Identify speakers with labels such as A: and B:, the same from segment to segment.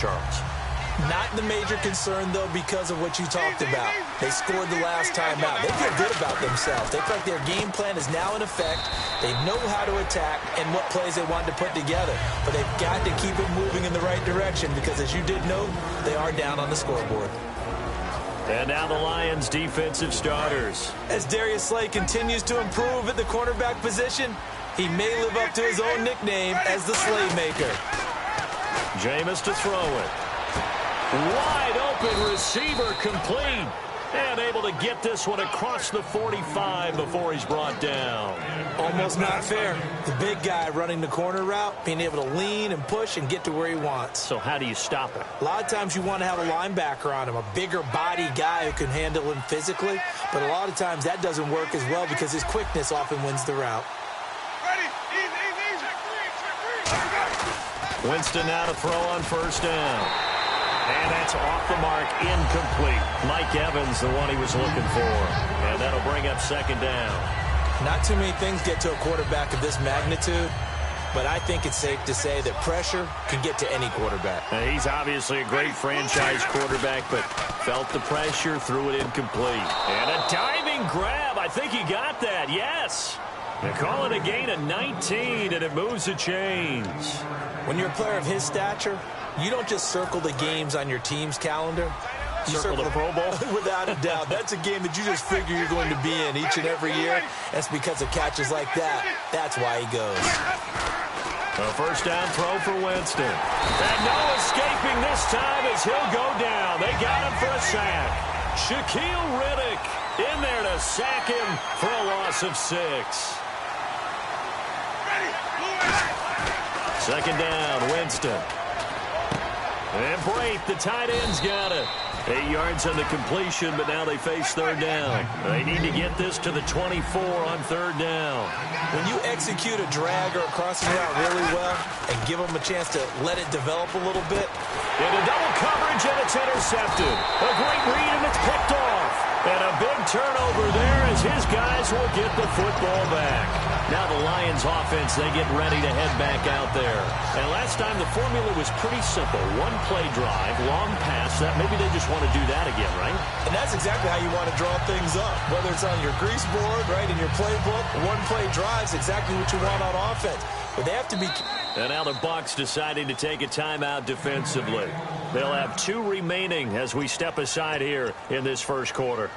A: Charles.
B: Not the major concern, though, because of what you talked about. They scored the last time out. They feel good about themselves. They feel like their game plan is now in effect. They know how to attack and what plays they want to put together. But they've got to keep it moving in the right direction because, as you did note, they are down on the scoreboard.
A: And now the Lions' defensive starters.
B: As Darius Slay continues to improve at the cornerback position, he may live up to his own nickname as the Slaymaker.
A: Jameis to throw it. Wide open receiver complete. And able to get this one across the 45 before he's brought down.
B: Almost not fair. The big guy running the corner route, being able to lean and push and get to where he wants.
A: So how do you stop it?
B: A lot of times you want to have a linebacker on him, a bigger body guy who can handle him physically. But a lot of times that doesn't work as well because his quickness often wins the route.
A: Winston now to throw on first down. And that's off the mark, incomplete. Mike Evans, the one he was looking for. And that'll bring up second down.
B: Not too many things get to a quarterback of this magnitude, but I think it's safe to say that pressure can get to any quarterback.
A: He's obviously a great franchise quarterback, but felt the pressure, threw it incomplete. And a diving grab. I think he got that, yes. They call it a gain of 19, and it moves the chains.
B: When you're a player of his stature, you don't just circle the games on your team's calendar. You
A: circle the Pro Bowl?
B: Without a doubt. That's a game that you just figure you're going to be in each and every year. That's because of catches like that. That's why he goes.
A: A first down throw for Winston. And no escaping this time as he'll go down. They got him for a sack. Shaquille Riddick in there to sack him for a loss of 6. Second down, Winston. And Brate, the tight end's got it. 8 yards on the completion, but now they face third down. They need to get this to the 24 on third down.
B: When you execute a drag or a crossing route really well and give them a chance to let it develop a little bit.
A: Into double coverage, and it's intercepted. A great read, and it's picked off. And a big turnover there as his guys will get the football back. Now the Lions offense, they get ready to head back out there. And last time the formula was pretty simple. One play drive, long pass. That maybe they just want to do that again, right?
B: And that's exactly how you want to draw things up. Whether it's on your grease board, right, in your playbook, one play drive is exactly what you want on offense. But they have to be...
A: And now the Bucs deciding to take a timeout defensively. They'll have 2 remaining as we step aside here in this first quarter.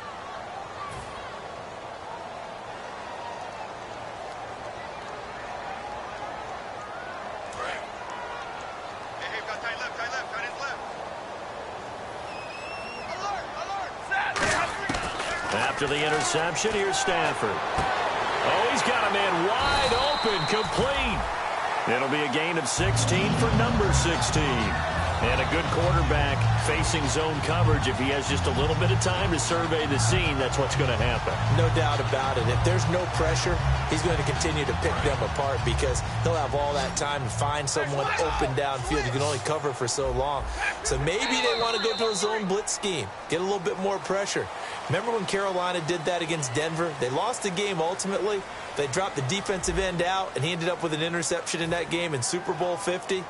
A: After the interception, here's Stafford. Oh, he's got a man wide open, complete. It'll be a gain of 16 for number 16. And a good quarterback facing zone coverage. If he has just a little bit of time to survey the scene, that's what's going to happen.
B: No doubt about it. If there's no pressure, he's going to continue to pick them apart because he'll have all that time to find someone open downfield. You can only cover for so long. So maybe they want to go to a zone blitz scheme, get a little bit more pressure. Remember when Carolina did that against Denver? They lost the game ultimately. They dropped the defensive end out, and he ended up with an interception in that game in Super Bowl 50.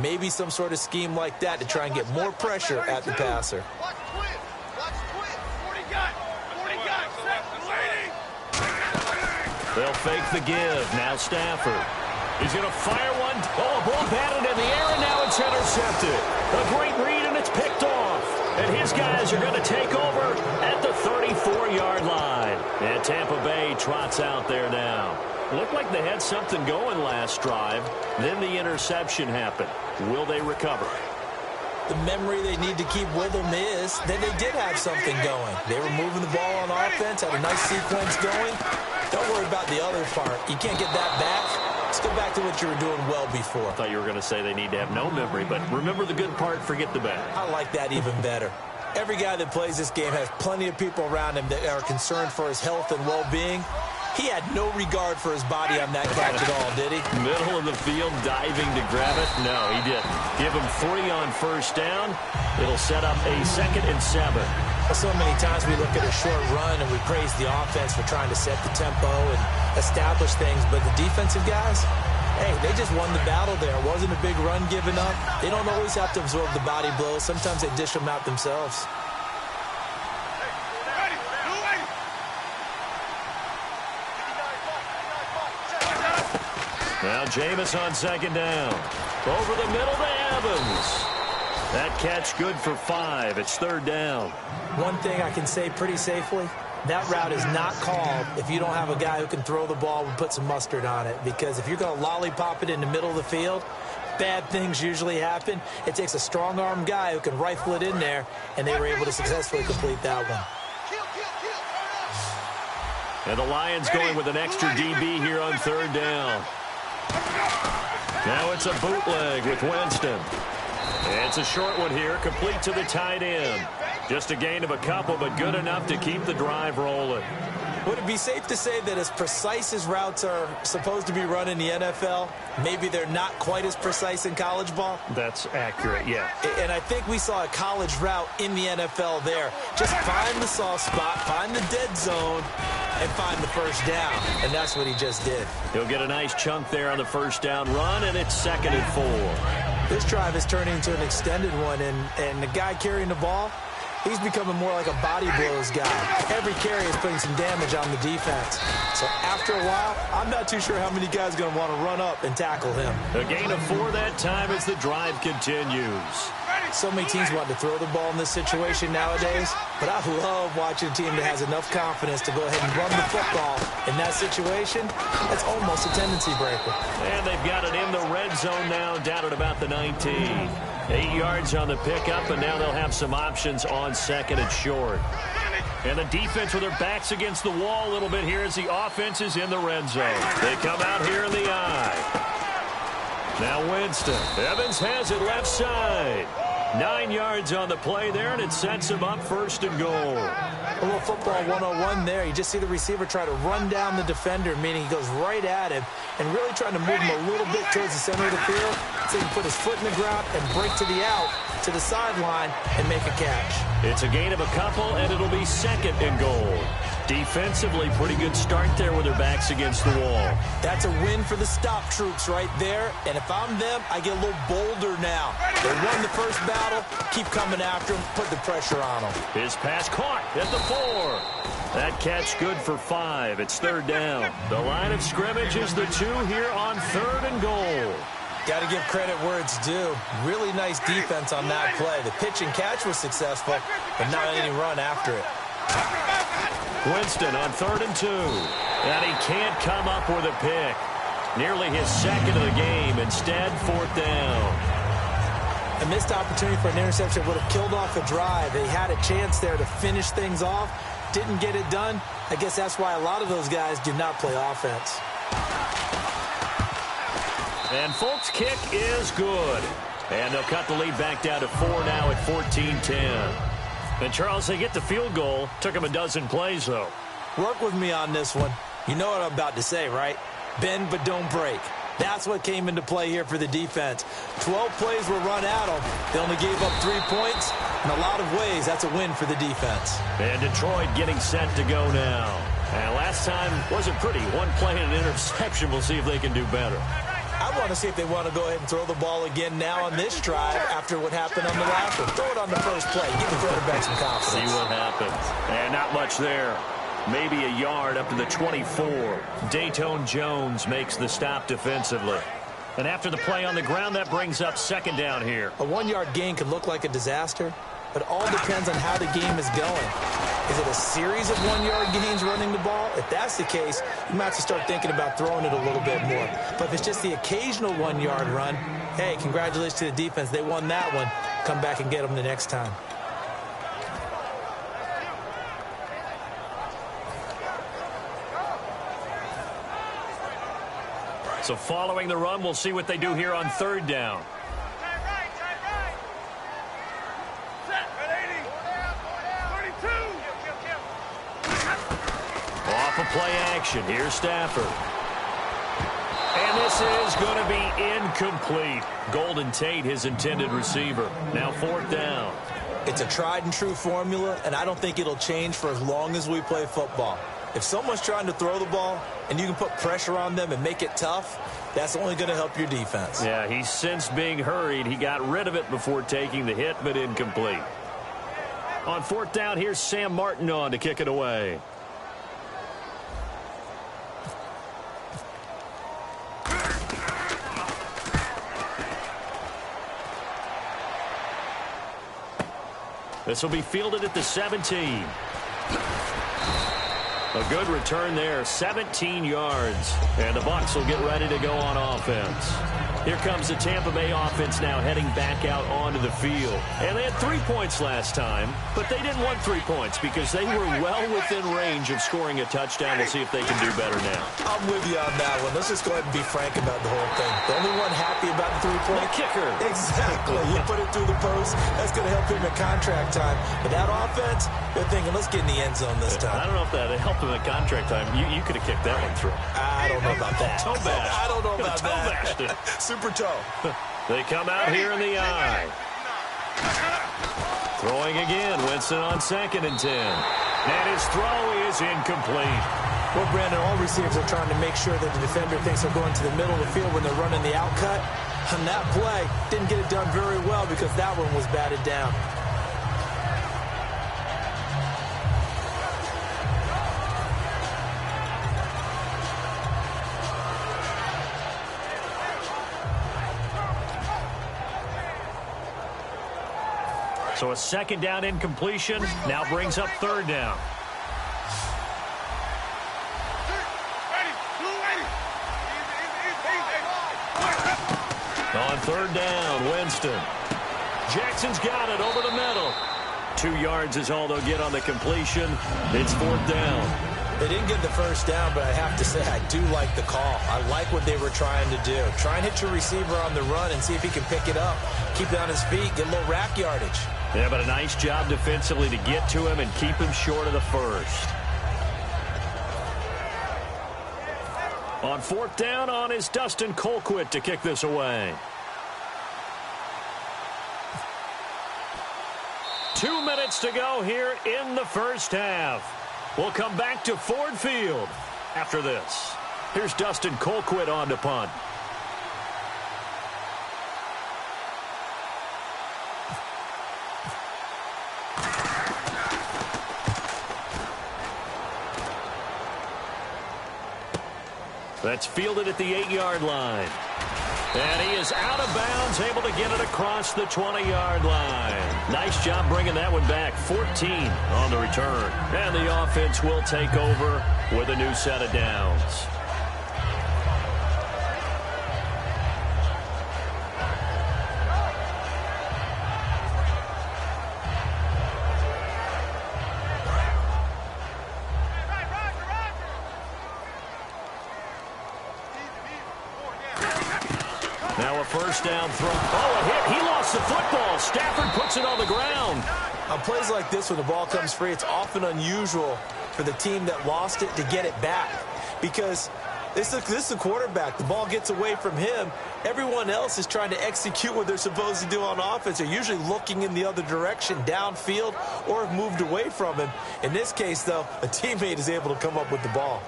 B: Maybe some sort of scheme like that to try and get more pressure at the passer.
A: They'll fake the give. Now Stafford. He's going to fire one. Oh, a ball batted in the air, and now it's intercepted. A great read, and it's picked off. And his guys are going to take over at the 34-yard line. And Tampa Bay trots out there now. Looked like they had something going last drive. Then the interception happened. Will they recover?
B: The memory they need to keep with them is that they did have something going. They were moving the ball on offense, had a nice sequence going. Don't worry about the other part. You can't get that back. Let's go back to what you were doing well before.
A: I thought you were going to say they need to have no memory, but remember the good part, forget the bad.
B: I like that even better. Every guy that plays this game has plenty of people around him that are concerned for his health and well-being. He had no regard for his body on that catch at all, did he?
A: Middle of the field, diving to grab it? No, he didn't. Give him 3 on first down. It'll set up a 2nd and 7.
B: So many times we look at a short run and we praise the offense for trying to set the tempo and establish things, but the defensive guys, Hey, they just won the battle there. It wasn't a big run given up. They don't always have to absorb the body blows. Sometimes they dish them out themselves.
A: Now Jameis on second down. Over the middle to Evans. That catch good for 5. It's third down.
B: One thing I can say pretty safely, that route is not called if you don't have a guy who can throw the ball and put some mustard on it. Because if you're going to lollipop it in the middle of the field, bad things usually happen. It takes a strong-arm guy who can rifle it in there, and they were able to successfully complete that one.
A: And the Lions going with an extra DB here on third down. Now it's a bootleg with Winston. It's a short one here, complete to the tight end. Just a gain of a couple, but good enough to keep the drive rolling.
B: Would it be safe to say that as precise as routes are supposed to be run in the NFL, maybe they're not quite as precise in college ball?
A: That's accurate, yeah.
B: And I think we saw a college route in the NFL there. Just find the soft spot, find the dead zone, and find the first down. And that's what he just did.
A: He'll get a nice chunk there on the first down run, and it's 2nd and 4.
B: This drive is turning into an extended one, and the guy carrying the ball, he's becoming more like a body blows guy. Every carry is putting some damage on the defense. So after a while, I'm not too sure how many guys are going to want to run up and tackle him.
A: A gain of 4 that time as the drive continues.
B: So many teams want to throw the ball in this situation nowadays, but I love watching a team that has enough confidence to go ahead and run the football in that situation. That's almost a tendency breaker.
A: And they've got it in the red zone now, down at about the 19. 8 yards on the pickup, and now they'll have some options on 2nd and short. And the defense with their backs against the wall a little bit here as the offense is in the red zone. They come out here in the eye. Now Winston. Evans has it left side. 9 yards on the play there, and it sets him up 1st and goal.
B: A little football 101 there. You just see the receiver try to run down the defender, meaning he goes right at him and really trying to move him a little bit towards the center of the field so he can put his foot in the ground and break to the out, to the sideline, and make a catch.
A: It's a gain of a couple, and it'll be 2nd and goal. Defensively, pretty good start there with their backs against the wall.
B: That's a win for the stop troops right there, and if I'm them, I get a little bolder now. They won the first battle, keep coming after them, put the pressure on them.
A: His pass caught at the 4. That catch good for 5. It's 3rd down. The line of scrimmage is the 2 here on 3rd and goal.
B: Got to give credit where it's due. Really nice defense on that play. The pitch and catch was successful, but not any run after it.
A: Winston on 3rd and 2. And he can't come up with a pick. Nearly his 2nd of the game. Instead, 4th down.
B: A missed opportunity for an interception would have killed off a drive. They had a chance there to finish things off. Didn't get it done. I guess that's why a lot of those guys do not play offense.
A: And Folk's kick is good. And they'll cut the lead back down to 4 now at 14-10. And, Charles, they get the field goal. Took them a dozen plays, though.
B: Work with me on this one. You know what I'm about to say, right? Bend but don't break. That's what came into play here for the defense. 12 plays were run at them. They only gave up 3 points. In a lot of ways, that's a win for the defense.
A: And Detroit getting set to go now. And last time wasn't pretty. 1 play and an interception. We'll see if they can do better.
B: I want to see if they want to go ahead and throw the ball again now on this drive after what happened on the last one. Throw it on the first play. Give the quarterback some confidence.
A: See what happens. And not much there. Maybe a yard up to the 24. Dayton Jones makes the stop defensively. And after the play on the ground, that brings up 2nd down here.
B: A 1-yard gain could look like a disaster, but all depends on how the game is going. Is it a series of 1-yard gains running the ball? If that's the case, you might have to start thinking about throwing it a little bit more. But if it's just the occasional 1-yard run, hey, congratulations to the defense. They won that one. Come back and get them the next time.
A: So following the run, we'll see what they do here on 3rd down. Off of play action. Here's Stafford. And this is going to be incomplete. Golden Tate, his intended receiver. Now 4th down.
B: It's a tried and true formula, and I don't think it'll change for as long as we play football. If someone's trying to throw the ball and you can put pressure on them and make it tough, that's only going to help your defense.
A: Yeah, he sensed being hurried. He got rid of it before taking the hit, but incomplete. On fourth down, here's Sam Martin on to kick it away. This will be fielded at the 17. A good return there, 17 yards. And the Bucs will get ready to go on offense. Here comes the Tampa Bay offense now heading back out onto the field. And they had 3 points last time, but they didn't want 3 points because they were well within range of scoring a touchdown. We'll see if they can do better now.
B: I'm with you on that one. Let's just go ahead and be frank about the whole thing. The only one happy about the 3-point?
A: The kicker.
B: Exactly. You put it through the post. That's going to help him in contract time. But that offense, they're thinking, let's get in the end zone this time.
A: I don't know if that helped him in contract time. You could have kicked that one through.
B: I don't know about that.
A: Toe bash.
B: I don't know about
A: toe
B: that.
A: bashed it.
B: Super toe.
A: They come out here in the eye. Throwing again. Winston on 2nd and 10. And his throw is incomplete.
B: Well, Brandon, all receivers are trying to make sure that the defender thinks they're going to the middle of the field when they're running the out cut. On that play, didn't get it done very well because that one was batted down.
A: So a 2nd down incompletion now brings up 3rd down. On 3rd down, Winston. Jackson's got it over the middle. 2 yards is all they'll get on the completion. It's 4th down.
B: They didn't get the 1st down, but I have to say I do like the call. I like what they were trying to do. Try and hit your receiver on the run and see if he can pick it up. Keep it on his feet, get a little rack yardage.
A: Yeah, but a nice job defensively to get to him and keep him short of the 1st. On 4th down on is Dustin Colquitt to kick this away. 2 minutes to go here in the 1st half. We'll come back to Ford Field after this. Here's Dustin Colquitt on to punt. That's fielded at the 8-yard line. And he is out of bounds, able to get it across the 20-yard line. Nice job bringing that one back. 14 on the return. And the offense will take over with a new set of downs. Now a 1st down throw. Oh, a hit. He lost the football. Stafford puts it on the ground.
B: On plays like this, when the ball comes free, it's often unusual for the team that lost it to get it back. Because this is the quarterback. The ball gets away from him. Everyone else is trying to execute what they're supposed to do on offense. They're usually looking in the other direction, downfield, or have moved away from him. In this case, though, a teammate is able to come up with the ball.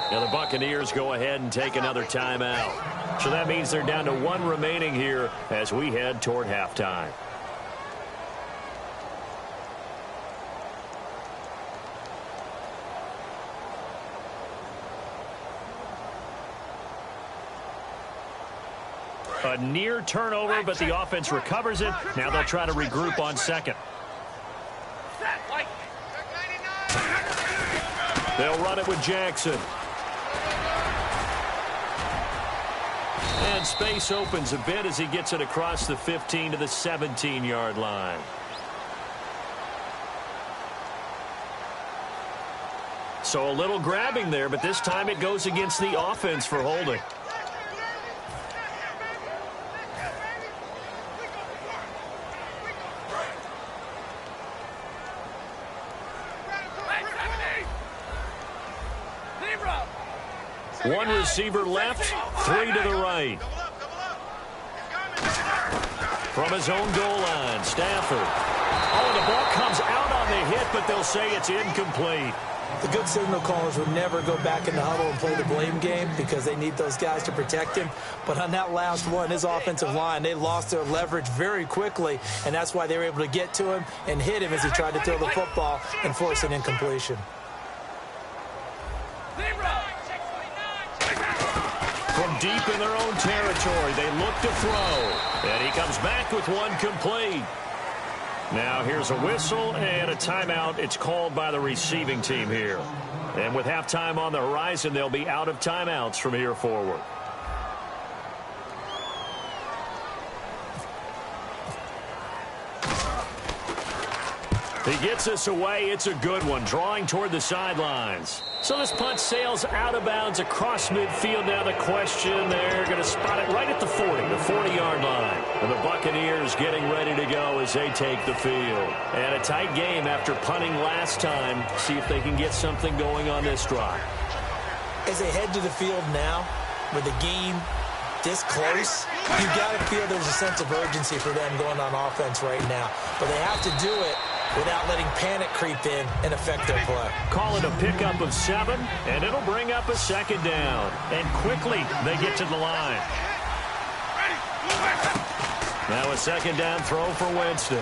A: Now the Buccaneers go ahead and take another timeout. So that means they're down to 1 remaining here as we head toward halftime. A near turnover, but the offense recovers it. Now they'll try to regroup on 2nd. They'll run it with Jackson. And space opens a bit as he gets it across the 15 to the 17-yard line. So a little grabbing there, but this time it goes against the offense for holding. One receiver left, 3 to the right. From his own goal line, Stafford Oh, the ball comes out on the hit, but they'll say it's incomplete.
B: The good signal callers would never go back in the huddle and play the blame game because they need those guys to protect him. But on that last one, his offensive line, they lost their leverage very quickly, and that's why they were able to get to him and hit him as he tried to throw the football and force an incompletion.
A: From deep in their own territory, they look to throw, and he comes back with one complete. Now here's a whistle and a timeout. It's called by the receiving team here. And with halftime on the horizon, they'll be out of timeouts from here forward. He gets us away. It's a good one, drawing toward the sidelines. So this punt sails out of bounds across midfield. Now the question, they're going to spot it right at the 40, the 40-yard line. And the Buccaneers getting ready to go as they take the field. And a tight game after punting last time. See if they can get something going on this drive.
B: As they head to the field now, with the game this close, you've got to feel there's a sense of urgency for them going on offense right now. But they have to do it without letting panic creep in and affect their play.
A: Call it a pickup of 7, and it'll bring up a second down. And quickly, they get to the line. Now a second down throw for Winston.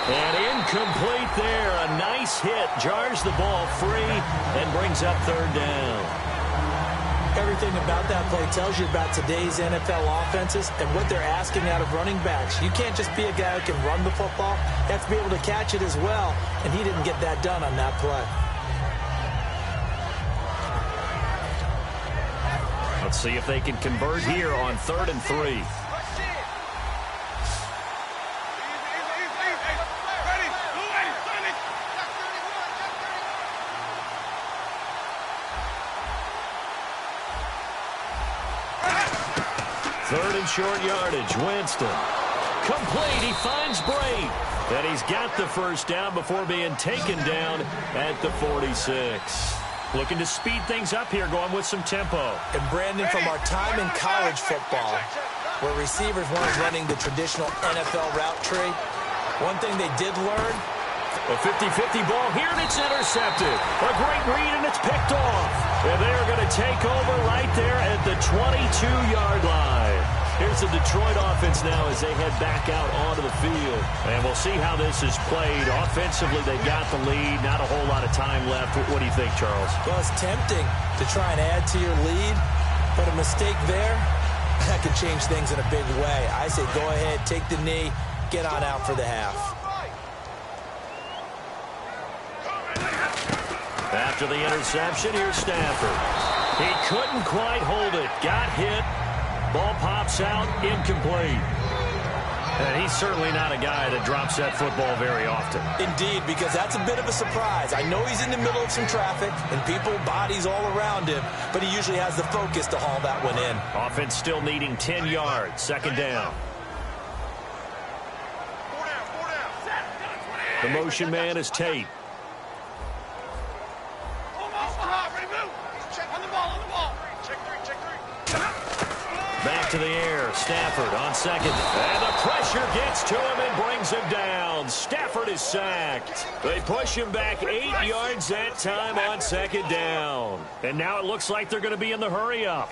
A: And incomplete there. A nice hit. Jars the ball free and brings up third down.
B: Everything about that play tells you about today's NFL offenses and what they're asking out of running backs. You can't just be a guy who can run the football. You have to be able to catch it as well, and he didn't get that done on that play.
A: Let's see if they can convert here on 3rd and 3. Third and short yardage. Winston. Complete. He finds Bray. And he's got the first down before being taken down at the 46. Looking to speed things up here, going with some tempo.
B: And Brandon, from our time in college football, where receivers weren't running the traditional NFL route tree, one thing they did learn.
A: A 50-50 ball here, and it's intercepted. A great read, and it's picked off. And they are going to take over right there at the 22-yard line. Here's the Detroit offense now as they head back out onto the field. And we'll see how this is played. Offensively, they got the lead. Not a whole lot of time left. What do you think, Charles?
B: Well, it's tempting to try and add to your lead, but a mistake there, that could change things in a big way. I say go ahead, take the knee, get on out for the half.
A: After the interception, here's Stafford. He couldn't quite hold it. Got hit. Ball pops out. Incomplete. And he's certainly not a guy that drops that football very often.
B: Indeed, because that's a bit of a surprise. I know he's in the middle of some traffic and people, bodies all around him, but he usually has the focus to haul that one in.
A: Offense still needing 10 yards. Second down. The motion man is Tate. Back to the air. Stafford on second. And the pressure gets to him and brings him down. Stafford is sacked. They push him back 8 yards that time on second down. And now it looks like they're going to be in the hurry-up.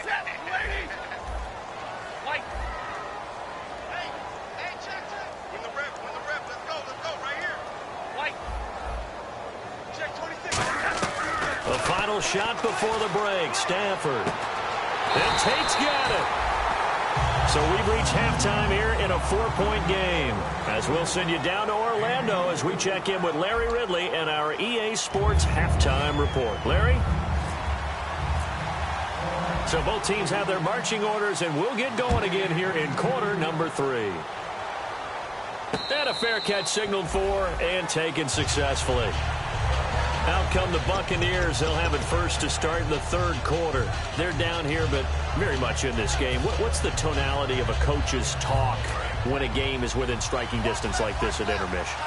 A: The final shot before the break. Stafford. And Tate's got it. So we've reached halftime here in a 4-point game. As we'll send you down to Orlando as we check in with Larry Ridley and our EA Sports halftime report. Larry? So both teams have their marching orders, and we'll get going again here in quarter number 3. And a fair catch signaled for and taken successfully. Out come the Buccaneers. They'll have it first to start the third quarter. They're down here, but very much in this game. What's the tonality of a coach's talk when a game is within striking distance like this at intermission?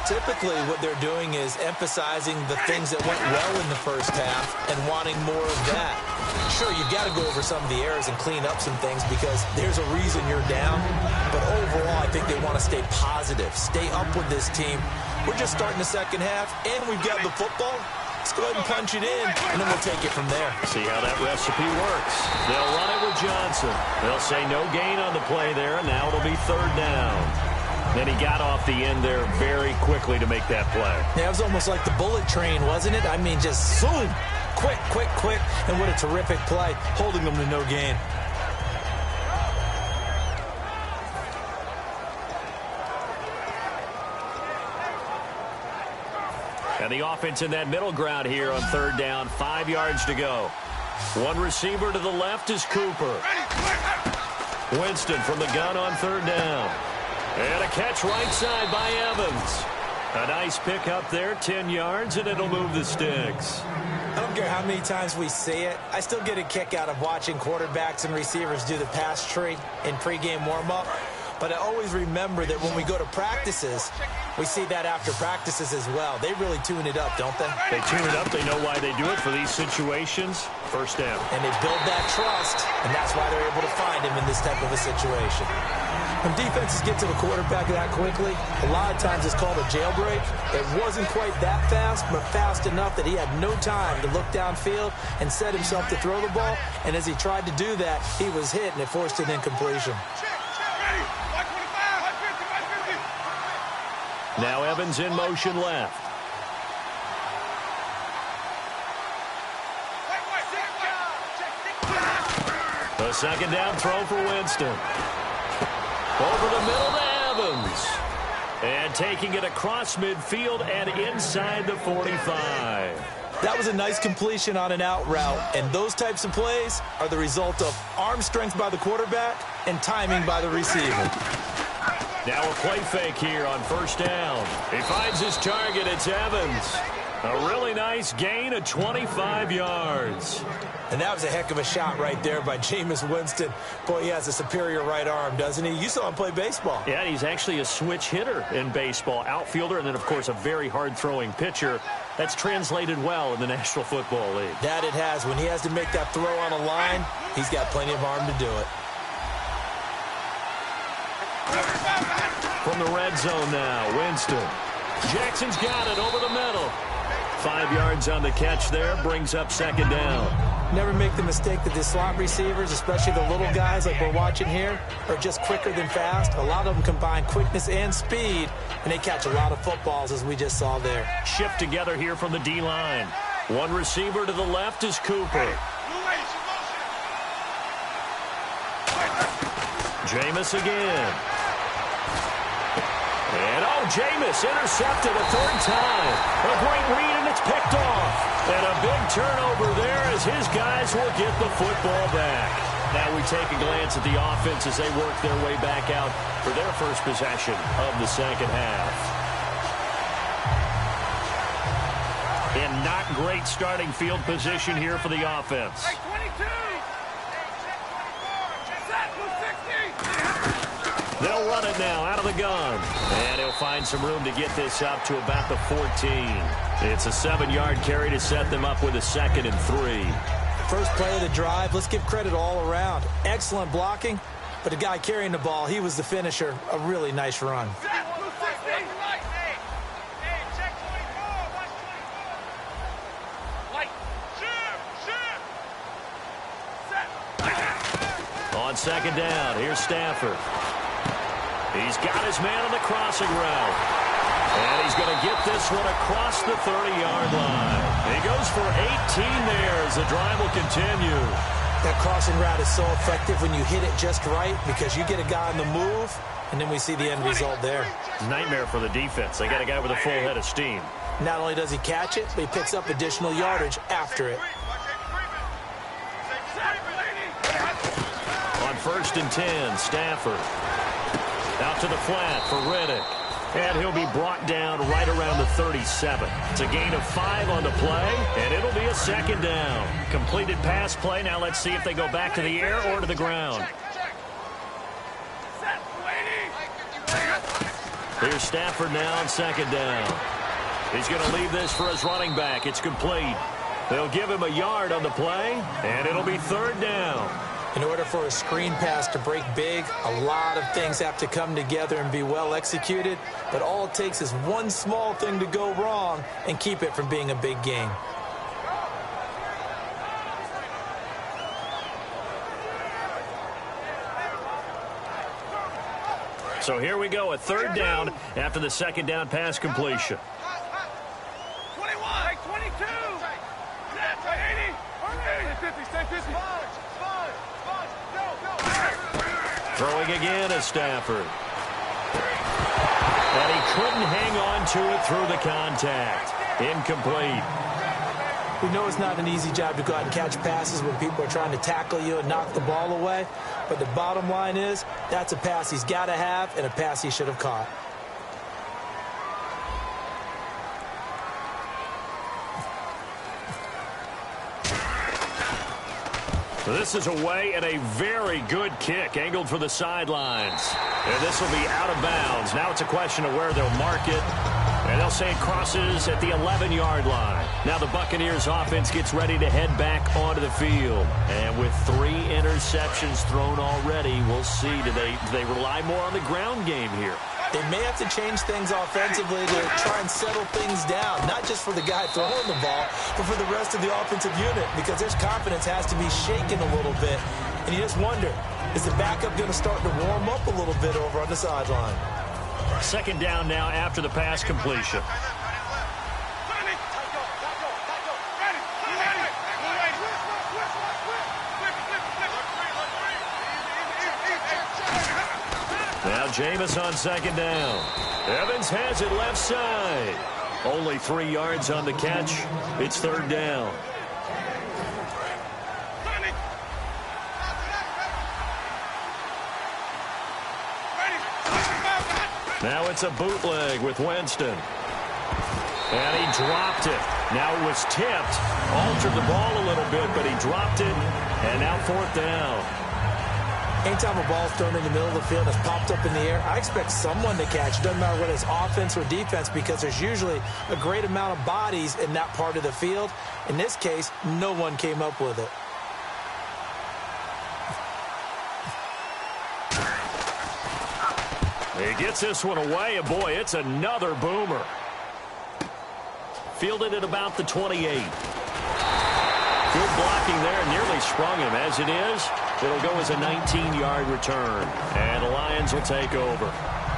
B: Typically, what they're doing is emphasizing the things that went well in the first half and wanting more of that. Sure, you've got to go over some of the errors and clean up some things because there's a reason you're down. But overall, I think they want to stay positive, stay up with this team. We're just starting the second half, and we've got the football. Let's go ahead and punch it in, and then we'll take it from there.
A: See how that recipe works. They'll run it with Johnson. They'll say no gain on the play there, and now it'll be third down. Then he got off the end there very quickly to make that play.
B: Yeah, it was almost like the bullet train, wasn't it? I mean, just zoom. Quick, quick, quick. And what a terrific play, holding them to no gain.
A: And the offense in that middle ground here on third down, 5 yards to go. One receiver to the left is Cooper. Winston from the gun on third down. And a catch right side by Evans. A nice pick up there, 10 yards, and it'll move the sticks.
B: I don't care how many times we see it. I still get a kick out of watching quarterbacks and receivers do the pass tree in pregame warm-up. But I always remember that when we go to practices, we see that after practices as well. They really tune it up, don't they?
A: They tune it up. They know why they do it for these situations. First down.
B: And they build that trust, and that's why they're able to find him in this type of a situation. When defenses get to the quarterback that quickly, a lot of times it's called a jailbreak. It wasn't quite that fast, but fast enough that he had no time to look downfield and set himself to throw the ball. And as he tried to do that, he was hit, and it forced an incompletion.
A: Now Evans in motion left. A second down throw for Winston. Over the middle to Evans. And taking it across midfield and inside the 45.
B: That was a nice completion on an out route, and those types of plays are the result of arm strength by the quarterback and timing by the receiver.
A: Now a play fake here on first down. He finds his target. It's Evans. A really nice gain of 25 yards.
B: And that was a heck of a shot right there by Jameis Winston. Boy, he has a superior right arm, doesn't he? You saw him play baseball.
A: Yeah, he's actually a switch hitter in baseball. Outfielder and then, of course, a very hard-throwing pitcher. That's translated well in the National Football League.
B: That it has. When he has to make that throw on a line, he's got plenty of arm to do it.
A: From the red zone now, Winston. Jackson's got it over the middle. 5 yards on the catch there, brings up second down.
B: Never make the mistake that the slot receivers, especially the little guys like we're watching here, are just quicker than fast. A lot of them combine quickness and speed, and they catch a lot of footballs, as we just saw there.
A: Shift together here from the D-line. One receiver to the left is Cooper. Jameis again. And, Jameis intercepted a third time. A great read, and it's picked off. And a big turnover there as his guys will get the football back. Now we take a glance at the offense as they work their way back out for their first possession of the second half. In not great starting field position here for the offense. They'll run it now out of the gun. And he'll find some room to get this up to about the 14. It's a 7-yard carry to set them up with a 2nd and 3.
B: First play of the drive, let's give credit all around. Excellent blocking, but the guy carrying the ball, he was the finisher. A really nice run.
A: On second down, here's Stafford. He's got his man on the crossing route. And he's going to get this one across the 30-yard line. He goes for 18 there as the drive will continue.
B: That crossing route is so effective when you hit it just right because you get a guy on the move, and then we see the end result there.
A: Nightmare for the defense. They got a guy with a full head of steam.
B: Not only does he catch it, but he picks up additional yardage after it.
A: On 1st and 10, Stafford. Out to the flat for Riddick. And he'll be brought down right around the 37. It's a gain of 5 on the play, and it'll be a second down. Completed pass play. Now let's see if they go back to the air or to the ground. Here's Stafford now on second down. He's going to leave this for his running back. It's complete. They'll give him a yard on the play, and it'll be third down.
B: In order for a screen pass to break big, a lot of things have to come together and be well executed, but all it takes is one small thing to go wrong and keep it from being a big game.
A: So here we go, a third down after the second down pass completion.
C: 21, 22, 80, 50, stay 50.
A: Throwing again is Stafford. And he couldn't hang on to it through the contact. Incomplete.
B: We know it's not an easy job to go out and catch passes when people are trying to tackle you and knock the ball away. But the bottom line is, that's a pass he's got to have and a pass he should have caught.
A: So this is away and a very good kick angled for the sidelines. And this will be out of bounds. Now it's a question of where they'll mark it. And they'll say it crosses at the 11-yard line. Now the Buccaneers offense gets ready to head back onto the field. And with 3 interceptions thrown already, we'll see. Do they rely more on the ground game here?
B: They may have to change things offensively to try and settle things down, not just for the guy throwing the ball, but for the rest of the offensive unit, because their confidence has to be shaken a little bit. And you just wonder, is the backup going to start to warm up a little bit over on the sideline?
A: Second down now after the pass completion. Now Jameis on second down. Evans has it left side. Only 3 yards on the catch. It's third down. Now it's a bootleg with Winston. And he dropped it. Now it was tipped. Altered the ball a little bit, but he dropped it. And now fourth down.
B: Anytime a ball's thrown in the middle of the field and it's popped up in the air, I expect someone to catch. It doesn't matter whether it's offense or defense, because there's usually a great amount of bodies in that part of the field. In this case, no one came up with it.
A: He gets this one away, and boy, it's another boomer. Fielded at about the 28. Good blocking there, nearly sprung him. As it is, it'll go as a 19-yard return, and the Lions will take over.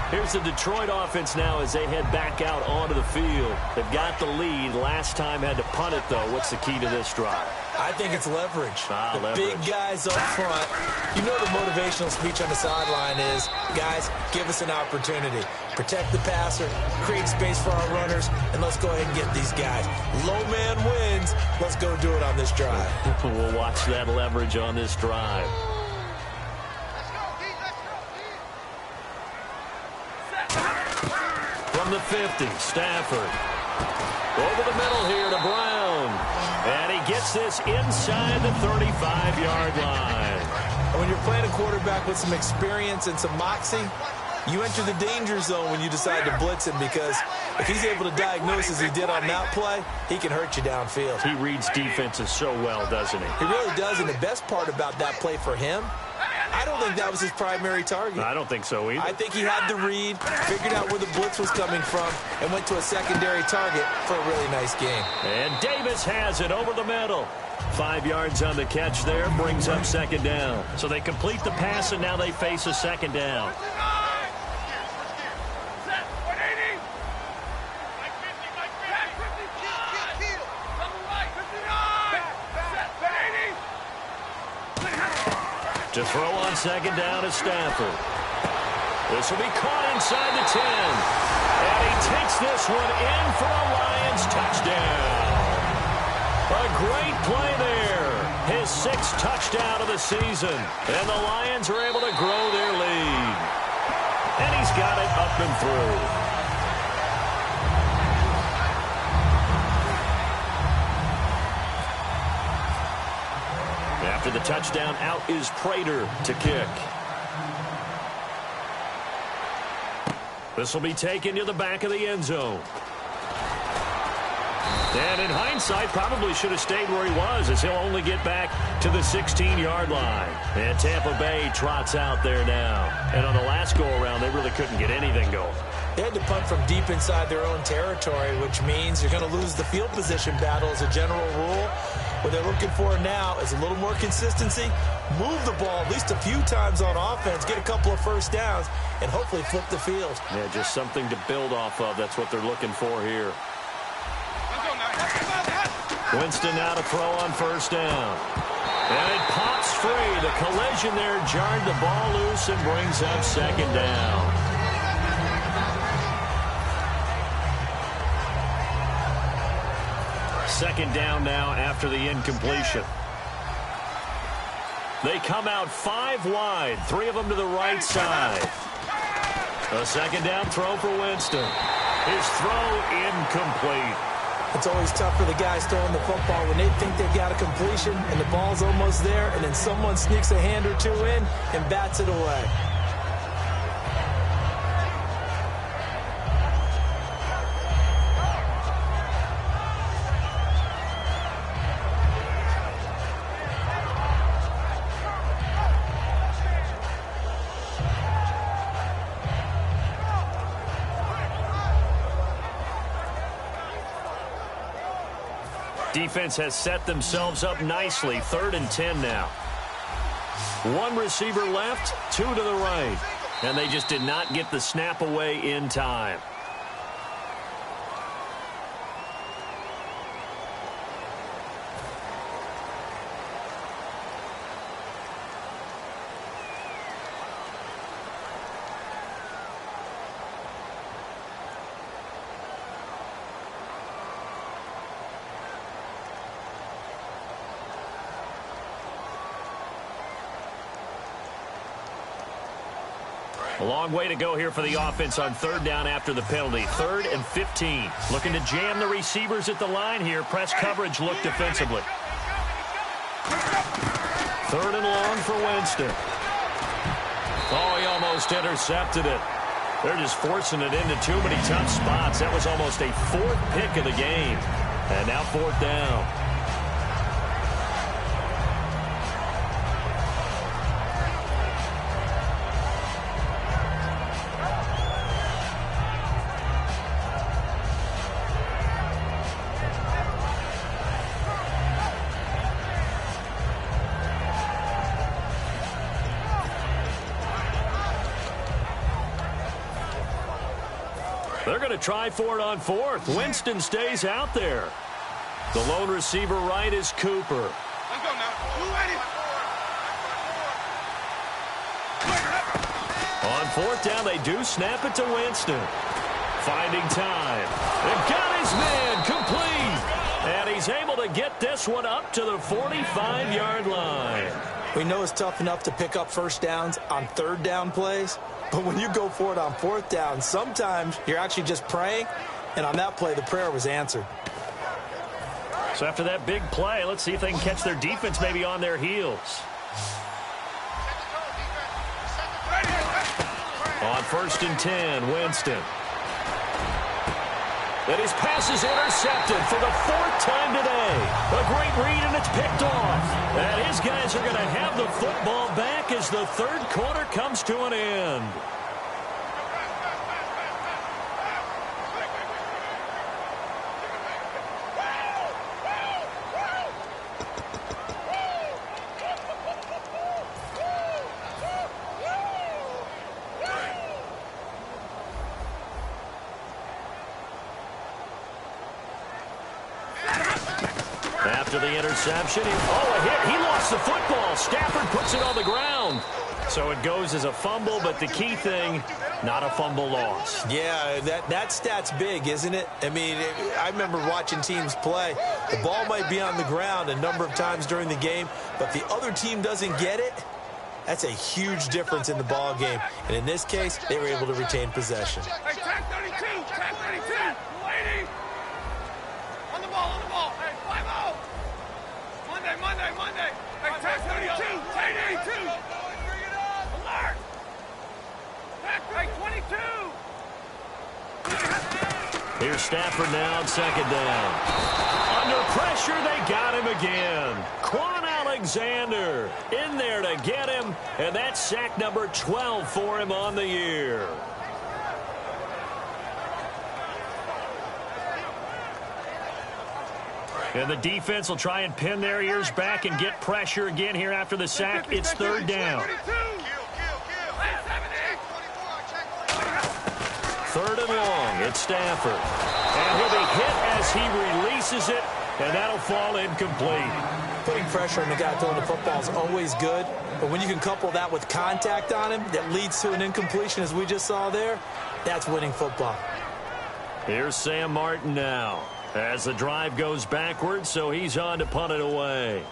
A: Here's the Detroit offense now as they head back out onto the field. They've got the lead. Last time had to punt it, though. What's the key to this drive?
B: I think it's leverage.
A: Leverage.
B: Big guys up front. You know the motivational speech on the sideline is, guys, give us an opportunity. Protect the passer, create space for our runners, and let's go ahead and get these guys. Low man wins. Let's go do it on this drive.
A: We'll watch that leverage on this drive. From the 50, Stafford. Over the middle here to Brown. And he gets this inside the 35-yard line.
B: When you're playing a quarterback with some experience and some moxie, you enter the danger zone when you decide to blitz him, because if he's able to diagnose as he did on that play, he can hurt you downfield.
A: He reads defenses so well, doesn't he?
B: He really does, and the best part about that play for him, I don't think that was his primary target.
A: I don't think so either.
B: I think he had the read, figured out where the blitz was coming from, and went to a secondary target for a really nice game.
A: And Davis has it over the middle. 5 yards on the catch there, brings up second down. So they complete the pass, and now they face a second down. To throw on second down is Stafford. This will be caught inside the 10. And he takes this one in for a Lions touchdown. A great play there. His 6th touchdown of the season. And the Lions are able to grow their lead. And he's got it up and through. After the touchdown, out is Prater to kick. This will be taken to the back of the end zone. And in hindsight, probably should have stayed where he was, as he'll only get back to the 16-yard line. And Tampa Bay trots out there now. And on the last go-around, they really couldn't get anything going.
B: They had to punt from deep inside their own territory, which means you're going to lose the field position battle as a general rule. What they're looking for now is a little more consistency, move the ball at least a few times on offense, get a couple of first downs, and hopefully flip the field.
A: Yeah, just something to build off of. That's what they're looking for here. Winston now to throw on first down. And it pops free. The collision there jarred the ball loose and brings up second down. Second down now after the incompletion. They come out 5 wide, 3 of them to the right side. A second down throw for Winston. His throw incomplete.
B: It's always tough for the guys throwing the football when they think they've got a completion and the ball's almost there, and then someone sneaks a hand or two in and bats it away.
A: Defense has set themselves up nicely. 3rd and 10 now. 1 receiver left, 2 to the right. And they just did not get the snap away in time. A long way to go here for the offense on 3rd down after the penalty. 3rd and 15. Looking to jam the receivers at the line here. Press coverage look defensively. 3rd and long for Winston. Oh, he almost intercepted it. They're just forcing it into too many tough spots. That was almost a 4th pick of the game. And now 4th down. They're going to try for it on 4th. Winston stays out there. The lone receiver right is Cooper.
C: Let's go now.
A: On 4th down, they do snap it to Winston. Finding time. They've got his man complete. And he's able to get this one up to the 45-yard line.
B: We know it's tough enough to pick up first downs on 3rd down plays, but when you go for it on 4th down, sometimes you're actually just praying, and on that play, the prayer was answered.
A: So after that big play, let's see if they can catch their defense maybe on their heels. On 1st and 10, Winston. And his pass is intercepted for the 4th time today. A great read, and it's picked off. And his guys are going to have the football back as the 3rd quarter comes to an end. After the interception, a hit. He lost the football. Stafford puts it on the ground. So it goes as a fumble, but the key thing, not a fumble loss.
B: Yeah, that stat's big, isn't it? I mean, I remember watching teams play. The ball might be on the ground a number of times during the game, but the other team doesn't get it. That's a huge difference in the ball game. And in this case, they were able to retain possession.
C: Hey, tag 32, tag 32. Lady. On the ball, on the ball. Hey, 5-0. Monday. Hey, tag 32, tag 82. Alert. Tag 22.
A: Here's Stafford now on second down. Under pressure, they got him again. Quan Alexander in there to get him, and that's sack number 12 for him on the year. And the defense will try and pin their ears back and get pressure again here after the sack. It's third down. Third and long. It's Stafford. And he'll be hit as he releases it, and that'll fall incomplete.
B: Putting pressure on the guy throwing the football is always good, but when you can couple that with contact on him that leads to an incompletion, as we just saw there, that's winning football.
A: Here's Sam Martin now as the drive goes backwards, so he's on to punt it away.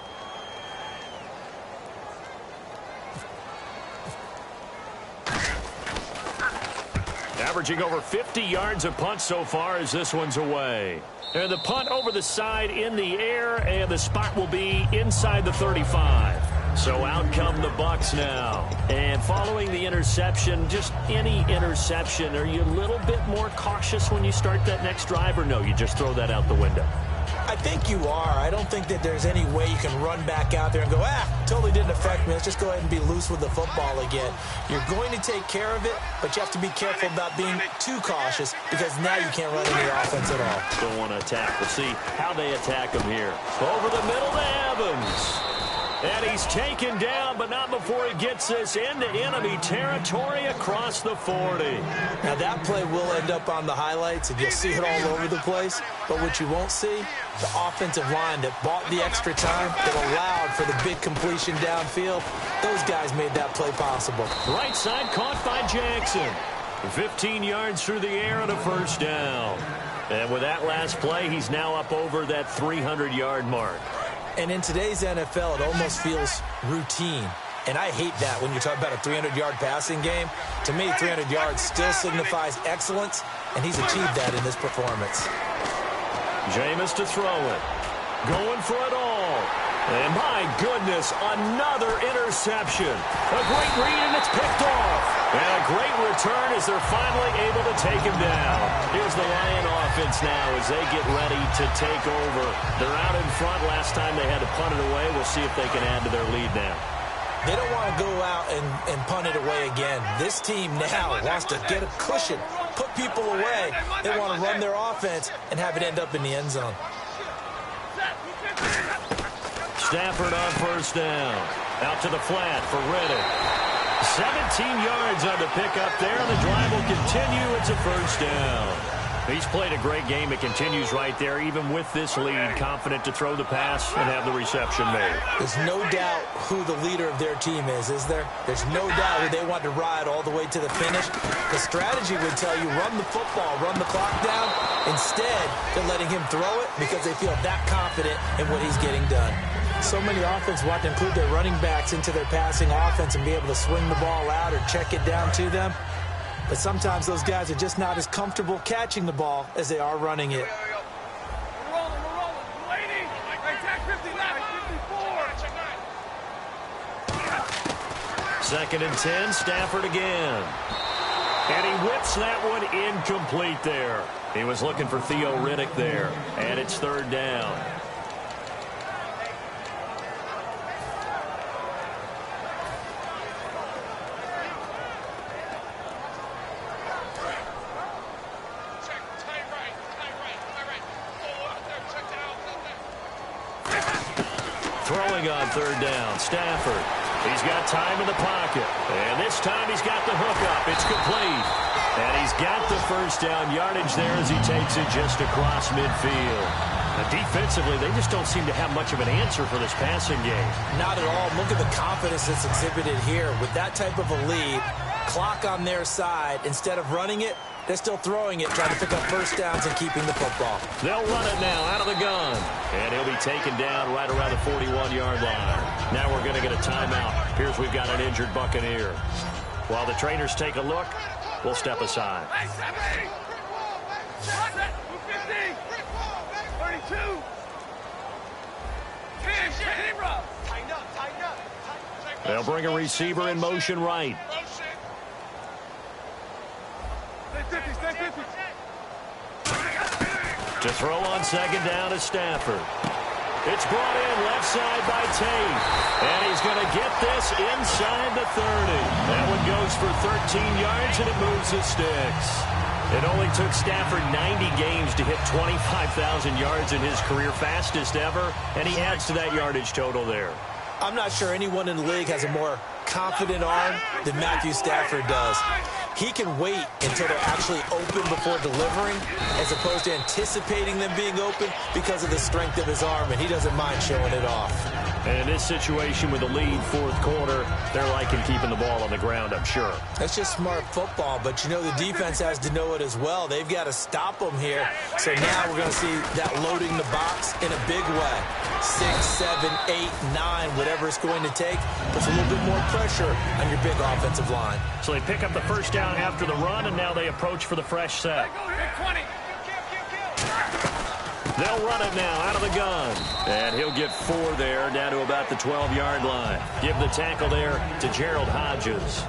A: Averaging over 50 yards a punt so far as this one's away. And the punt over the side in the air, and the spot will be inside the 35. So out come the Bucks now. And following the interception, just any interception, are you a little bit more cautious when you start that next drive, or no, you just throw that out the window?
B: I think you are. I don't think that there's any way you can run back out there and go, totally didn't affect me. Let's just go ahead and be loose with the football again. You're going to take care of it, but you have to be careful about being too cautious because now you can't run any offense at all.
A: Don't want to attack. We'll see how they attack him here. Over the middle to Evans. And he's taken down, but not before he gets this into enemy territory across the 40.
B: Now, that play will end up on the highlights, and you'll see it all over the place. But what you won't see, the offensive line that bought the extra time, that allowed for the big completion downfield, those guys made that play possible.
A: Right side caught by Jackson. 15 yards through the air and a first down. And with that last play, he's now up over that 300-yard mark.
B: And in today's NFL, it almost feels routine. And I hate that when you're talking about a 300-yard passing game. To me, 300 yards still signifies excellence, and he's achieved that in this performance.
A: Jameis to throw it. Going for it all. And my goodness, another interception. A great read, and it's picked off. And a great return as they're finally able to take him down. Here's the Lion offense now as they get ready to take over. They're out in front. Last time they had to punt it away. We'll see if they can add to their lead now.
B: They don't want to go out and punt it away again. This team now wants to get a cushion, put people away. They want to run their offense and have it end up in the end zone.
A: Stafford on first down. Out to the flat for Riddick. 17 yards on the pickup there. The drive will continue. It's a first down. He's played a great game. It continues right there, even with this lead, confident to throw the pass and have the reception made.
B: There's no doubt who the leader of their team is there? There's no doubt who they want to ride all the way to the finish. The strategy would tell you run the football, run the clock down. Instead, they're letting him throw it because they feel that confident in what he's getting done. So many offenses want to include their running backs into their passing offense and be able to swing the ball out or check it down to them. But sometimes those guys are just not as comfortable catching the ball as they are running it.
C: We're rolling. We're waiting. Attack 50 left. 54.
A: Second and 10, Stafford again. And he whips that one incomplete there. He was looking for Theo Riddick there. And it's third down. Throwing on third down, Stafford. He's got time in the pocket. And this time he's got the hook up. It's complete. And he's got the first down yardage there as he takes it just across midfield. Now, defensively, they just don't seem to have much of an answer for this passing game.
B: Not at all. Look at the confidence that's exhibited here. With that type of a lead, clock on their side, instead of running it, they're still throwing it, trying to pick up first downs and keeping the football.
A: They'll run it now out of the gun. And he'll be taken down right around the 41-yard line. Now we're going to get a timeout. Appears we've got an injured Buccaneer. While the trainers take a look, we'll step aside.
C: Hey, 70. 32. Team rub. Tighten up.
A: They'll bring a receiver in motion right.
C: Stay 50.
A: To throw on second down is Stafford. It's brought in left side by Tate. And he's going to get this inside the 30. That one goes for 13 yards, and it moves the sticks. It only took Stafford 90 games to hit 25,000 yards in his career, fastest ever, and he adds to that yardage total there.
B: I'm not sure anyone in the league has a more confident arm than Matthew Stafford does. He can wait until they're actually open before delivering as opposed to anticipating them being open because of the strength of his arm, and he doesn't mind showing it off.
A: And in this situation with the lead fourth quarter, they're liking keeping the ball on the ground, I'm sure.
B: That's just smart football, but you know the defense has to know it as well. They've got to stop them here. So now we're going to see that loading the box in a big way. 6, 7, 8, 9, whatever it's going to take, puts a little bit more pressure on your big offensive line.
A: So they pick up the first down after the run, and now they approach for the fresh set. They'll run it now out of the gun. And he'll get 4 there, down to about the 12-yard line. Give the tackle there to Gerald Hodges.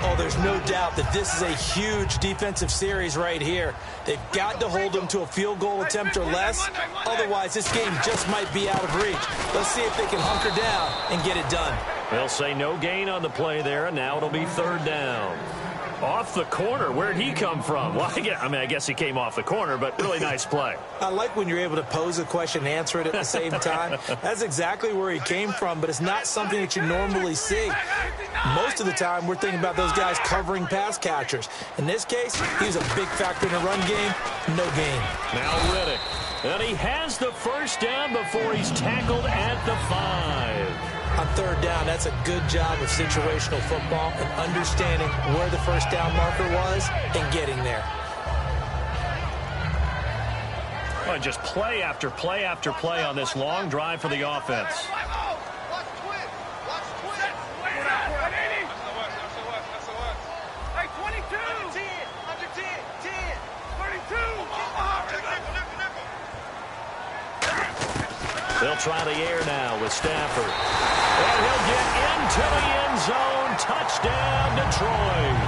B: Oh, there's no doubt that this is a huge defensive series right here. They've got to hold them to a field goal attempt or less. Otherwise, this game just might be out of reach. Let's see if they can hunker down and get it done.
A: They'll say no gain on the play there, and now it'll be third down. Off the corner. Where'd he come from? Well, I guess he came off the corner, but really nice play.
B: I like when you're able to pose a question and answer it at the same time. That's exactly where he came from, but it's not something that you normally see. Most of the time, we're thinking about those guys covering pass catchers. In this case, he was a big factor in the run game. No gain.
A: Now Riddick. And he has the first down before he's tackled at the 5.
B: On third down, that's a good job of situational football and understanding where the first down marker was and getting there.
A: Well, just play after play after play on this long drive for the offense. They'll try the air now with Stafford. And he'll get into the end zone. Touchdown, Detroit.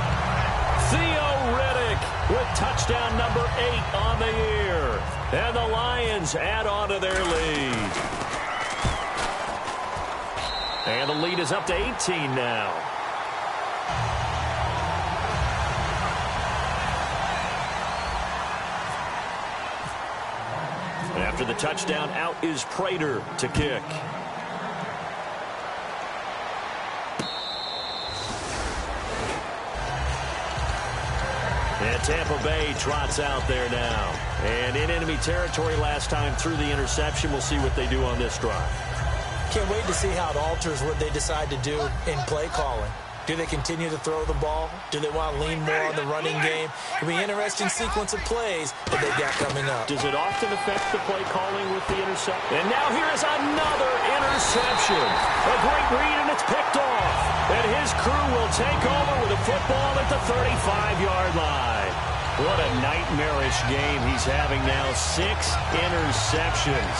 A: Theo Riddick with touchdown number 8 on the year. And the Lions add on to their lead. And the lead is up to 18 now. After the touchdown, out is Prater to kick. And Tampa Bay trots out there now. And in enemy territory last time through the interception. We'll see what they do on this drive.
B: Can't wait to see how it alters what they decide to do in play calling. Do they continue to throw the ball? Do they want to lean more on the running game? It'll be an interesting sequence of plays that they've got coming up.
A: Does it often affect the play calling with the interception? And now here is another interception. A great read, and it's picked off. And his crew will take over with a football at the 35-yard line. What a nightmarish game he's having now. 6 interceptions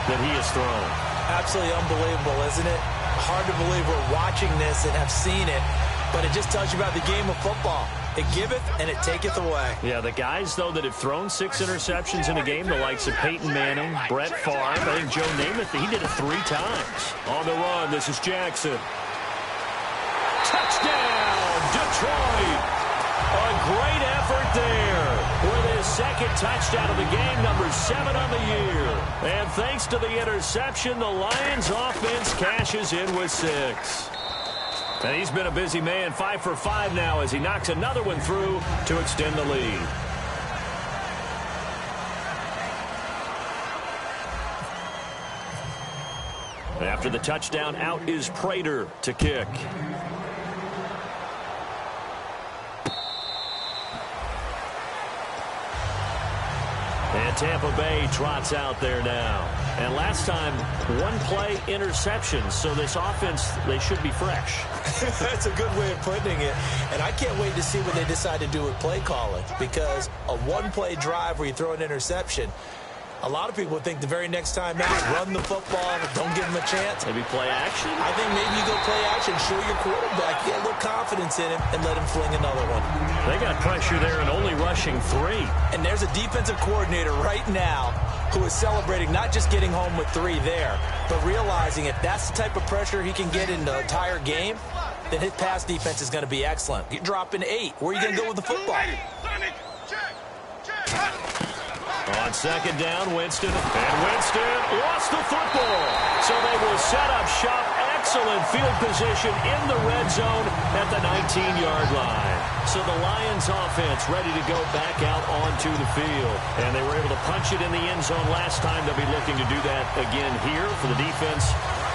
A: that he has thrown.
B: Absolutely unbelievable, isn't it? Hard to believe we're watching this and have seen it, but it just tells you about the game of football. It giveth and it taketh away.
A: Yeah, the guys, though, that have thrown 6 interceptions in a game, the likes of Peyton Manning, Brett Favre, I think Joe Namath, he did it 3 times. On the run, this is Jackson. Touchdown, Detroit! A great effort there with his second touchdown of the game, number 7 on the year. And thanks to the interception, the Lions offense cashes in with 6. And he's been a busy man, 5 for 5 now as he knocks another one through to extend the lead. After the touchdown, out is Prater to kick. And Tampa Bay trots out there now. And last time, 1-play interception. So this offense, they should be fresh.
B: That's a good way of putting it. And I can't wait to see what they decide to do with play calling. Because a 1-play drive where you throw an interception, a lot of people think the very next time out, run the football, don't give them a chance.
A: Maybe play action?
B: I think maybe you go play action, show your quarterback, get a little confidence in him and let him fling another one.
A: They got pressure there and only rushing 3.
B: And there's a defensive coordinator right now who is celebrating not just getting home with 3 there, but realizing if that's the type of pressure he can get in the entire game, then his pass defense is going to be excellent. You're dropping 8. Where are you going to go with the football?
A: On second down, Winston. And Winston lost the football. So they will set up shop. Excellent field position in the red zone at the 19-yard line. So the Lions offense ready to go back out onto the field. And they were able to punch it in the end zone last time. They'll be looking to do that again here for the defense.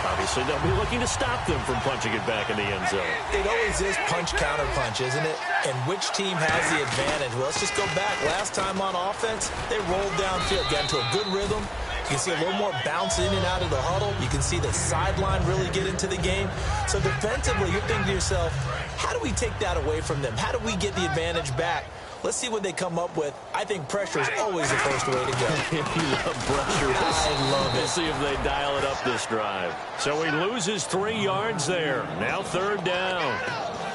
A: Obviously, they'll be looking to stop them from punching it back in the end zone.
B: It always is punch-counter-punch, isn't it? And which team has the advantage? Well, let's just go back. Last time on offense, they rolled downfield, got into a good rhythm. You can see a little more bounce in and out of the huddle. You can see the sideline really get into the game. So defensively, you're thinking to yourself, how do we take that away from them? How do we get the advantage back? Let's see what they come up with. I think pressure is always the first way to go.
A: You love pressure.
B: I love it.
A: We'll see if they dial it up this drive. So he loses 3 yards there. Now third down.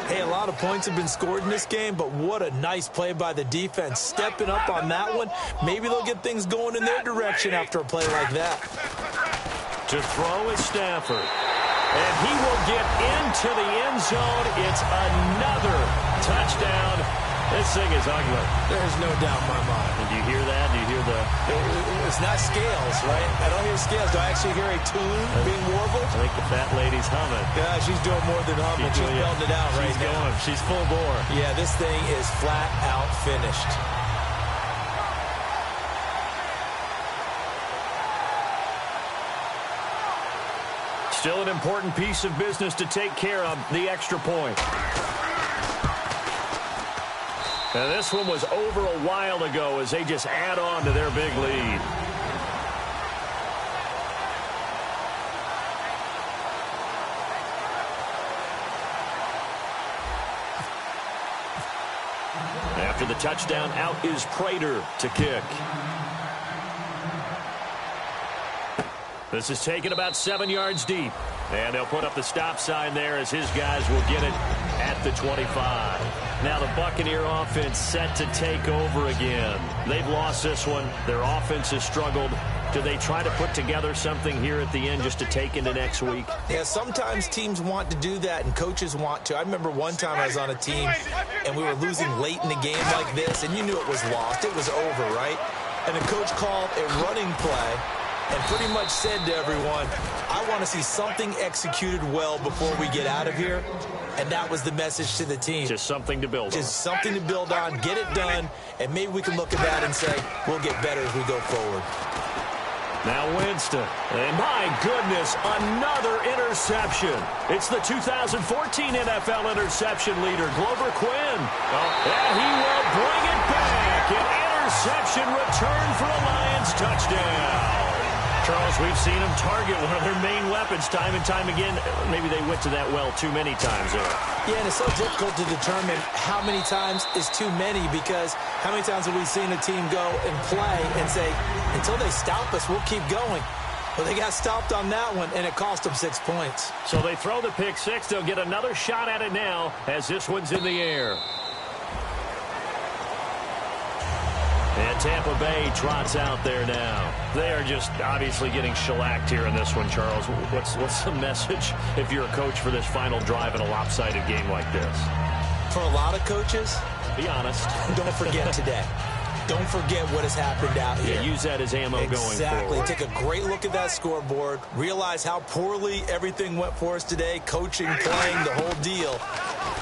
B: Hey, a lot of points have been scored in this game, but what a nice play by the defense. Stepping up on that one. Maybe they'll get things going in their direction after a play like that.
A: To throw is Stafford. And he will get into the end zone. It's another touchdown. This thing is ugly.
B: There's no doubt in my mind.
A: And do you hear that? Do you hear the...
B: It's not scales, right? I don't hear scales. Do I actually hear a tune being warbled?
A: I think the fat lady's humming.
B: Yeah, she's doing more than humming. She's belting it out right now.
A: She's going. She's full bore.
B: Yeah, this thing is flat out finished.
A: Still an important piece of business to take care of, the extra point. Now this one was over a while ago as they just add on to their big lead. After the touchdown, out is Prater to kick. This is taken about 7 yards deep. And they'll put up the stop sign there as his guys will get it at the 25. Now the Buccaneer offense set to take over again. They've lost this one. Their offense has struggled. Do they try to put together something here at the end just to take into next week?
B: Yeah, sometimes teams want to do that and coaches want to. I remember one time I was on a team and we were losing late in the game like this, and you knew it was lost. It was over, right? And the coach called a running play and pretty much said to everyone, I want to see something executed well before we get out of here. And that was the message to the team.
A: Just something to build on.
B: Just something to build on, get it done, and maybe we can look at that and say, we'll get better as we go forward.
A: Now Winston, and my goodness, another interception. It's the 2014 NFL interception leader, Glover Quinn. And he will bring it back. An interception return for a Lions touchdown. Charles, we've seen them target one of their main weapons time and time again. Maybe they went to that well too many times there.
B: Yeah, and it's so difficult to determine how many times is too many, because how many times have we seen a team go and play and say, until they stop us, we'll keep going. Well, they got stopped on that one, and it cost them 6 points.
A: So they throw the pick six. They'll get another shot at it now as this one's in the air. And Tampa Bay trots out there now. They are just obviously getting shellacked here in this one, Charles. What's the message if you're a coach for this final drive in a lopsided game like this?
B: For a lot of coaches,
A: be honest.
B: Don't forget today. Don't forget what has happened out here.
A: Yeah, use that as ammo going forward.
B: Exactly. Take a great look at that scoreboard. Realize how poorly everything went for us today. Coaching, playing, the whole deal.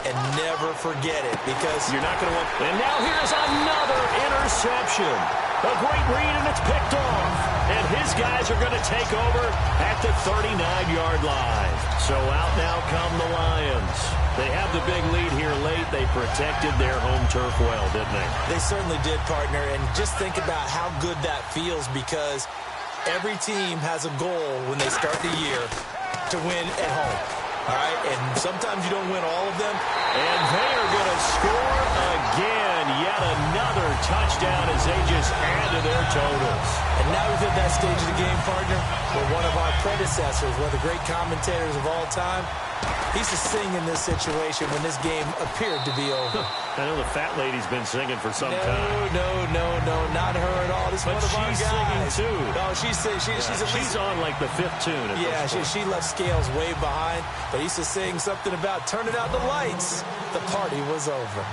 B: And never forget it, because
A: you're not going to want. And now here's another interception. A great read, and it's picked off. And his guys are going to take over at the 39-yard line. So out now come the Lions. They have the big lead here late. They protected their home turf well, didn't they?
B: They certainly did, partner. And just think about how good that feels, because every team has a goal when they start the year to win at home. All right, and sometimes you don't win all of them.
A: And they are going to score again. Yet another touchdown as they just add to their totals.
B: And now we've hit that stage of the game, partner, where one of our predecessors, one of the great commentators of all time, He's to sing in this situation when this game appeared to be over.
A: I know the fat lady's been singing for some time.
B: No, not her at all. This is one of our guys.
A: She's singing too.
B: No, she's
A: on like the 5th tune.
B: Yeah, she left Scales way behind, but he's just saying something about turning out the lights. The party was over.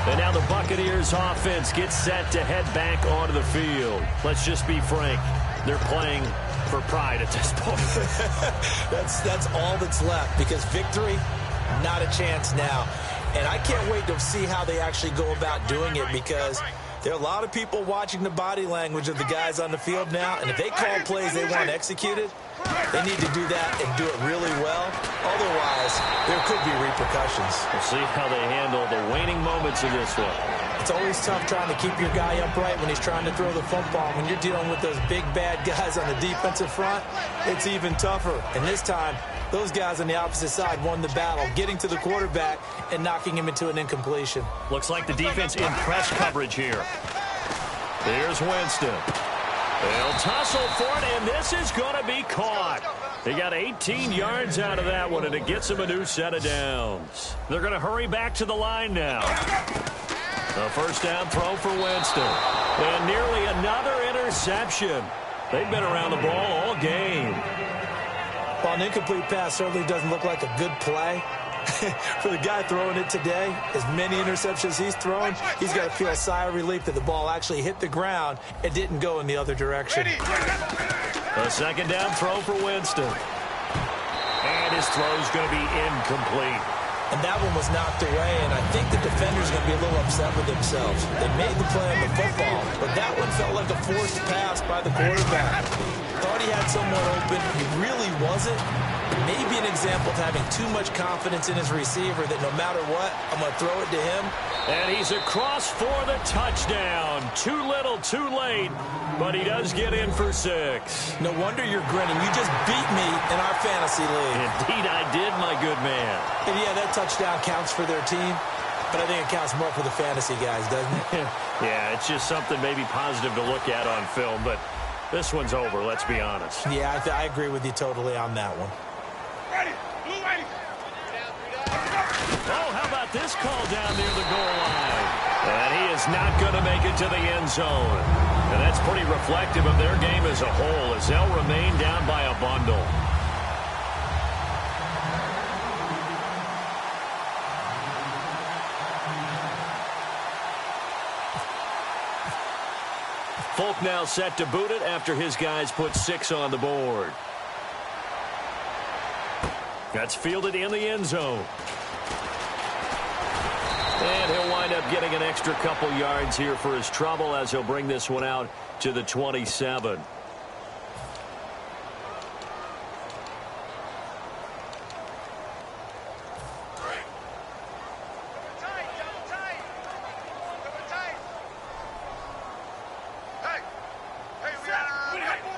A: And now the Buccaneers offense gets set to head back onto the field. Let's just be frank. They're playing for pride at this point.
B: That's all that's left, because victory, not a chance now. And I can't wait to see how they actually go about doing it, because there are a lot of people watching the body language of the guys on the field now, and if they call plays they want executed, they need to do that and do it really well. Otherwise, there could be repercussions.
A: We'll see how they handle the waning moments of this one.
B: It's always tough trying to keep your guy upright when he's trying to throw the football. When you're dealing with those big, bad guys on the defensive front, it's even tougher. And this time, those guys on the opposite side won the battle, getting to the quarterback and knocking him into an incompletion.
A: Looks like the defense in press coverage here. Here's Winston. They'll tussle for it, and this is going to be caught. They got 18 yards out of that one, and it gets them a new set of downs. They're going to hurry back to the line now. A first down throw for Winston. And nearly another interception. They've been around the ball all game.
B: Well, an incomplete pass certainly doesn't look like a good play. For the guy throwing it today, as many interceptions he's thrown, he's got to feel a sigh of relief that the ball actually hit the ground and didn't go in the other direction.
A: A second down throw for Winston. And his throw's going to be incomplete.
B: And that one was knocked away, and I think the defender's going to be a little upset with themselves. They made the play on the football, but that one felt like a forced pass by the quarterback. Thought he had someone open. He really wasn't. Maybe an example of having too much confidence in his receiver that no matter what, I'm going to throw it to him.
A: And he's across for the touchdown. Too little, too late, but he does get in for 6.
B: No wonder you're grinning. You just beat me in our fantasy league.
A: Indeed I did, my good man.
B: And yeah, that touchdown counts for their team, but I think it counts more for the fantasy guys, doesn't it?
A: Yeah, it's just something maybe positive to look at on film, but this one's over, let's be honest.
B: Yeah, I agree with you totally on that one.
A: Oh, how about this call down near the goal line? And he is not going to make it to the end zone. And that's pretty reflective of their game as a whole, as they'll remain down by a bundle. Folk now set to boot it after his guys put 6 on the board. That's fielded in the end zone. And he'll wind up getting an extra couple yards here for his trouble as he'll bring this one out to the 27.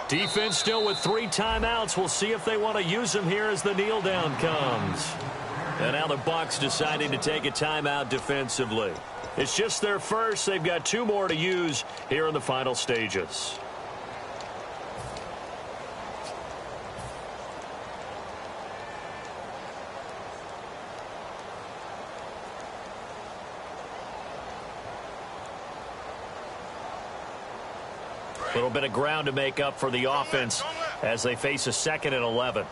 A: Defense still with 3 timeouts. We'll see if they want to use them here as the kneel down comes. And now the Bucs deciding to take a timeout defensively. It's just their first. They've got 2 more to use here in the final stages. A little bit of ground to make up for the offense as they face a 2nd and 11.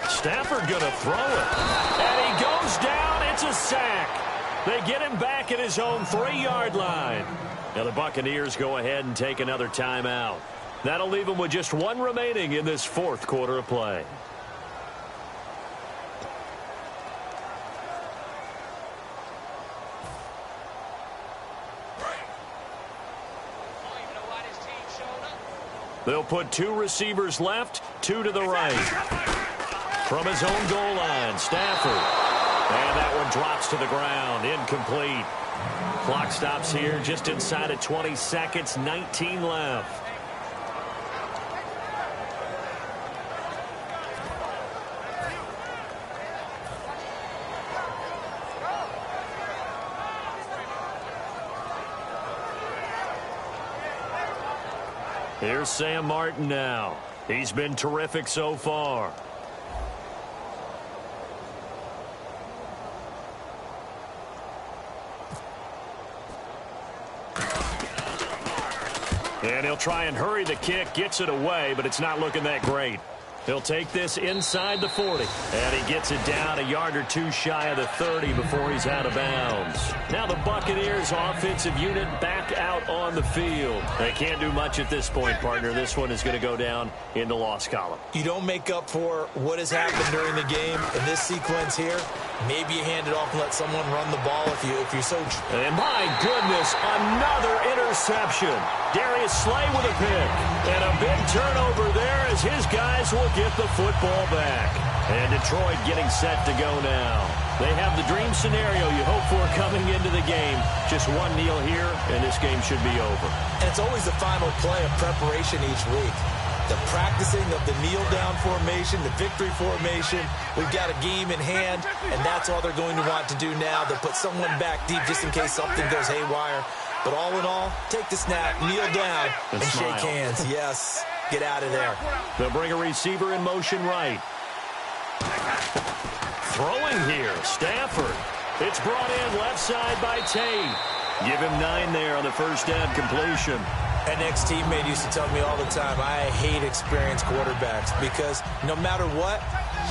A: Stafford going to throw it. And he goes down. It's a sack. They get him back at his own 3-yard line. Now the Buccaneers go ahead and take another timeout. That'll leave them with just 1 remaining in this 4th quarter of play. They'll put 2 receivers left, 2 to the right. From his own goal line, Stafford. And that one drops to the ground, incomplete. Clock stops here just inside of 20 seconds, 19 left. Here's Sam Martin now. He's been terrific so far. And he'll try and hurry the kick, gets it away, but it's not looking that great. He'll take this inside the 40, and he gets it down a yard or two shy of the 30 before he's out of bounds. Now the Buccaneers offensive unit back out on the field. They can't do much at this point, partner. This one is going to go down in the loss column.
B: You don't make up for what has happened during the game in this sequence here. Maybe you hand it off and let someone run the ball if you're so...
A: And my goodness, another interception. Darius Slay with a pick. And a big turnover there as his guys will get the football back. And Detroit getting set to go now. They have the dream scenario you hope for coming into the game. Just one kneel here, and this game should be over.
B: And it's always the final play of preparation each week. The practicing of the kneel-down formation, the victory formation. We've got a game in hand, and that's all they're going to want to do now. They'll put someone back deep just in case something goes haywire. But all in all, take the snap, kneel down, and shake hands. Yes, get out of there.
A: They'll bring a receiver in motion right. Throwing here, Stafford. It's brought in left side by Tate. Give him 9 there on the first down completion.
B: An ex-teammate used to tell me all the time, I hate experienced quarterbacks because no matter what,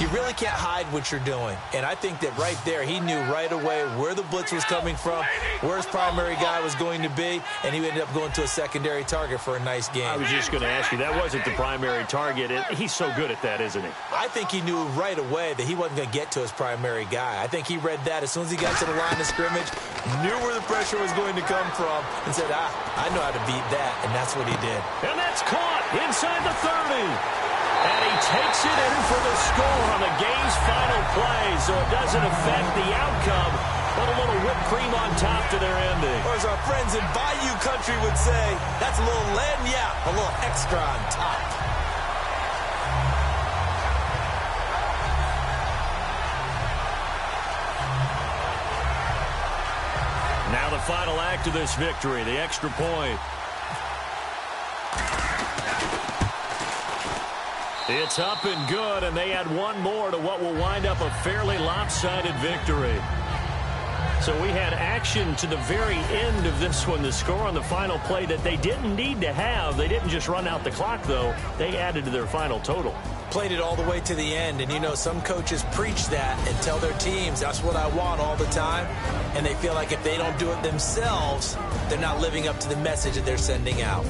B: you really can't hide what you're doing. And I think that right there, he knew right away where the blitz was coming from, where his primary guy was going to be, and he ended up going to a secondary target for a nice game.
A: I was just going to ask you, that wasn't the primary target. He's so good at that, isn't he?
B: I think he knew right away that he wasn't going to get to his primary guy. I think he read that as soon as he got to the line of scrimmage, knew where the pressure was going to come from, and said, I know how to beat that, and that's what he did.
A: And that's caught inside the 30. And he takes it in for the score on the game's final play, so it doesn't affect the outcome, but a little whipped cream on top to their ending.
B: Or as our friends in Bayou Country would say, that's a little lagniappe, a little extra on top.
A: Now the final act of this victory, the extra point. It's up and good, and they add one more to what will wind up a fairly lopsided victory. So we had action to the very end of this one, the score on the final play that they didn't need to have. They didn't just run out the clock, though. They added to their final total.
B: Played it all the way to the end, and you know, some coaches preach that and tell their teams, that's what I want all the time, and they feel like if they don't do it themselves, they're not living up to the message that they're sending out.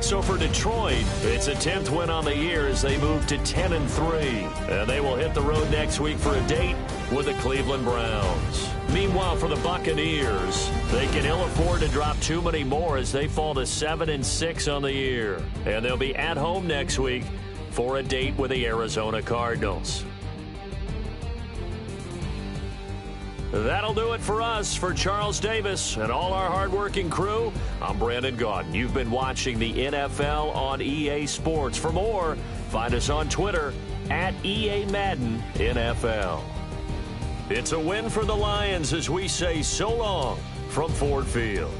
A: So for Detroit, it's a 10th win on the year as they move to 10-3. And they will hit the road next week for a date with the Cleveland Browns. Meanwhile, for the Buccaneers, they can ill afford to drop too many more as they fall to 7-6 on the year. And they'll be at home next week for a date with the Arizona Cardinals. That'll do it for us. For Charles Davis and all our hardworking crew, I'm Brandon Gaudin. You've been watching the NFL on EA Sports. For more, find us on Twitter at EA Madden NFL. It's a win for the Lions as we say so long from Ford Field.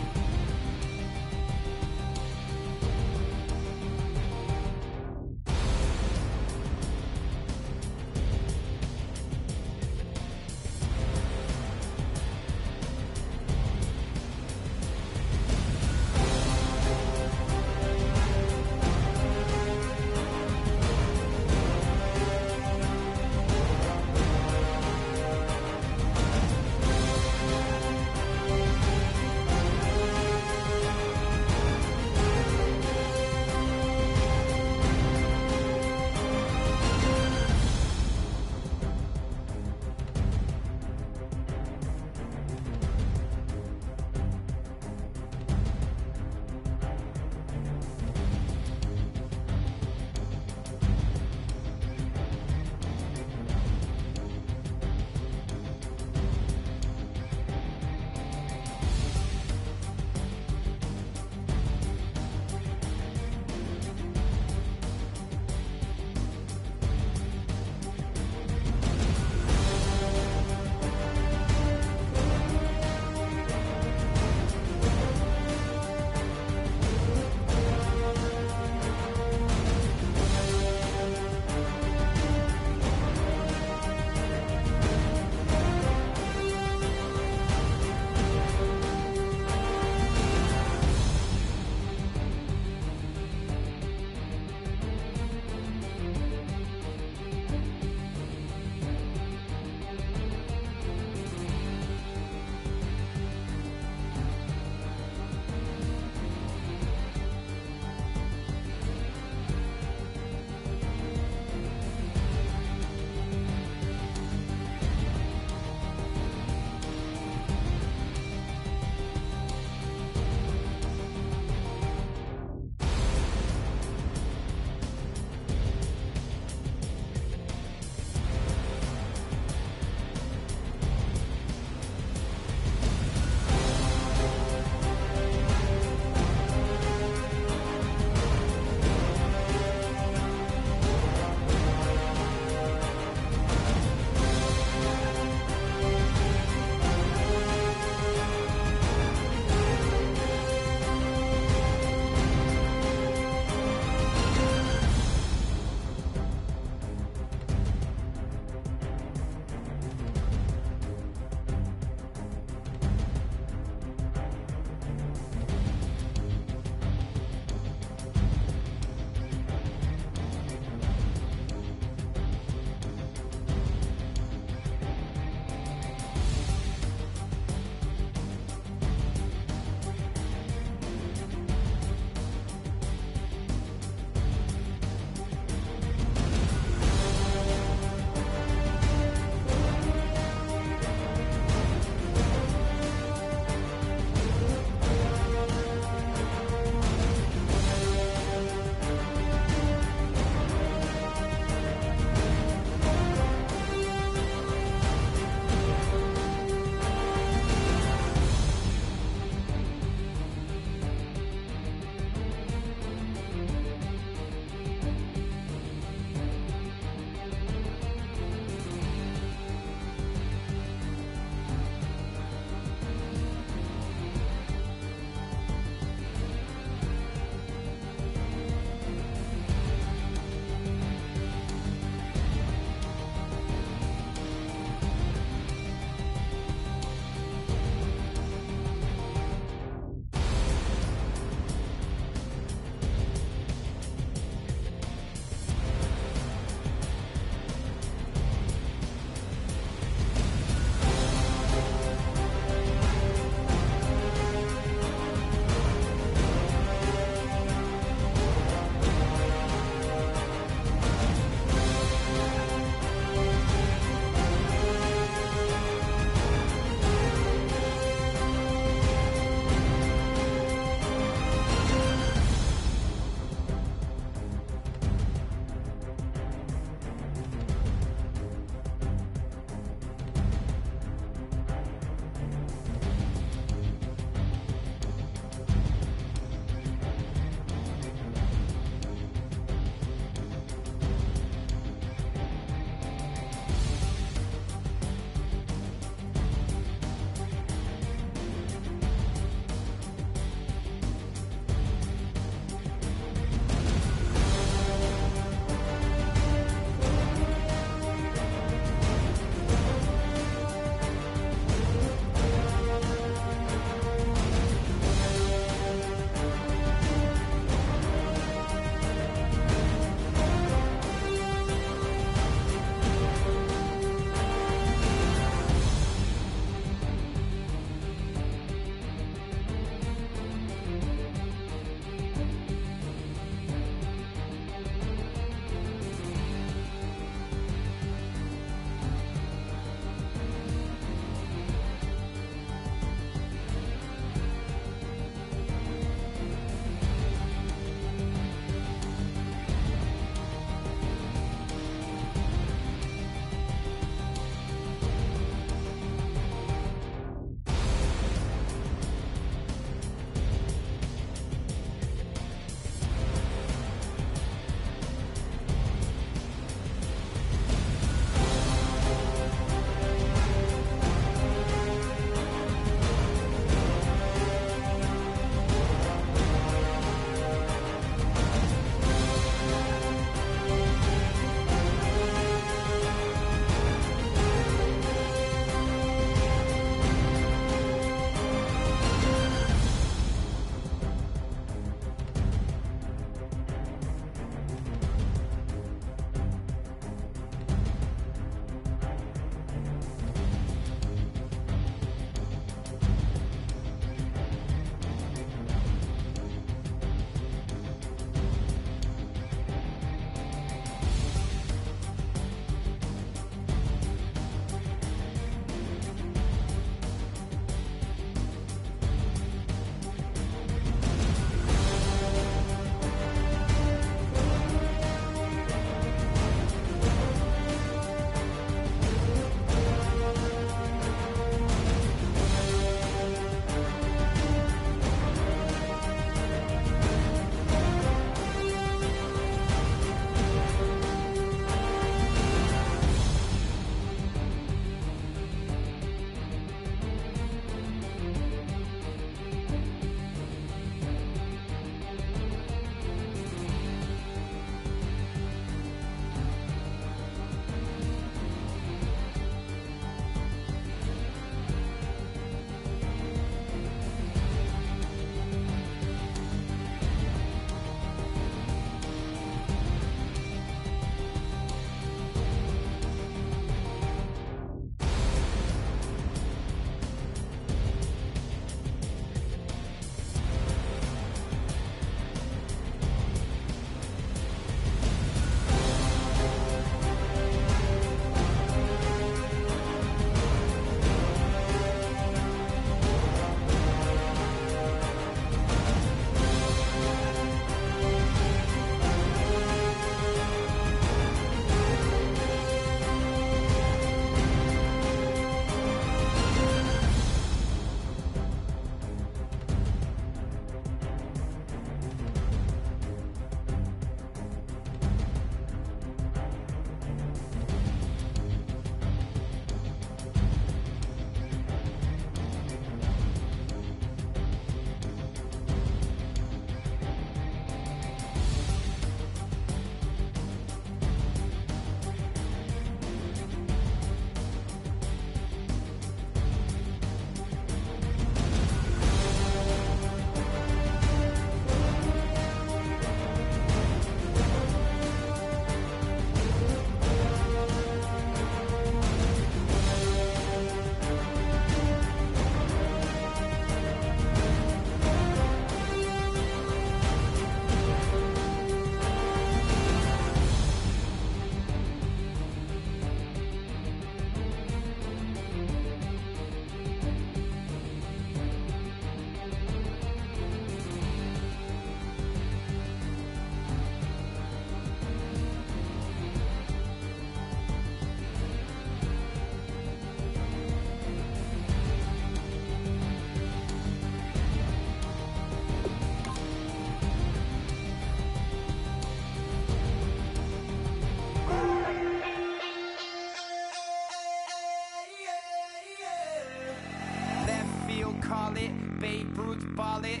D: you ball it.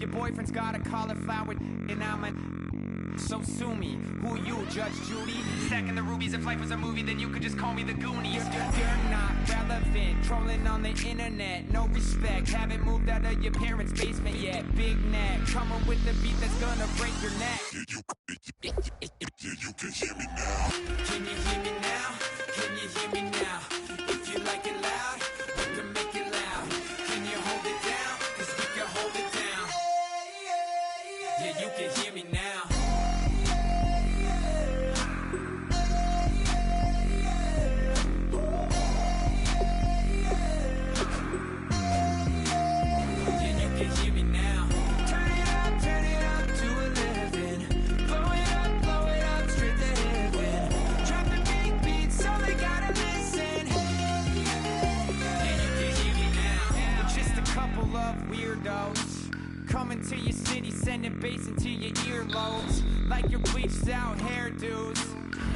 D: Your boyfriend's got a cauliflower, and I'm a. So sue me. Who you, Judge Judy? Stacking the rubies. If life was a movie, then you could just call me the Goonies. You're not relevant. Trolling on the internet. No respect. Haven't moved out of your parents' basement yet. Big neck. Coming with the beat that's gonna break your neck.
E: Yeah, you can hear me now.
D: Can you hear me now? Can you hear me now? If you like it loud, we can make it loud. Can you hold it down? 'Cause we can hold it down. Yeah, you can hear me now. Yeah, you can hear me now. Turn it up to 11. Blow it up straight to heaven. Dropping big beats, so they gotta listen. Yeah, you can hear me now. We're just a couple of weirdos coming to your city, sending bass into your earlobes like your bleached out hairdos.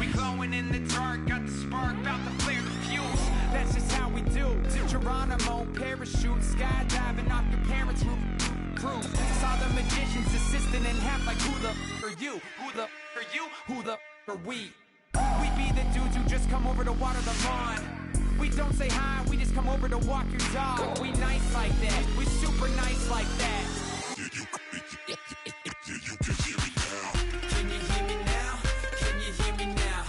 D: We glowing in the dark, got the spark, about to flare the fuse. That's just how we do. To Geronimo, parachute, skydiving off your parents' roof. Crew saw the magician's assistant in half, like who the are you? Who the are you? Who the are we? We be the dudes who just come over to water the lawn. We don't say hi, we just come over to walk your dog. We nice like that, we super nice like that.
E: Yeah, you can hear me now.
D: Can you hear me now? Can you hear me now?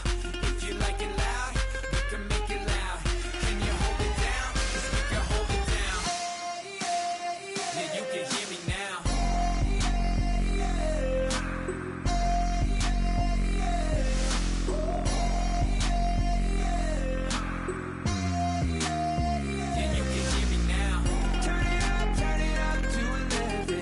D: If you like it loud, we can make it loud. Can you hold it down? 'Cause we can hold it down. Yeah, you can hear me now. Yeah, you can hear me now. Turn it up to 11.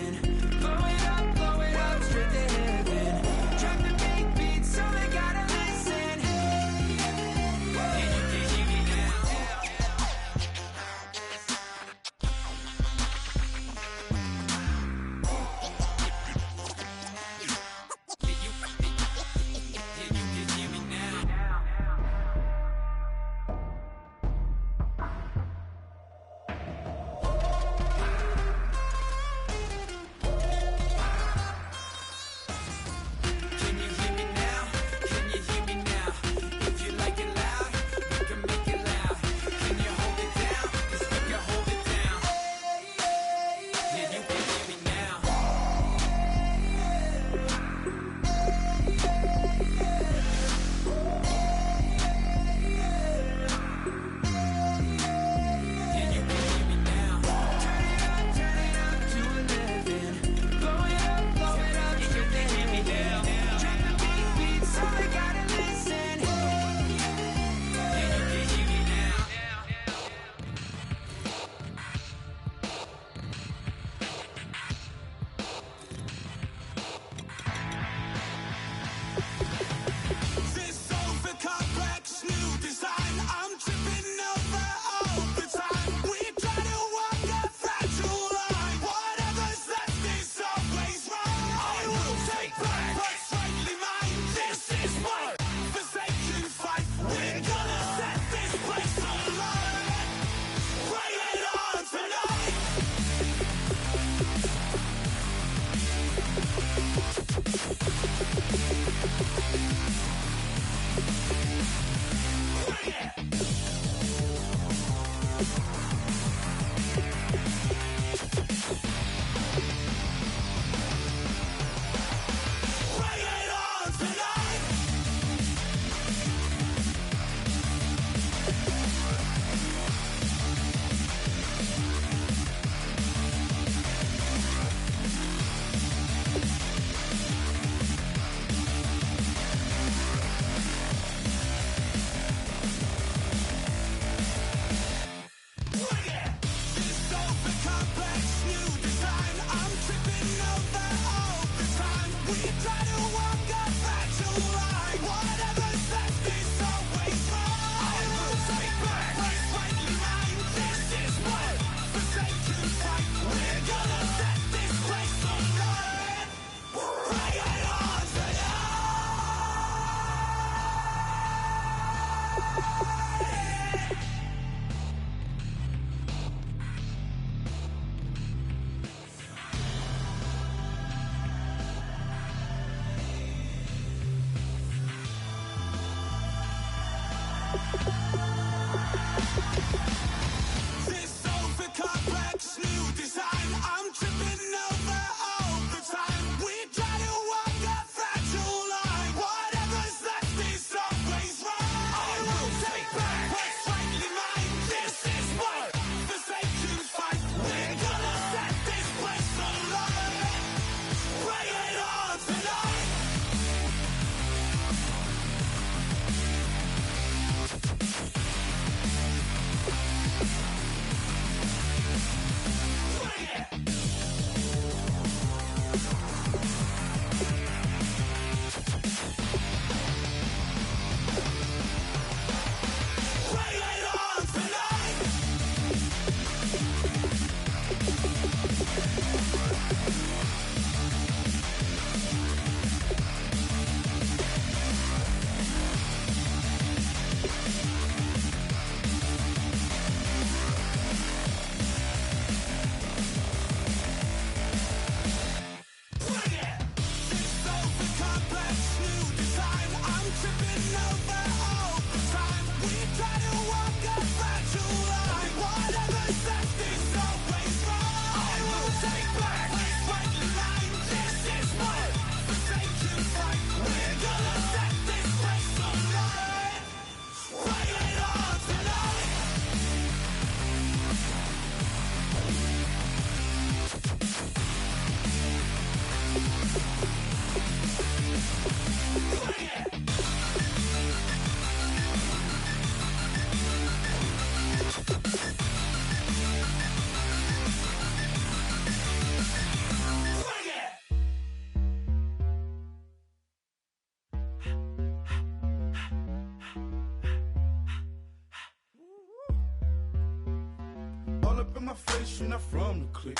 F: All up in my face, you're not from the clique.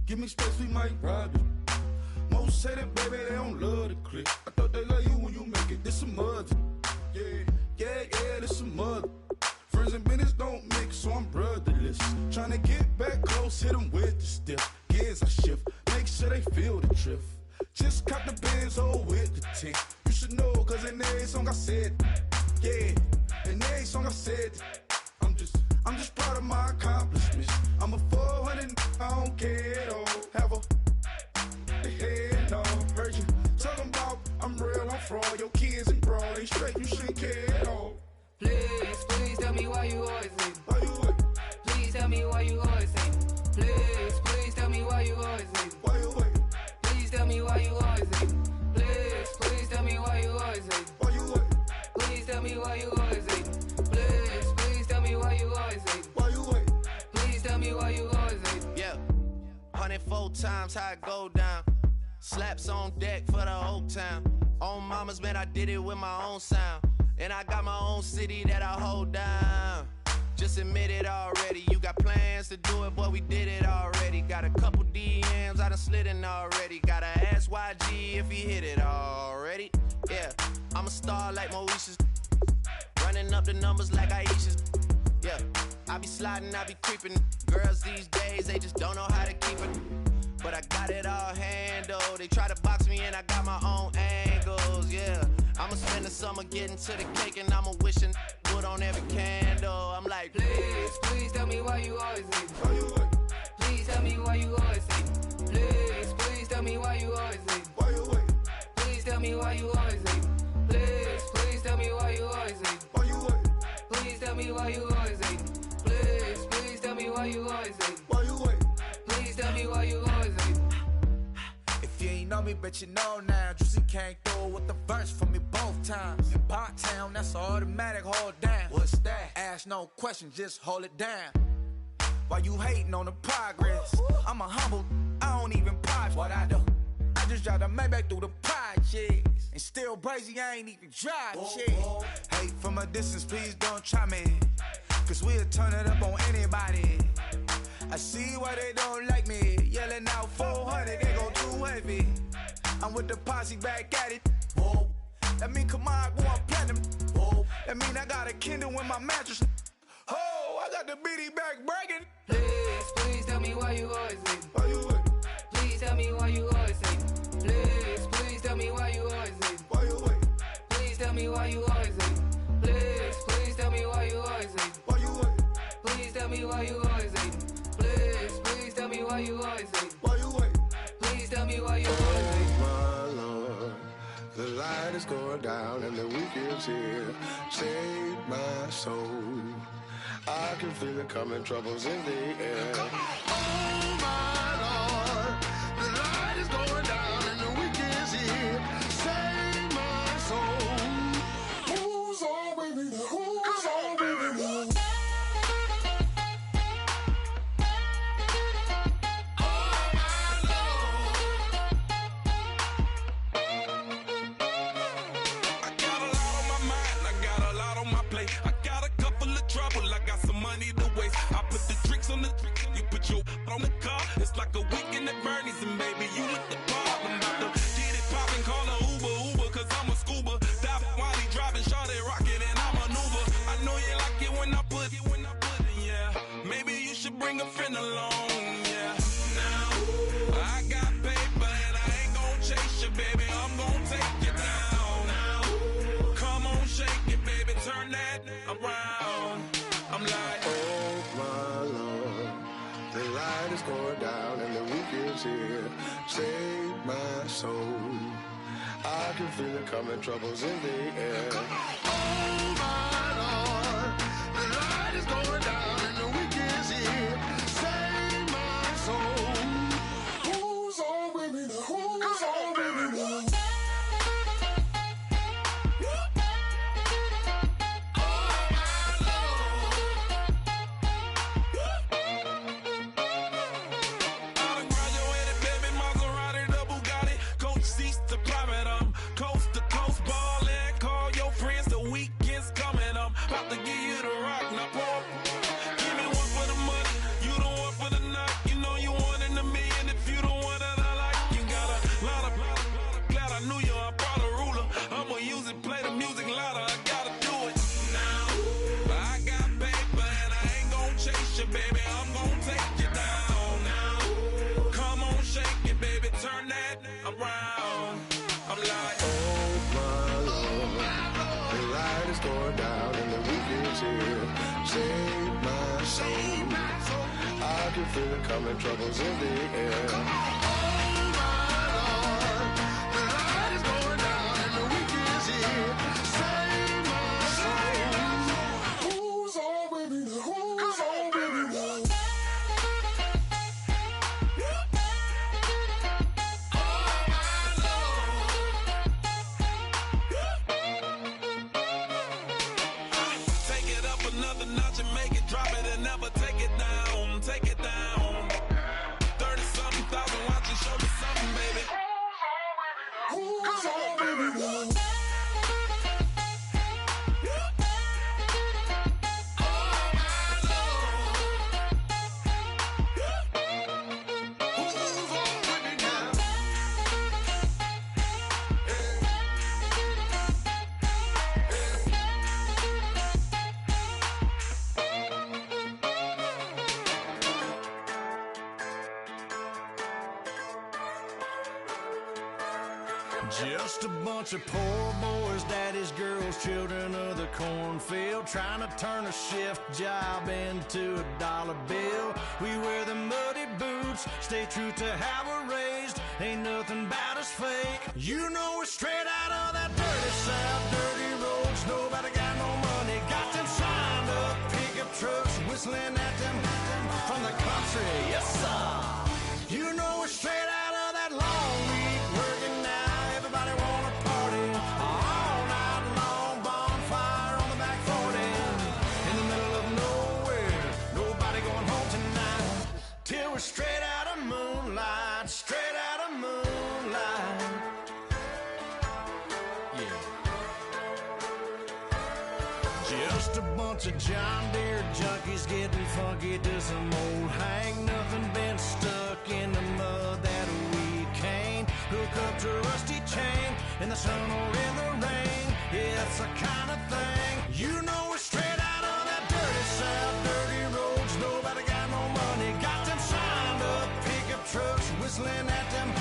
F: Give me space, we might ride it. Most say that, baby, they don't love the clique. I thought they love you when you make it. This some mother. Yeah, this some mother. Friends and business don't mix, so I'm brotherless. Tryna get back close, hit them with the stiff. Gears I shift, make sure they feel the drift. Just cop the Benz, oh, with the tick. You should know, cause in every song I said, yeah, in every song I said, I'm just proud of my accomplishments. I'm a 400, I don't care at all. Have a head, no, heard you talking about I'm real, I'm fraud. Your kids and broad, they straight, you shouldn't care at all.
D: Please tell me why you always leave.
F: Why you wait?
D: Please tell me why you always leave. Please tell me why you always leave.
F: Why you wait?
D: Please tell me why you always leave. Please tell me why you always leave.
F: Why you wait?
D: Please tell me why you always leave. Please tell me why you always leave.
F: Why you wait?
D: Please tell me why you always leave.
G: Yeah, 104 times how it go down. Slaps on deck for the whole town. On mamas, man, I did it with my own sound. And I got my own city that I hold down. Just admit it already. You got plans to do it, boy, we did it already. Got a couple DMs, I done slid in already. Gotta ask YG if he hit it already. Yeah, I'm a star like Moesha's. Running up the numbers like Aisha's. Yeah, I be sliding, I be creeping. Girls these days, they just don't know how to keep it. But I got it all handled. They try to box me in, I got my own angles, yeah. I'ma spend the summer getting to the cake and I'ma wishing wood on every candle. I'm like,
D: Please tell me why you always leave.
F: Why you wait?
D: Please tell me why you always leave. Please tell me why you always leave.
F: Why you wait?
D: Please tell me why you always leave. Please tell me why you always leave.
F: Why you wait?
D: Please tell me why you always leave. Please tell me why you always leave.
F: Why you wait?
D: Please tell me why you always leave.
H: If you ain't know me, bet you know now. Juicy came through with the verse for me both times. In Bot Town, that's automatic, hold down. What's that? Ask no question, just hold it down. Why you hating on the progress? I'm a humble, I don't even pause what I do. I just drive the Maybach through the projects. And still crazy, I ain't even drive shit. Hate from a distance, please don't try me. Cause we'll turn it up on anybody. I see why they don't like me. Yelling out 400, they go too heavy. I'm with the posse back at it. Whoa. That mean come on, go on platinum. Whoa. That mean I got a Kindle in my mattress. Oh, I got the BD back bragging.
D: Please tell me why you always leave.
F: Why you wait?
D: Please tell me why you always leave. Please tell me why you always leave.
F: Why you wait?
D: Please tell me why you always leave. Please tell me why you always leave.
F: Why you wait?
D: Please tell me why you always leave. Please tell me why you always leave.
F: Why you wait?
D: Please tell me why you always leave.
E: My Lord, the light is going down and the weekend's here. Save my soul. I can feel it coming, troubles in the air. Oh my Lord, the light is going down and the weekend's here. Save my soul. Who's all with me? Who's all with me?
I: On the you put your on the car. It's like a weekend at Bernie's, and baby, you look the part. I'm about to get it poppin', call a Uber, cause I'm a scuba. Dive while he driving, shawty rocket, and I maneuver. I know you like it when I put it, yeah. Maybe you should bring a friend along, yeah. Now, I got paper, and I ain't gon' chase you, baby. I'm gon' take you down. Now, come on, shake it, baby, turn that around. I'm like,
E: oh my Lord, the light is going down and the weekend's here. Save my soul. I can feel it coming, troubles in the air. Oh my Lord, the light is going down and the weekend's here. Save my soul. Who's all with me? Who's all with me?
I: About to give you the rock, now pour. Give me one for the money.
E: going down and the weekend's here. Save my soul. I can feel it coming, troubles in the air. Oh my Lord, the light is going down and the weekend's here. Save my soul. Who's on with me now? Who's on with me now?
I: Take it up another notch and make it drop it and never take it down. Take it down. 30-something thousand watching, show me something, baby.
E: Who's on with me now?
A: Just a bunch of poor boys, daddy's girls, children of the cornfield, trying to turn a shift job into a dollar bill. We wear the muddy boots, stay true to how we're raised. Ain't nothing about us fake. You know we're straight out of that dirty south, dirty roads. Nobody got no money, got them signed up pickup trucks, whistling at them from the country. Yes, sir. You know we're straight out of that long week working now. Everybody wanna party all night long, bonfire on the back 40, in the middle of nowhere, nobody going home tonight, till we're straight out of moonlight, straight out of moonlight. Yeah. Just a bunch of John Deere junkies getting funky to some old hang, nothing been stuck in the mud that we can't hook up to a rusty chain in the sun or in the rain. Yeah, it's the kind of thing. You know we're straight out of that dirty south, dirty roads. Nobody got no money, got them signed up pickup trucks, whistling at them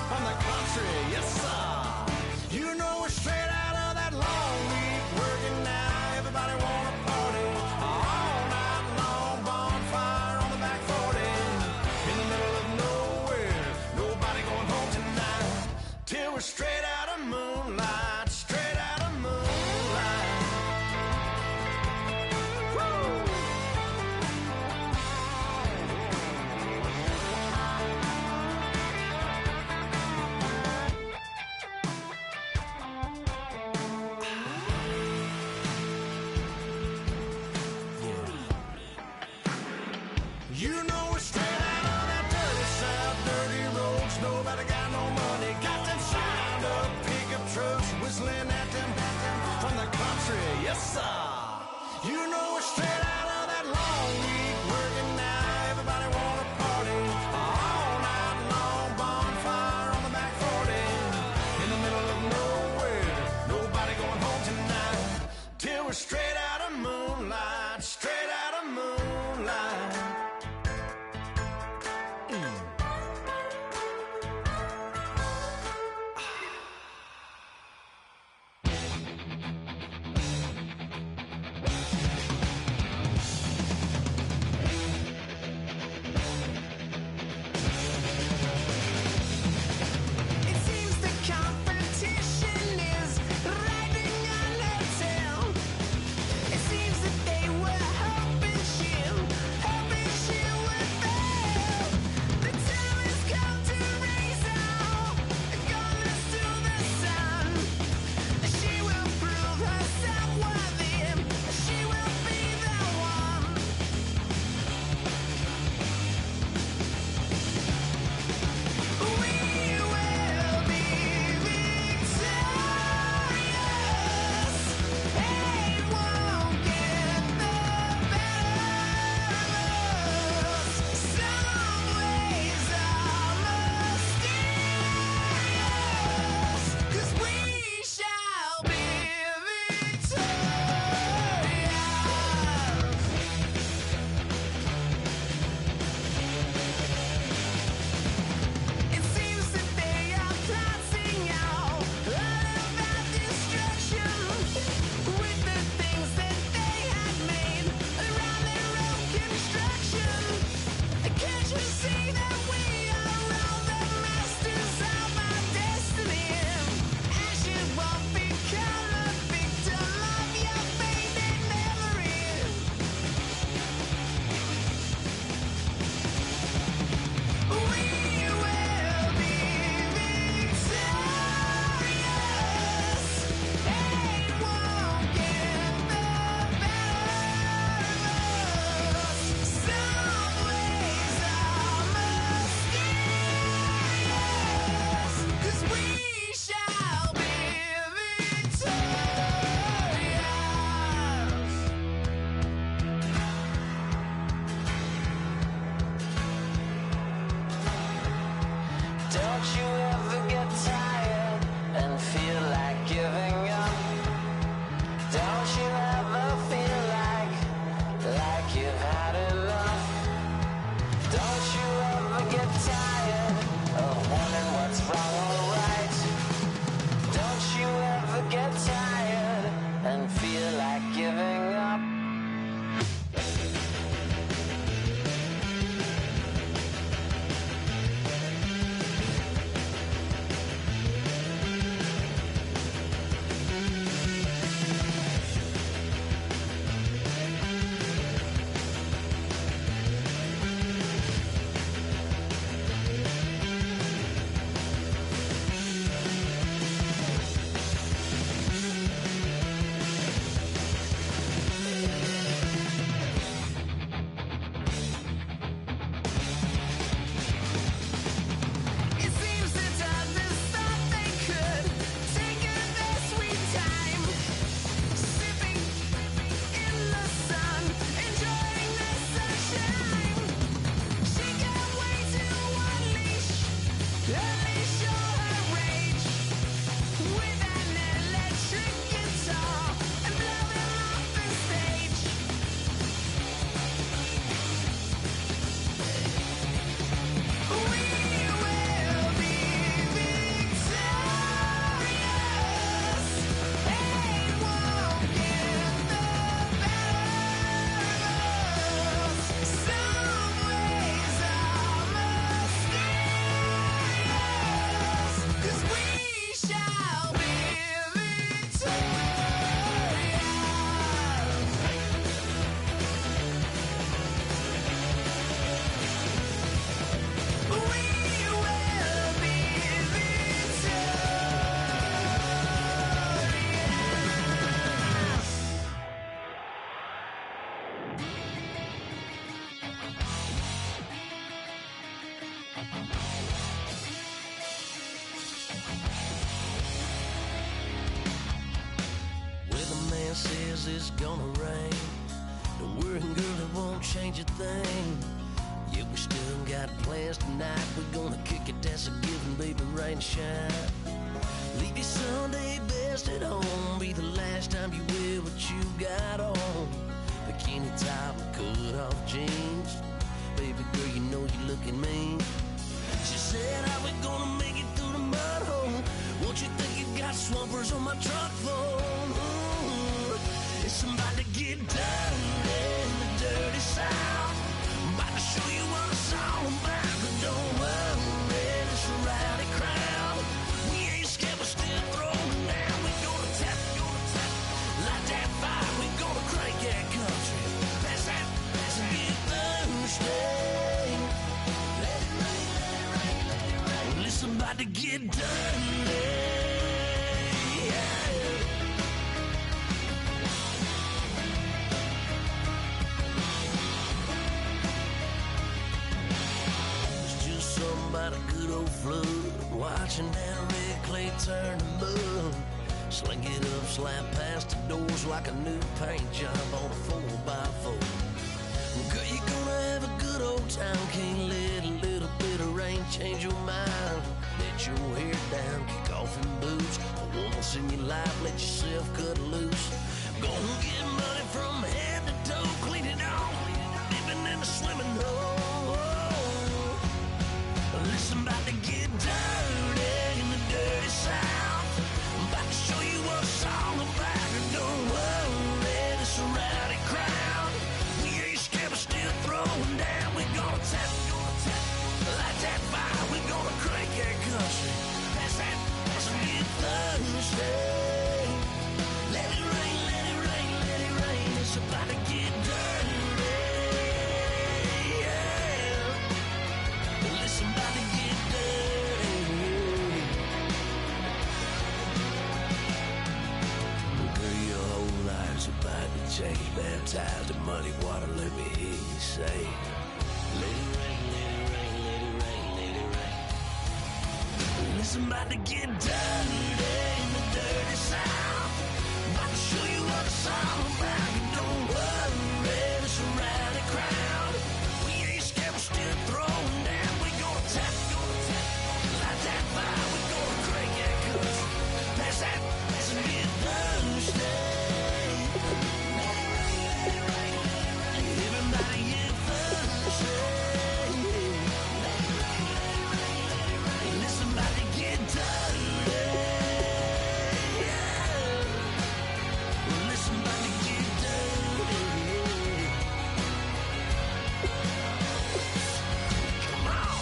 A: from the country. Yes, sir. You know we're straight out of that long week working now. Everybody wanna party all night long, bonfire on the back 40, in the middle of nowhere, nobody going home tonight, till we're straight out of moonlight, straight out of moonlight. Woo! You know we're straight out of that dirty south, dirty roads. Nobody got no money, got them signed up
J: guess it's gonna rain. Don't worry, girl, it won't change a thing. Yeah, we still got plans tonight. We're gonna kick it, that's a given, baby, rain and shine. Leave your Sunday best at home. Be the last time you wear what you got on. Bikini top and cut off jeans. Baby girl, you know you're looking mean. She said, how we gonna make it through the mud hole? Won't you think you got swampers on my truck phone? Ooh, it's about to get dirty in the dirty South. I'm about to show you what it's all about. But don't worry, it's a rowdy crowd. We ain't scared, we're still throwing down. We gonna tap, light that fire. We gonna crank that country. Pass that, and get Thursday. Let it rain, let it rain, let it rain. Well, it's about to get dirty. Yeah. It's just something about a good old flood. Watching that red clay turn to mud. Sling it up, slap past the doors like a new paint job on a 4x4. Girl, you're gonna have a good old time. Can't let a little bit of rain change your mind. Let your hair down, kick off in boots. For once in your life, let yourself cut loose. Gonna get money from head to toe, clean it off, living in a swimming hole. Listen, about to get dirty in the dirty South. I'm about to show you what it's all about. And don't worry, it's a rowdy crowd. We ain't scared, we're still throwing down. We gonna tap, light that fire. We gonna crank that country. Pass that, and get Thursday. Let it rain, let it rain, let it rain. It's about to get dirty. Yeah. Listen, about to get dirty. Girl, your whole life's about to change. Baptized in muddy water, let me hear you say, let it rain, let it rain, let it rain, let it rain. Listen, about to get dirty in the dirty South. About to show you what it's all about. And don't worry, it's a rowdy crowd. We ain't scared, we're still throwing down. We gonna tap, light that fire. We gonna crank that country. Pass that, and get Thursday. Let it rain, let it rain, let it rain. Everybody get Thursday. Let it rain, let it rain, let it rain. Listen, about to get dirty. Yeah. Listen, about to get dirty. Come on.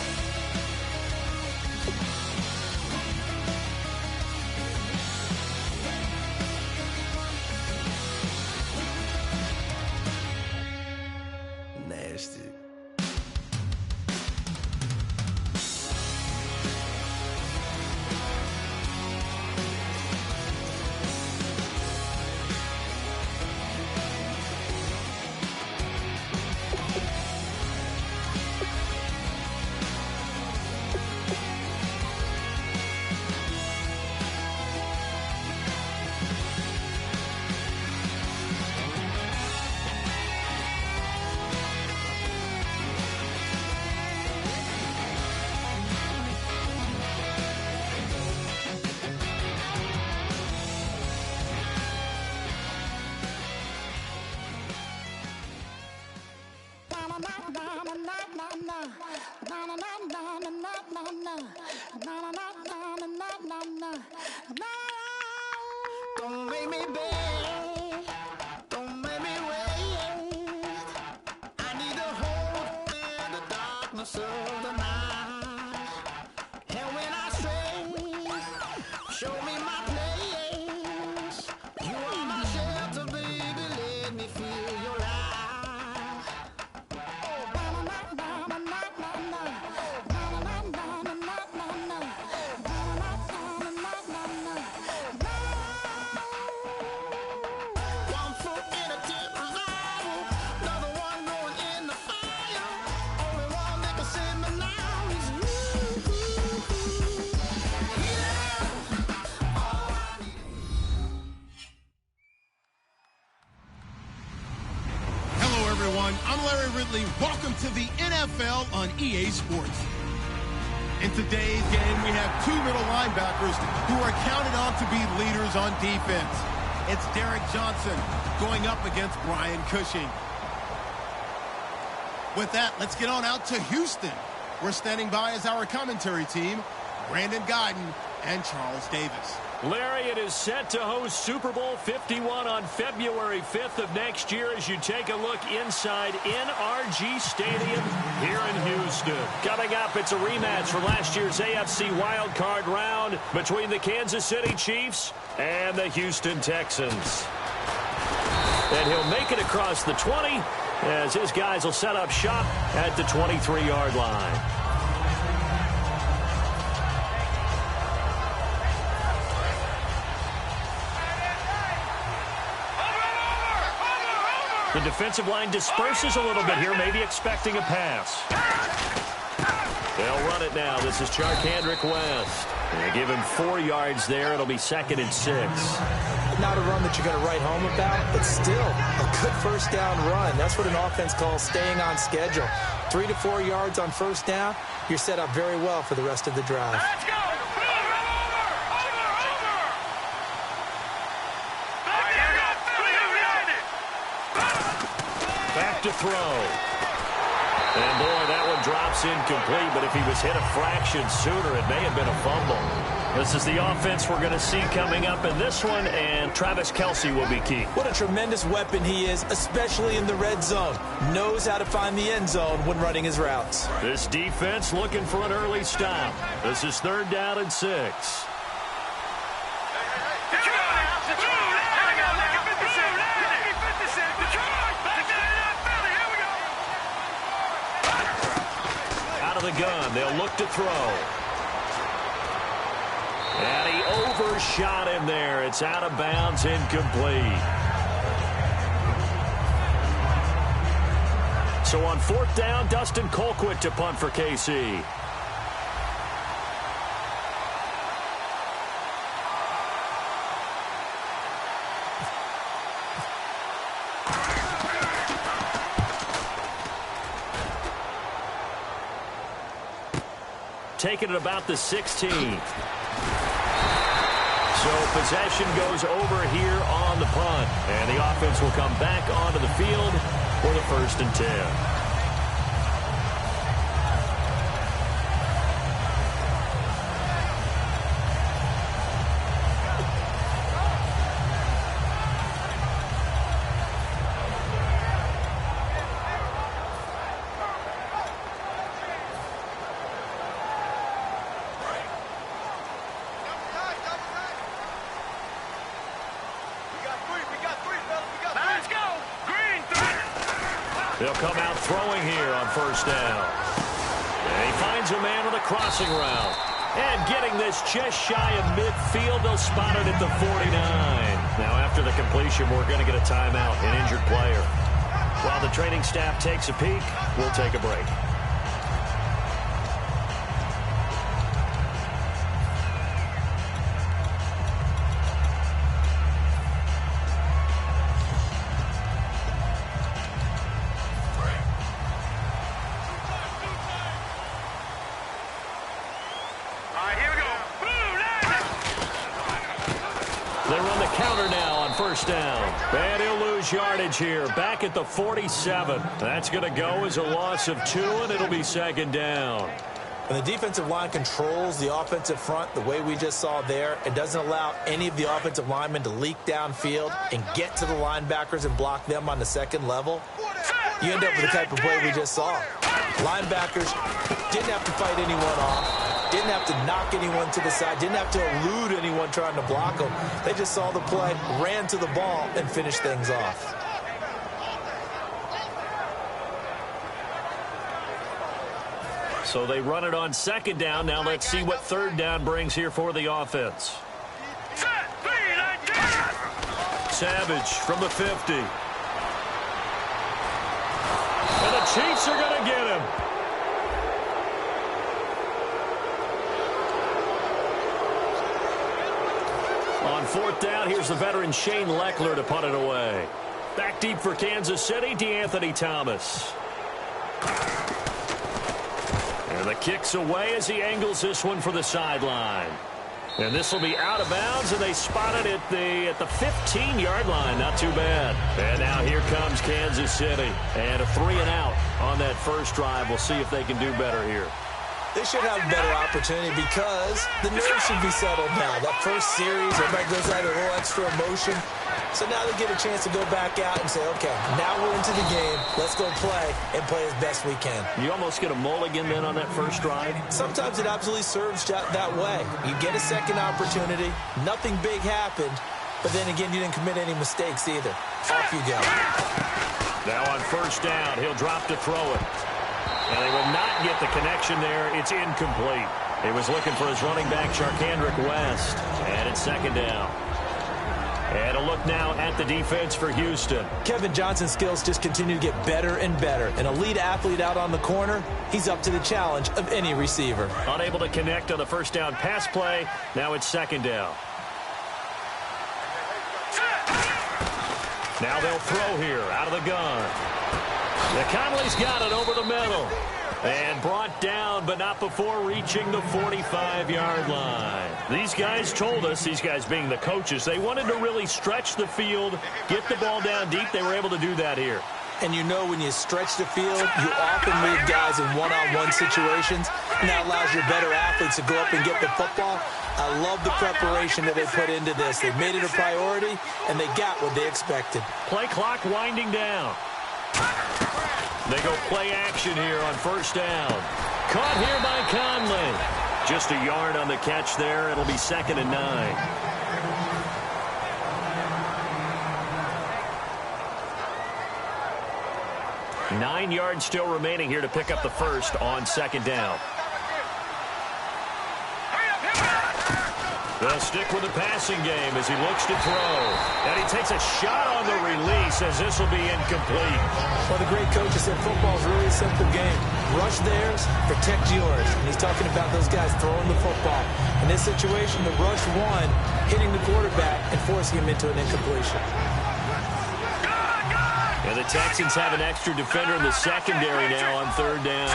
J: Nasty.
H: Don't make me beg, don't make me wait. I need to hold in the darkness of the night. And when I stray, show me my place. You are my shelter, baby, let me feel your light. Oh, na na na na na na na na na na na na na na na na.
K: family, welcome to the NFL on EA Sports. In today's game, we have two middle linebackers who are counted on to be leaders on defense. It's Derek Johnson going up against Brian Cushing. With that, let's get on out to Houston. We're standing by as our commentary team, Brandon Guyton and Charles Davis.
A: Larry, it is set to host Super Bowl 51 on February 5th of next year as you take a look inside NRG Stadium here in Houston. Coming up, it's a rematch from last year's AFC wildcard round between the Kansas City Chiefs and the Houston Texans. And he'll make it across the 20 as his guys will set up shop at the 23-yard line. The defensive line disperses a little bit here, maybe expecting a pass. They'll run it now. This is Charkandrick West. They give him 4 yards there. It'll be 2nd and 6.
B: Not a run that you're going to write home about, but still a good first down run. That's what an offense calls staying on schedule. 3 to 4 yards on first down, you're set up very well for the rest of the drive.
C: Let's go!
A: Back to throw. And boy, that one drops incomplete, but if he was hit a fraction sooner, it may have been a fumble. This is the offense we're going to see coming up in this one, and Travis Kelce will be key.
B: What a tremendous weapon he is, especially in the red zone. Knows how to find the end zone when running his routes.
A: This defense looking for an early stop. This is 3rd down and 6. Out of the gun, they'll look to throw. And he overshot him there. It's out of bounds, incomplete. So on 4th down, Dustin Colquitt to punt for KC. Taking it about the 16th. So possession goes over here on the punt. And the offense will come back onto the field for the 1st and 10. They'll come out throwing here on 1st down. And he finds a man with a crossing route. And getting this just shy of midfield, they'll spot it at the 49. Now after the completion, we're going to get a timeout, an injured player. While the training staff takes a peek, we'll take a break. They run the counter now on 1st down. And he'll lose yardage here. Back at the 47. That's going to go as a loss of 2, and it'll be 2nd down.
B: When the defensive line controls the offensive front the way we just saw there, it doesn't allow any of the offensive linemen to leak downfield and get to the linebackers and block them on the 2nd level. You end up with the type of play we just saw. Linebackers didn't have to fight anyone off. Didn't have to knock anyone to the side. Didn't have to elude anyone trying to block them. They just saw the play, ran to the ball, and finished things off.
A: So they run it on 2nd down. Now let's see what 3rd down brings here for the offense. Savage from the 50. And the Chiefs are going to get him. On 4th down, here's the veteran Shane Leckler to punt it away. Back deep for Kansas City, DeAnthony Thomas. And the kick's away as he angles this one for the sideline. And this will be out of bounds, and they spot it at the 15-yard line. Not too bad. And now here comes Kansas City. And a 3-and-out on that first drive. We'll see if they can do better here.
B: They should have a better opportunity because the nerves should be settled now. That first series, everybody goes out with a little extra emotion. So now they get a chance to go back out and say, okay, now we're into the game. Let's go play and play as best we can.
A: You almost get a mulligan then on that first drive?
B: Sometimes it absolutely serves that way. You get a second opportunity. Nothing big happened. But then again, you didn't commit any mistakes either. Off you go.
A: Now on first down, he'll drop to throw it. And they will not get the connection there. It's incomplete. He was looking for his running back, Charkandrick West. And it's second down. And a look now at the defense for Houston.
B: Kevin Johnson's skills just continue to get better and better. An elite athlete out on the corner, he's up to the challenge of any receiver.
A: Unable to connect on the first down pass play. Now it's second down. Now they'll throw here out of the gun. Conley's got it over the middle. And brought down, but not before reaching the 45-yard line. These guys told us, these guys being the coaches, they wanted to really stretch the field, get the ball down deep. They were able to do that here.
B: And you know when you stretch the field, you often leave guys in one-on-one situations, and that allows your better athletes to go up and get the football. I love the preparation that they put into this. They made it a priority, and they got what they expected.
A: Play clock winding down. They go play action here on first down. Caught here by Conley. Just a yard on the catch there. It'll be 2nd and 9. Nine yards still remaining here to pick up the first on second down. They'll stick with the passing game as he looks to throw. And he takes a shot on the release as this will be incomplete.
B: Well, the great coach has said football is really a simple game. Rush theirs, protect yours. And he's talking about those guys throwing the football. In this situation, the rush one, hitting the quarterback and forcing him into an incompletion.
A: And the Texans have an extra defender in the secondary now on third down.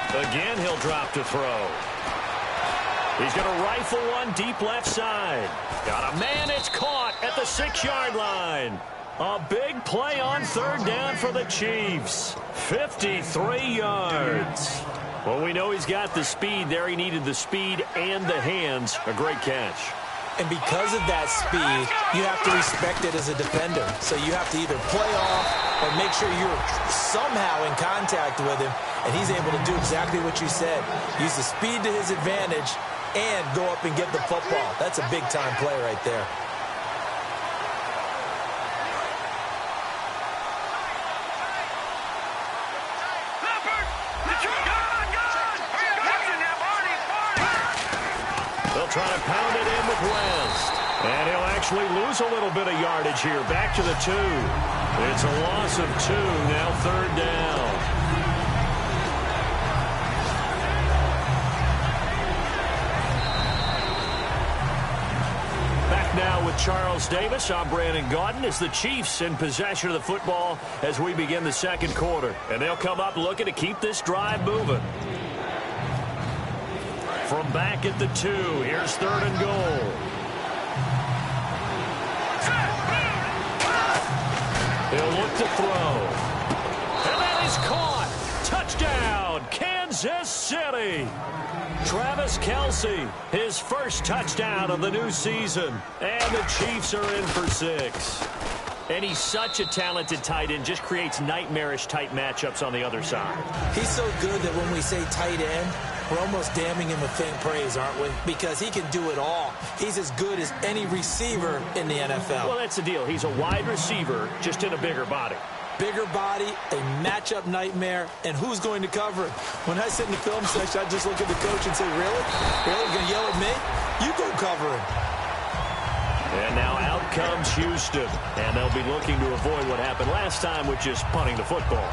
A: Again, he'll drop to throw. He's going to rifle one deep left side. Got a man, it's caught at the 6-yard line. A big play on third down for the Chiefs. 53 yards. Well, we know he's got the speed there. He needed the speed and the hands. A great catch.
B: And because of that speed, you have to respect it as a defender. So you have to either play off or make sure you're somehow in contact with him. And he's able to do exactly what you said. Use the speed to his advantage and go up and get the football. That's a big-time play right there.
A: They'll try to pound it in with West. And he'll actually lose a little bit of yardage here. Back to the 2. It's a loss of 2. Now third down. Now with Charles Davis, I'm Brandon Gaudin. As the Chiefs in possession of the football as we begin the second quarter. And they'll come up looking to keep this drive moving. From back at the 2, here's third and goal. He'll look to throw. And that is caught. Touchdown, Kansas City. Travis Kelce, his first touchdown of the new season. And the Chiefs are in for 6. And he's such a talented tight end, just creates nightmarish-type matchups on the other side.
B: He's so good that when we say tight end, we're almost damning him with faint praise, aren't we? Because he can do it all. He's as good as any receiver in the NFL.
A: Well, that's the deal. He's a wide receiver, just in a bigger body.
B: Bigger body, a matchup nightmare, and who's going to cover him? When I sit in the film section, I just look at the coach and say, really? Really? You're going to yell at me? You go cover him.
A: And now out comes Houston, and they'll be looking to avoid what happened last time with just punting the football.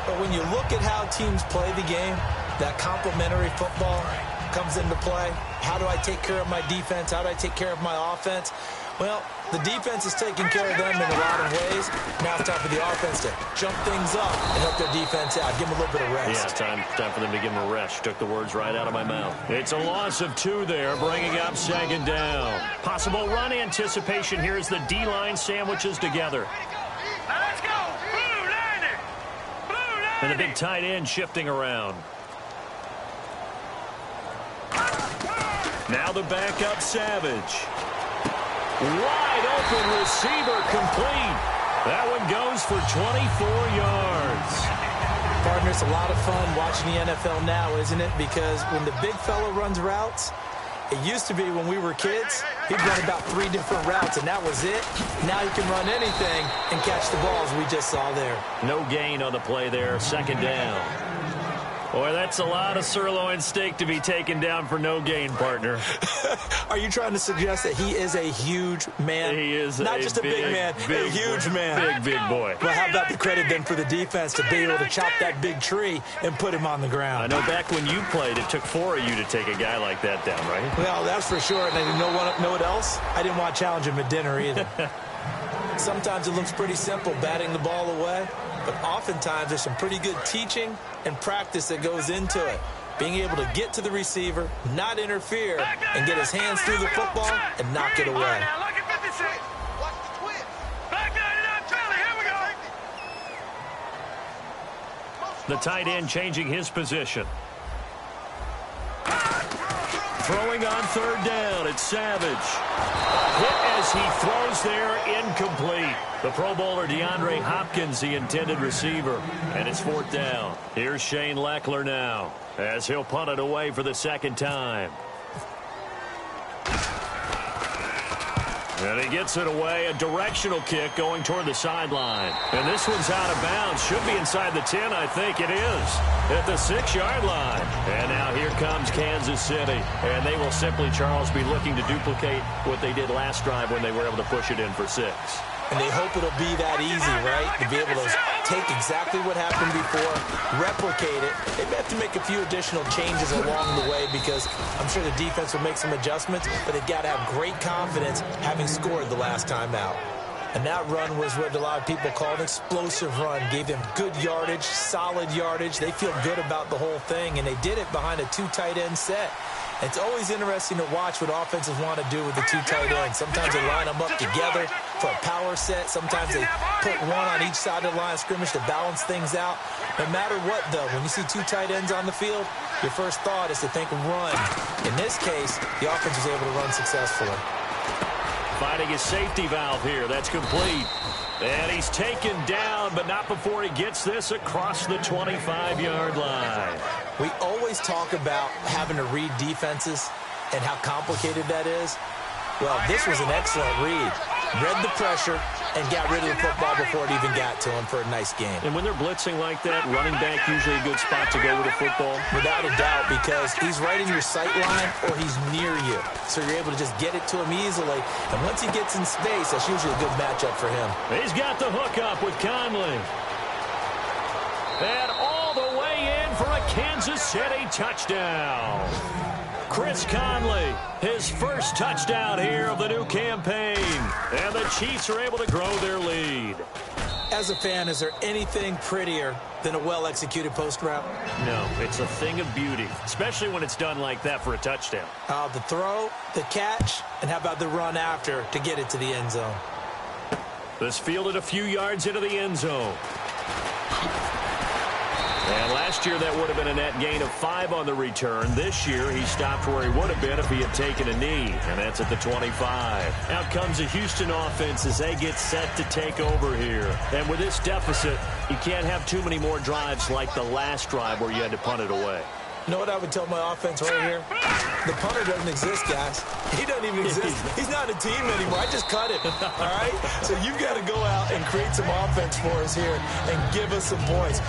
B: But when you look at how teams play the game, that complementary football comes into play. How do I take care of my defense? How do I take care of my offense? Well, the defense is taking care of them in a lot of ways. Now it's time for the offense to jump things up and help their defense out. Give them a little bit of rest.
A: Yeah, time for them to give them a rest. Took the words right out of my mouth. It's a loss of 2 there, bringing up 2nd down. Possible run anticipation here as the D-line sandwiches together.
C: Now let's go. Blue landing. Blue landing.
A: And the big tight end shifting around. Now the backup Savage. Wide open receiver complete. That one goes for 24 yards.
B: Partner, it's a lot of fun watching the NFL now, isn't it? Because when the big fella runs routes, it used to be when we were kids, he'd run about 3 different routes, and that was it. Now he can run anything and catch the balls we just saw there.
A: No gain on the play there. 2nd down. Boy, that's a lot of sirloin steak to be taken down for no gain, partner.
B: Are you trying to suggest that he is a huge man?
A: He is
B: not just a big man, a huge man.
A: Big boy.
B: Well, how about the credit then for the defense to be able to chop that big tree and put him on the ground?
A: I know back when you played, it took 4 of you to take a guy like that down, right?
B: Well, that's for sure. And you know what else? I didn't want to challenge him at dinner either. Sometimes it looks pretty simple, batting the ball away. But oftentimes there's some pretty good teaching and practice that goes into it. Being able to get to the receiver, not interfere, and get his hands through the football and knock it away.
A: The tight end changing his position. Throwing on 3rd down, it's Savage. A hit as he throws there, incomplete. The Pro Bowler DeAndre Hopkins, the intended receiver. And it's 4th down. Here's Shane Leckler now, as he'll punt it away for the 2nd time. And he gets it away, a directional kick going toward the sideline. And this one's out of bounds. Should be inside the 10, I think it is. At the 6-yard line. And now here comes Kansas City. And they will simply, Charles, be looking to duplicate what they did last drive when they were able to push it in for 6.
B: And they hope it'll be that easy, right? To be able to take exactly what happened before, replicate it. They may have to make a few additional changes along the way because I'm sure the defense will make some adjustments, but they've got to have great confidence having scored the last time out. And that run was what a lot of people call an explosive run. Gave them good yardage, solid yardage. They feel good about the whole thing, and they did it behind a 2 tight end set. It's always interesting to watch what offenses want to do with the 2 tight ends. Sometimes they line them up together for a power set. Sometimes they put one on each side of the line of scrimmage to balance things out. No matter what, though, when you see 2 tight ends on the field, your first thought is to think run. In this case, the offense was able to run successfully.
A: Finding his safety valve here. That's complete. And he's taken down, but not before he gets this across the 25-yard line.
B: We always talk about having to read defenses and how complicated that is. Well, this was an excellent read. Read the pressure and got rid of the football before it even got to him for a nice game.
A: And when they're blitzing like that, running back usually a good spot to go with the football?
B: Without a doubt, because he's right in your sight line or he's near you. So you're able to just get it to him easily. And once he gets in space, that's usually a good matchup for him.
A: He's got the hook up with Conley. And all the way in for a Kansas City touchdown. Chris Conley, his first touchdown here of the new campaign. And the Chiefs are able to grow their lead.
B: As a fan, is there anything prettier than a well-executed post route?
A: No, it's a thing of beauty, especially when it's done like that for a touchdown.
B: The throw, the catch, and how about the run after to get it to the end zone?
A: This fielded a few yards into the end zone. And last year, that would have been a net gain of 5 on the return. This year, he stopped where he would have been if he had taken a knee, and that's at the 25. Out comes the Houston offense as they get set to take over here. And with this deficit, you can't have too many more drives like the last drive where you had to punt it away.
B: You know what I would tell my offense right here? The punter doesn't exist, guys. He doesn't even exist. He's not a team anymore. I just cut him, all right? So you've got to go out and create some offense for us here and give us some points.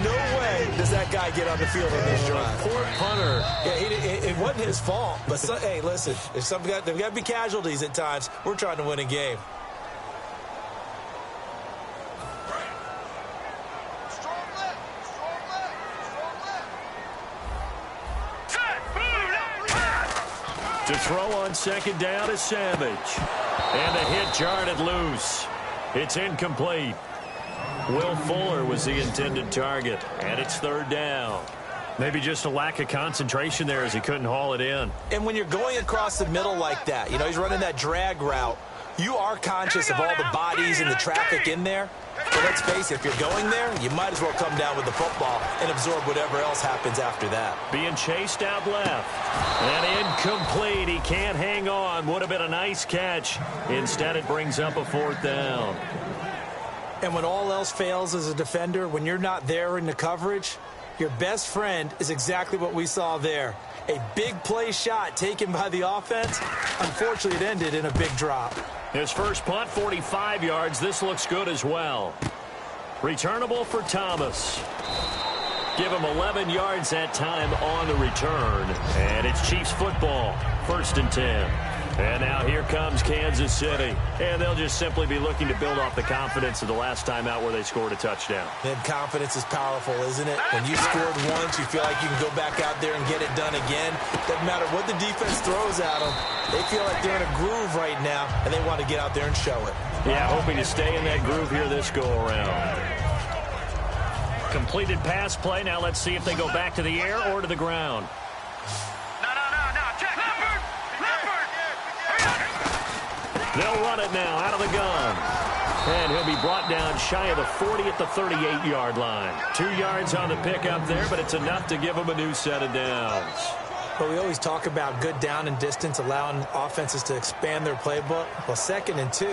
B: No way does that guy get on the field on this drive.
A: Poor punter.
B: Yeah, it wasn't his fault. But, hey, listen, if there've got to be casualties at times. We're trying to win a game.
A: To throw on second down is Savage. And the hit jarred it loose. It's incomplete. Will Fuller was the intended target, and it's third down. Maybe just a lack of concentration there as he couldn't haul it in.
B: And when you're going across the middle like that, you know, he's running that drag route, you are conscious of all the bodies and the traffic in there. But let's face it, if you're going there, you might as well come down with the football and absorb whatever else happens after that.
A: Being chased out left. And incomplete. He can't hang on. Would have been a nice catch. Instead, it brings up a fourth down.
B: And when all else fails as a defender, when you're not there in the coverage, your best friend is exactly what we saw there. A big play shot taken by the offense. Unfortunately, it ended in a big drop.
A: His first punt, 45 yards. This looks good as well. Returnable for Thomas. Give him 11 yards that time on the return. And it's Chiefs football. 1st and 10. And now here comes Kansas City. And they'll just simply be looking to build off the confidence of the last time out where they scored a touchdown.
B: And confidence is powerful, isn't it? When you scored once, you feel like you can go back out there and get it done again. Doesn't matter what the defense throws at them. They feel like they're in a groove right now, and they want to get out there and show it.
A: Yeah, hoping to stay in that groove here this go-around. Completed pass play. Now let's see if they go back to the air or to the ground. They'll run it now out of the gun. And he'll be brought down shy of the 40 at the 38-yard line. 2 yards on the pickup there, but it's enough to give him a new set of downs.
B: But we always talk about good down and distance, allowing offenses to expand their playbook. Well, 2nd and 2,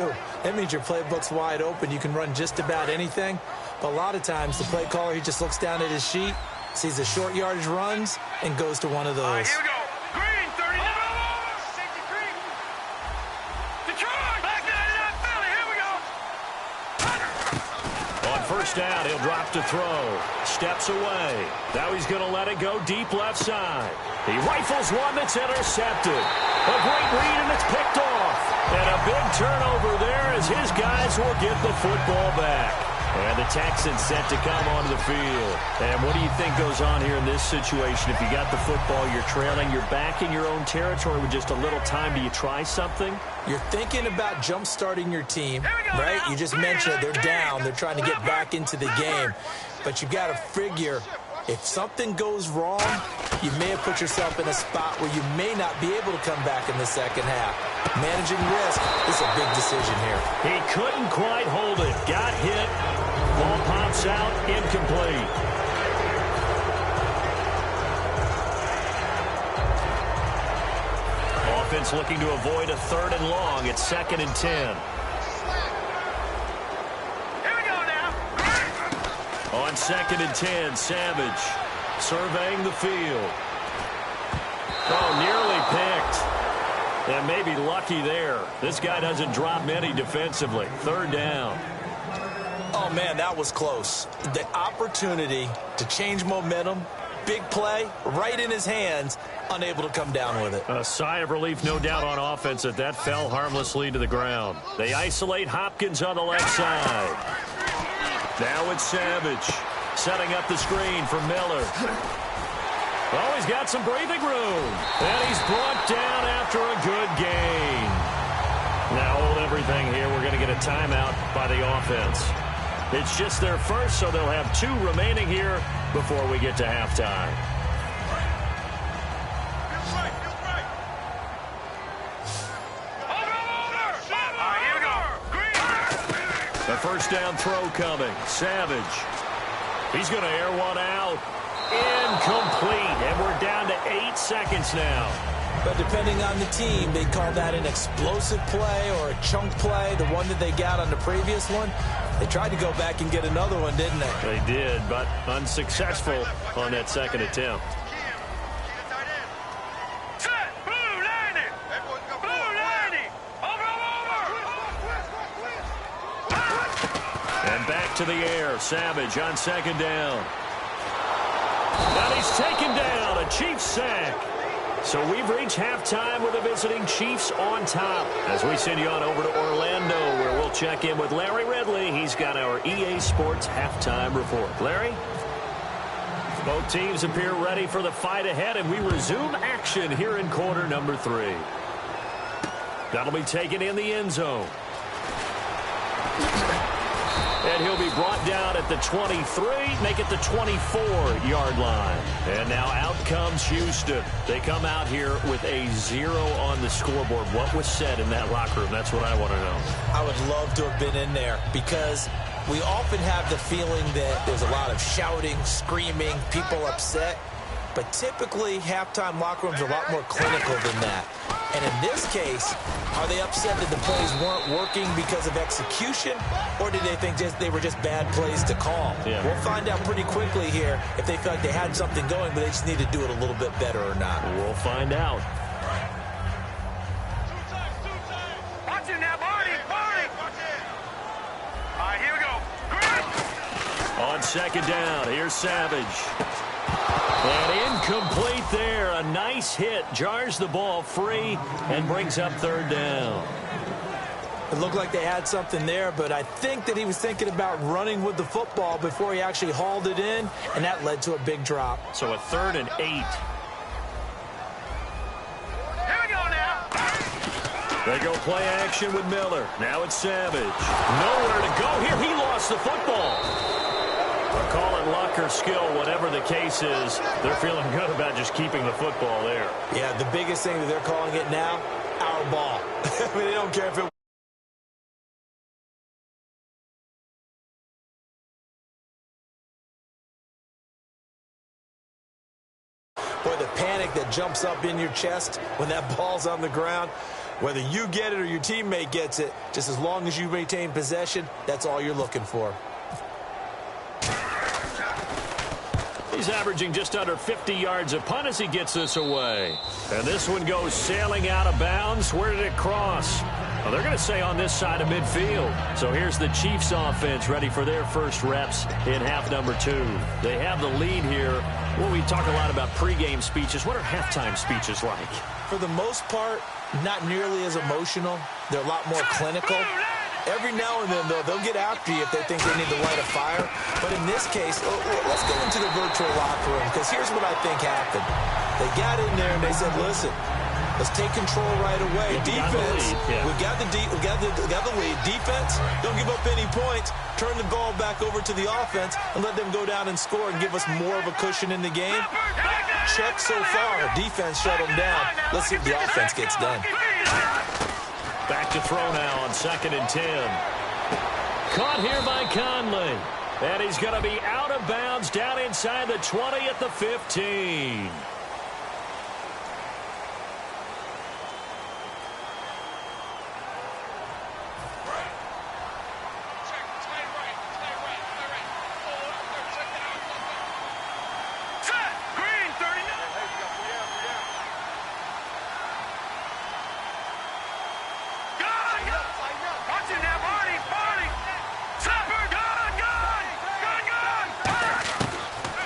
B: that means your playbook's wide open. You can run just about anything. But a lot of times, the play caller, he just looks down at his sheet, sees the short yardage runs, and goes to one of those.
C: Here we go. Green, 39. Safety green. Detroit. Back to that Philly. Here we go.
A: On first down, he'll drop to throw. Steps away. Now he's going to let it go deep left side. He rifles one that's intercepted. A great read, and it's picked off. And a big turnover there as his guys will get the football back. And the Texans set to come onto the field. And what do you think goes on here in this situation? If you got the football, you're trailing, you're back in your own territory with just a little time. Do you try something?
B: You're thinking about jump-starting your team, right? You just mentioned it. They're down. They're trying to get back into the game. But you've got to figure, if something goes wrong, you may have put yourself in a spot where you may not be able to come back in the second half. Managing risk is a big decision here.
A: He couldn't quite hold it. Got hit. Ball pops out. Incomplete. Offense looking to avoid a 3rd and long. It's 2nd and 10.
C: Here we go now.
A: On 2nd and 10, Savage surveying the field. Oh, nearly picked. And maybe lucky there. This guy doesn't drop many defensively. 3rd down.
B: Oh, man, that was close. The opportunity to change momentum, big play, right in his hands, unable to come down with it.
A: A sigh of relief, no doubt, on offense that that fell harmlessly to the ground. They isolate Hopkins on the left side. Now it's Savage setting up the screen for Miller. Oh, he's got some breathing room. And he's brought down after a good gain. Now hold everything here. We're going to get a timeout by the offense. It's just their first, so they'll have 2 remaining here before we get to halftime. The first down throw coming. Savage. He's going to air one out. Incomplete. And we're down to 8 seconds now.
B: But depending on the team, they call that an explosive play or a chunk play, the one that they got on the previous one. They tried to go back and get another one, didn't they?
A: They did, but unsuccessful on that 2nd attempt. And back to the air. Savage on 2nd down. And he's taken down. A Chiefs sack. So we've reached halftime with the visiting Chiefs on top. As we send you on over to Orlando, where we'll check in with Larry Ridley. He's got our EA Sports halftime report. Larry? Both teams appear ready for the fight ahead, and we resume action here in quarter number 3. That'll be taken in the end zone. And he'll be brought down at the 23, make it the 24-yard line. And now out comes Houston. They come out here with a 0 on the scoreboard. What was said in that locker room? That's what I want to know.
B: I would love to have been in there because we often have the feeling that there's a lot of shouting, screaming, people upset. But typically, halftime locker rooms are a lot more clinical than that. And in this case, are they upset that the plays weren't working because of execution, or did they think they were just bad plays to call?
A: Yeah.
B: We'll find out pretty quickly here if they feel like they had something going, but they just need to do it a little bit better or not.
A: We'll find out.
C: Watch him now, Barney. All right, here we go.
A: On second down, here's Savage. And incomplete there. A nice hit. Jars the ball free and brings up third down.
B: It looked like they had something there, but I think that he was thinking about running with the football before he actually hauled it in, and that led to a big drop.
A: So a 3rd and 8.
C: Here we go now.
A: They go play action with Miller. Now it's Savage. Nowhere to go here. He lost the football. They'll call it luck or skill, whatever the case is. They're feeling good about just keeping the football there.
B: Yeah, the biggest thing that they're calling it now, our ball. I mean, they don't care if it... Boy, the panic that jumps up in your chest when that ball's on the ground, whether you get it or your teammate gets it, just as long as you maintain possession, that's all you're looking for.
A: He's averaging just under 50 yards a punt as he gets this away. And this one goes sailing out of bounds. Where did it cross? Well, they're going to say on this side of midfield. So here's the Chiefs offense ready for their first reps in half number 2. They have the lead here. Well, we talk a lot about pregame speeches. What are halftime speeches like?
B: For the most part, not nearly as emotional. They're a lot more clinical. Every now and then, though, they'll get after you if they think they need to light a fire. But in this case, let's go into the virtual locker room, because here's what I think happened. They got in there and they said, listen, let's take control right away. Defense, we've got the lead. Defense, don't give up any points. Turn the ball back over to the offense and let them go down and score and give us more of a cushion in the game. Check so far. Defense shut them down. Let's see if the offense gets done.
A: Back to throw now on 2nd and 10. Caught here by Conley. And he's going to be out of bounds down inside the 20 at the 15.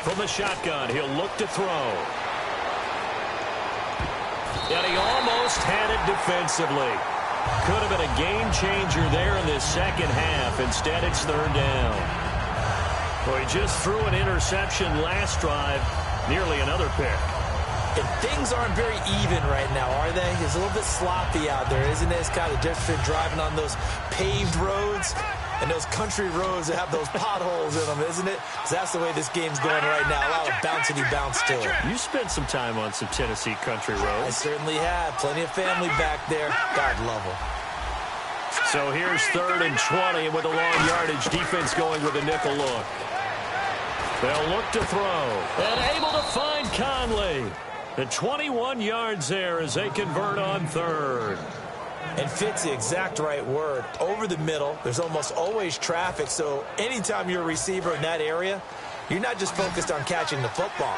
A: From the shotgun, he'll look to throw. And he almost had it defensively. Could have been a game changer there in this second half. Instead, it's third down. Well, he just threw an interception last drive. Nearly another pick.
B: And things aren't very even right now, are they? It's a little bit sloppy out there, isn't it? It's kind of different driving on those paved roads and those country roads that have those potholes in them, isn't it? So that's the way this game's going right now. A lot of bouncy bounce to it.
A: You spent some time on some Tennessee country roads.
B: I certainly have. Plenty of family back there. God love them.
A: So here's 3rd and 20, and with a long yardage, defense going with a nickel look. They'll look to throw. And able to find Conley. The 21 yards there as they convert on 3rd.
B: And fits the exact right word. Over the middle, there's almost always traffic, so anytime you're a receiver in that area, you're not just focused on catching the football.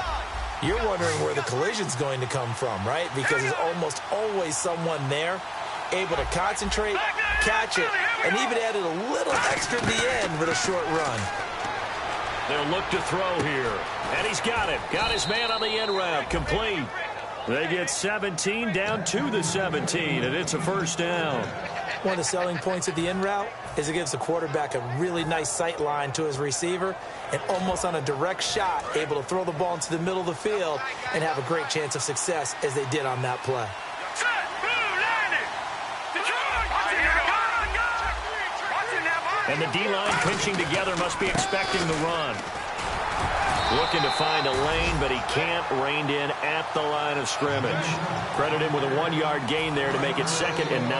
B: You're wondering where the collision's going to come from, right? Because there's almost always someone there able to concentrate, catch it, and even added a little extra at the end with a short run.
A: They'll look to throw here. And he's got it. Got his man on the end route. Complete. They get 17 down to the 17, and it's a first down.
B: One of the selling points of the in route is it gives the quarterback a really nice sight line to his receiver and almost on a direct shot able to throw the ball into the middle of the field and have a great chance of success as they did on that play.
A: And the D-line pinching together must be expecting the run. Looking to find a lane, but he can't. Reined in at the line of scrimmage. Credit him with a 1-yard gain there to make it 2nd and 9.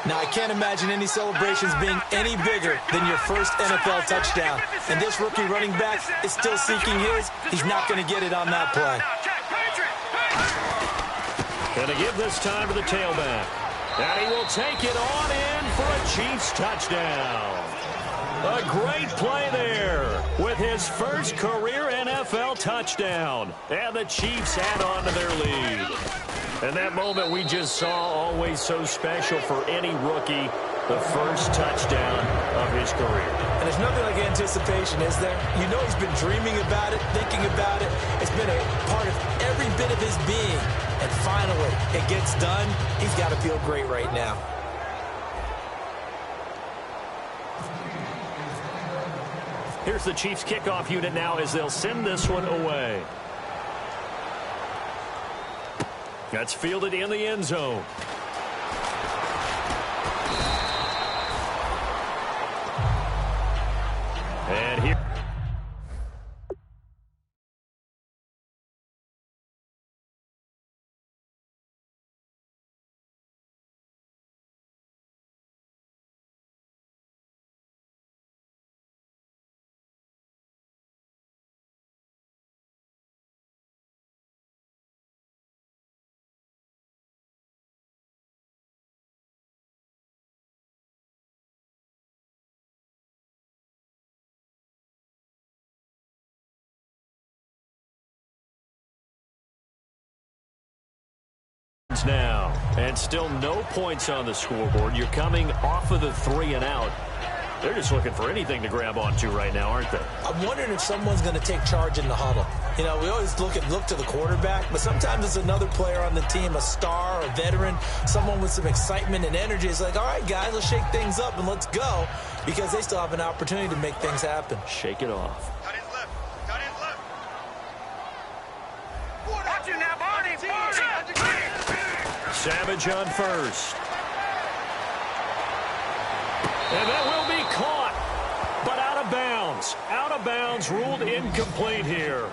B: Now, I can't imagine any celebrations being any bigger than your first NFL touchdown. And this rookie running back is still seeking his. He's not going to get it on that play.
A: And to give this time to the tailback. And he will take it on in for a Chiefs touchdown. A great play there with his first career NFL touchdown. And the Chiefs add on to their lead. And that moment we just saw, always so special for any rookie, the first touchdown of his career.
B: And there's nothing like anticipation, is there? You know he's been dreaming about it, thinking about it. It's been a part of every bit of his being. And finally, it gets done. He's got to feel great right now.
A: Here's the Chiefs kickoff unit now as they'll send this one away. That's fielded in the end zone. And here. Now, and still no points on the scoreboard. You're coming off of the 3 and out. They're just looking for anything to grab onto right now, aren't they?
B: I'm wondering if someone's going to take charge in the huddle. You know, we always look to the quarterback, but sometimes it's another player on the team, a star, a veteran, someone with some excitement and energy. It's like, all right, guys, let's shake things up and let's go, because they still have an opportunity to make things happen.
A: Shake it off.
C: Cut his left. Cut his left. Watch it now, Barney.
A: Savage on first. And that will be caught, but out of bounds. Out of bounds, ruled incomplete here.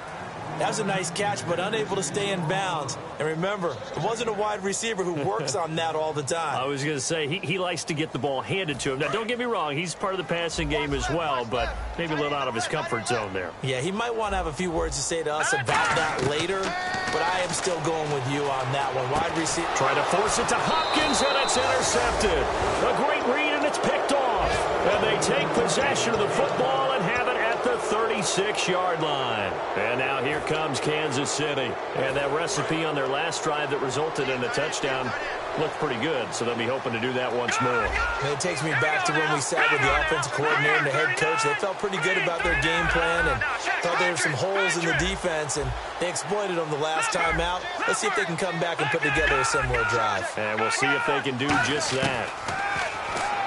B: That was a nice catch, but unable to stay in bounds. And remember, it wasn't a wide receiver who works on that all the time.
A: I was going to say, he likes to get the ball handed to him. Now, don't get me wrong, he's part of the passing game as well, but maybe a little out of his comfort zone there.
B: Yeah, he might want to have a few words to say to us about that later, but I am still going with you on that one. Wide receiver.
A: Trying to force it to Hopkins, and it's intercepted. A great read, and it's picked off. And they take possession of the football and have it at the 36-yard line. And now here comes Kansas City. And that recipe on their last drive that resulted in a touchdown looked pretty good, so they'll be hoping to do that once more.
B: And it takes me back to when we sat with the offensive coordinator and the head coach. They felt pretty good about their game plan and thought there were some holes in the defense, and they exploited them the last time out. Let's see if they can come back and put together a similar drive.
A: And we'll see if they can do just that.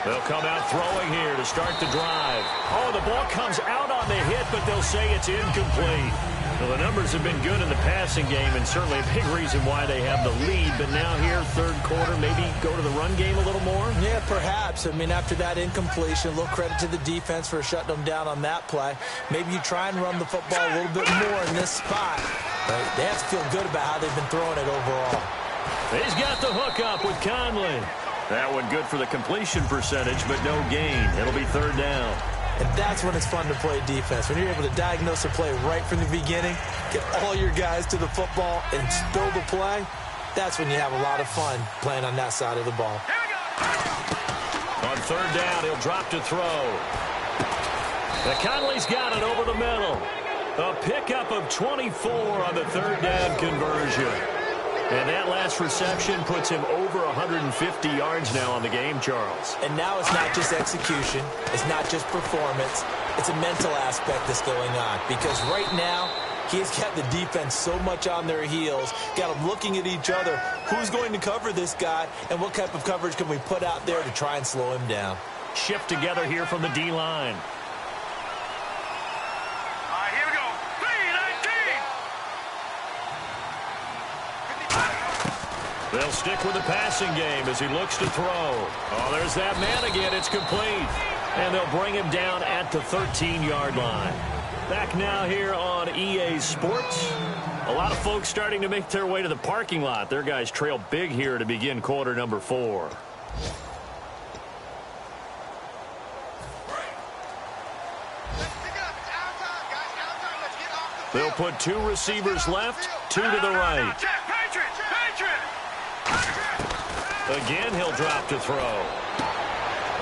A: They'll come out throwing here to start the drive. Oh, the ball comes out on the hit, but they'll say it's incomplete. Well, the numbers have been good in the passing game, and certainly a big reason why they have the lead. But now here, third quarter, maybe go to the run game a little more?
B: Yeah, perhaps. I mean, after that incompletion, a little credit to the defense for shutting them down on that play. Maybe you try and run the football a little bit more in this spot. But they have to feel good about how they've been throwing it overall.
A: He's got the hook up with Conley. That one good for the completion percentage, but no gain. It'll be third down.
B: And that's when it's fun to play defense. When you're able to diagnose a play right from the beginning, get all your guys to the football, and spill the play, that's when you have a lot of fun playing on that side of the ball.
A: On third down, he'll drop to throw. Conley's got it over the middle. A pickup of 24 on the third down conversion. And that last reception puts him over 150 yards now on the game, Charles.
B: And now it's not just execution. It's not just performance. It's a mental aspect that's going on. Because right now, he's got the defense so much on their heels, got them looking at each other. Who's going to cover this guy, and what type of coverage can we put out there to try and slow him down?
A: Shift together here from the D-line. They'll stick with the passing game as he looks to throw. Oh, there's that man again. It's complete. And they'll bring him down at the 13-yard line. Back now here on EA Sports. A lot of folks starting to make their way to the parking lot. Their guys trail big here to begin quarter number 4. They'll put 2 receivers left, 2 to the right. Again, he'll drop to throw.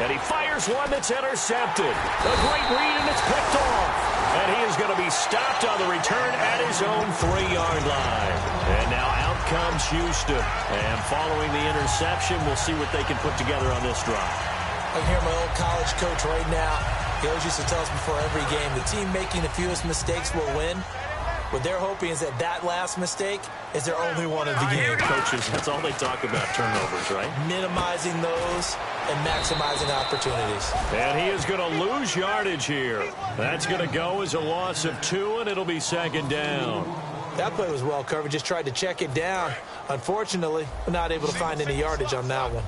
A: And he fires one that's intercepted. A great read, and it's picked off. And he is going to be stopped on the return at his own 3-yard line. And now out comes Houston. And following the interception, we'll see what they can put together on this drive.
B: I can hear my old college coach right now. He always used to tell us before every game, the team making the fewest mistakes will win. What they're hoping is that last mistake is their only one of the game.
A: Coaches, that's all they talk about, turnovers, right?
B: Minimizing those and maximizing opportunities.
A: And he is going to lose yardage here. That's going to go as a loss of 2, and it'll be 2nd down.
B: That play was well covered. Just tried to check it down. Unfortunately, we're not able to find any yardage on that one.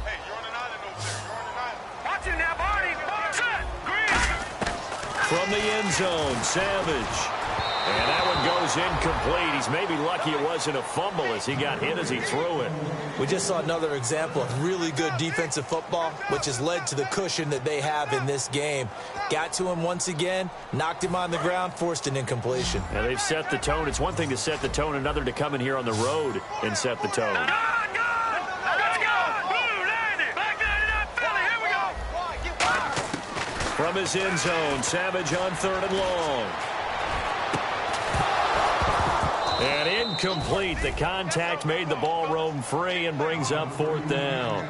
A: From the end zone, Savage. And that one goes incomplete. He's maybe lucky it wasn't a fumble as he got hit as he threw it.
B: We just saw another example of really good defensive football, which has led to the cushion that they have in this game. Got to him once again, knocked him on the ground, forced an incompletion.
A: And they've set the tone. It's one thing to set the tone, another to come in here on the road and set the tone. From his end zone, Savage on 3rd and long. And incomplete. The contact made the ball roam free and brings up 4th down.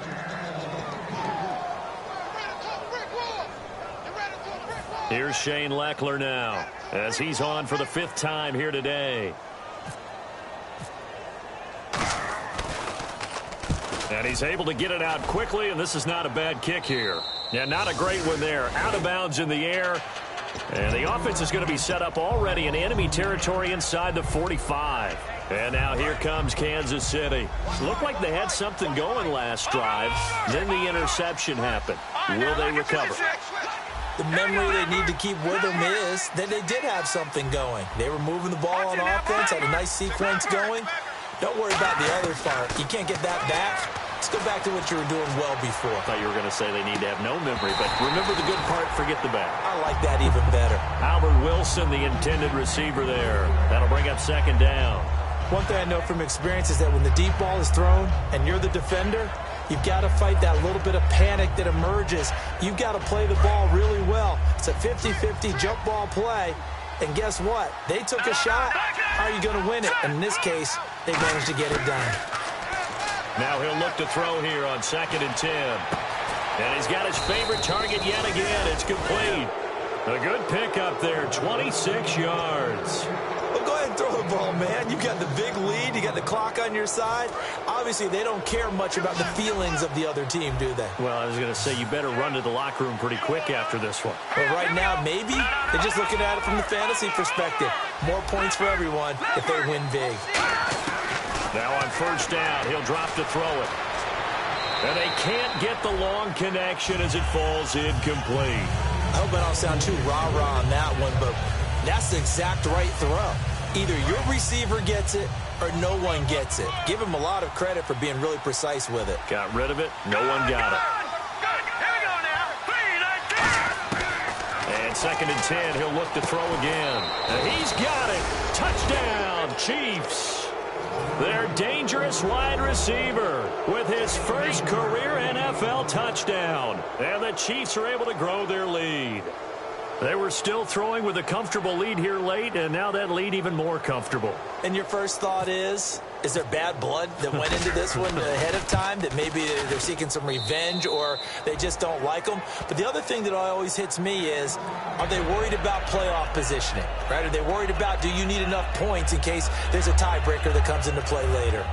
A: Here's Shane Leckler now as he's on for the 5th time here today. And he's able to get it out quickly, and this is not a bad kick here. Yeah, not a great one there. Out of bounds in the air. And the offense is going to be set up already in enemy territory inside the 45. And now here comes Kansas City. Looked like they had something going last drive. Then the interception happened. Will they recover?
B: The memory they need to keep with them is that they did have something going. They were moving the ball on offense, had a nice sequence going. Don't worry about the other part. You can't get that back. Let's go back to what you were doing well before.
A: I thought you were going to say they need to have no memory, but remember the good part, forget the bad.
B: I like that even better.
A: Albert Wilson, the intended receiver there. That'll bring up 2nd down.
B: One thing I know from experience is that when the deep ball is thrown and you're the defender, you've got to fight that little bit of panic that emerges. You've got to play the ball really well. It's a 50-50 jump ball play. And guess what? They took a shot. How are you going to win it? And in this case, they managed to get it done.
A: Now he'll look to throw here on 2nd and 10. And he's got his favorite target yet again. It's complete. A good pickup there, 26 yards.
B: Well, go ahead and throw the ball, man. You've got the big lead. You got the clock on your side. Obviously, they don't care much about the feelings of the other team, do they?
A: Well, I was going to say you better run to the locker room pretty quick after this one.
B: Well, right now, maybe they're just looking at it from the fantasy perspective. More points for everyone if they win big.
A: Now on 1st down, he'll drop to throw it. And they can't get the long connection as it falls incomplete.
B: I hope I don't sound too rah-rah on that one, but that's the exact right throw. Either your receiver gets it or no one gets it. Give him a lot of credit for being really precise with it.
A: Got rid of it. No one got it. And 2nd and 10, he'll look to throw again. And he's got it. Touchdown, Chiefs. Their dangerous wide receiver with his first career NFL touchdown. And the Chiefs are able to grow their lead. They were still throwing with a comfortable lead here late, and now that lead even more comfortable.
B: And your first thought is there bad blood that went into this one ahead of time, that maybe they're seeking some revenge or they just don't like them? But the other thing that always hits me is, are they worried about playoff positioning? Right? Are they worried about, do you need enough points in case there's a tiebreaker that comes into play later?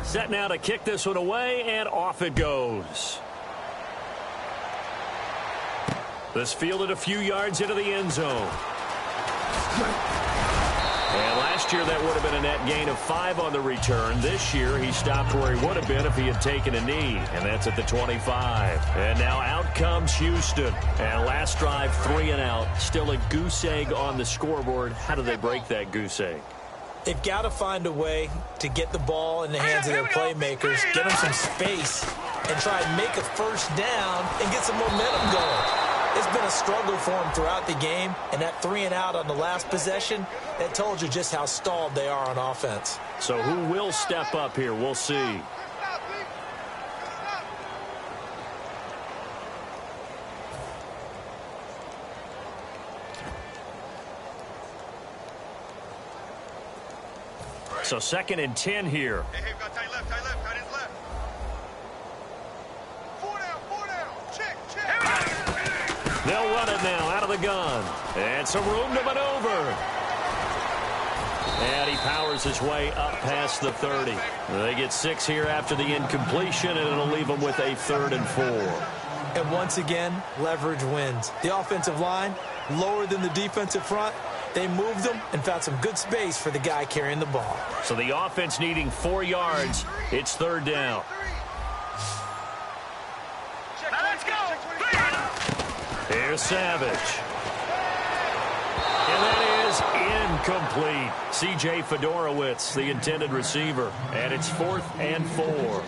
A: Set now to kick this one away, and off it goes. This fielded a few yards into the end zone. And last year, that would have been a net gain of 5 on the return. This year, he stopped where he would have been if he had taken a knee, and that's at the 25. And now out comes Houston. And last drive, 3 and out. Still a goose egg on the scoreboard. How do they break that goose egg?
B: They've got to find a way to get the ball in the hands of their playmakers, get them some space, and try and make a first down and get some momentum going. It's been a struggle for them throughout the game, and that 3 and out on the last possession, that told you just how stalled they are on offense.
A: So who will step up here? We'll see. So 2nd and 10 here.
C: Hey, we've got tight left, tight ends left. 4 down, check.
A: They'll run it now out of the gun. And some room to maneuver. And he powers his way up past the 30. They get 6 here after the incompletion, and it'll leave them with a 3rd and 4.
B: And once again, leverage wins. The offensive line, lower than the defensive front. They moved them and found some good space for the guy carrying the ball.
A: So the offense needing 4 yards. It's 3rd down.
C: Now let's go.
A: Here's Savage. And that is incomplete. C.J. Fedorowicz, the intended receiver. And it's 4th and 4.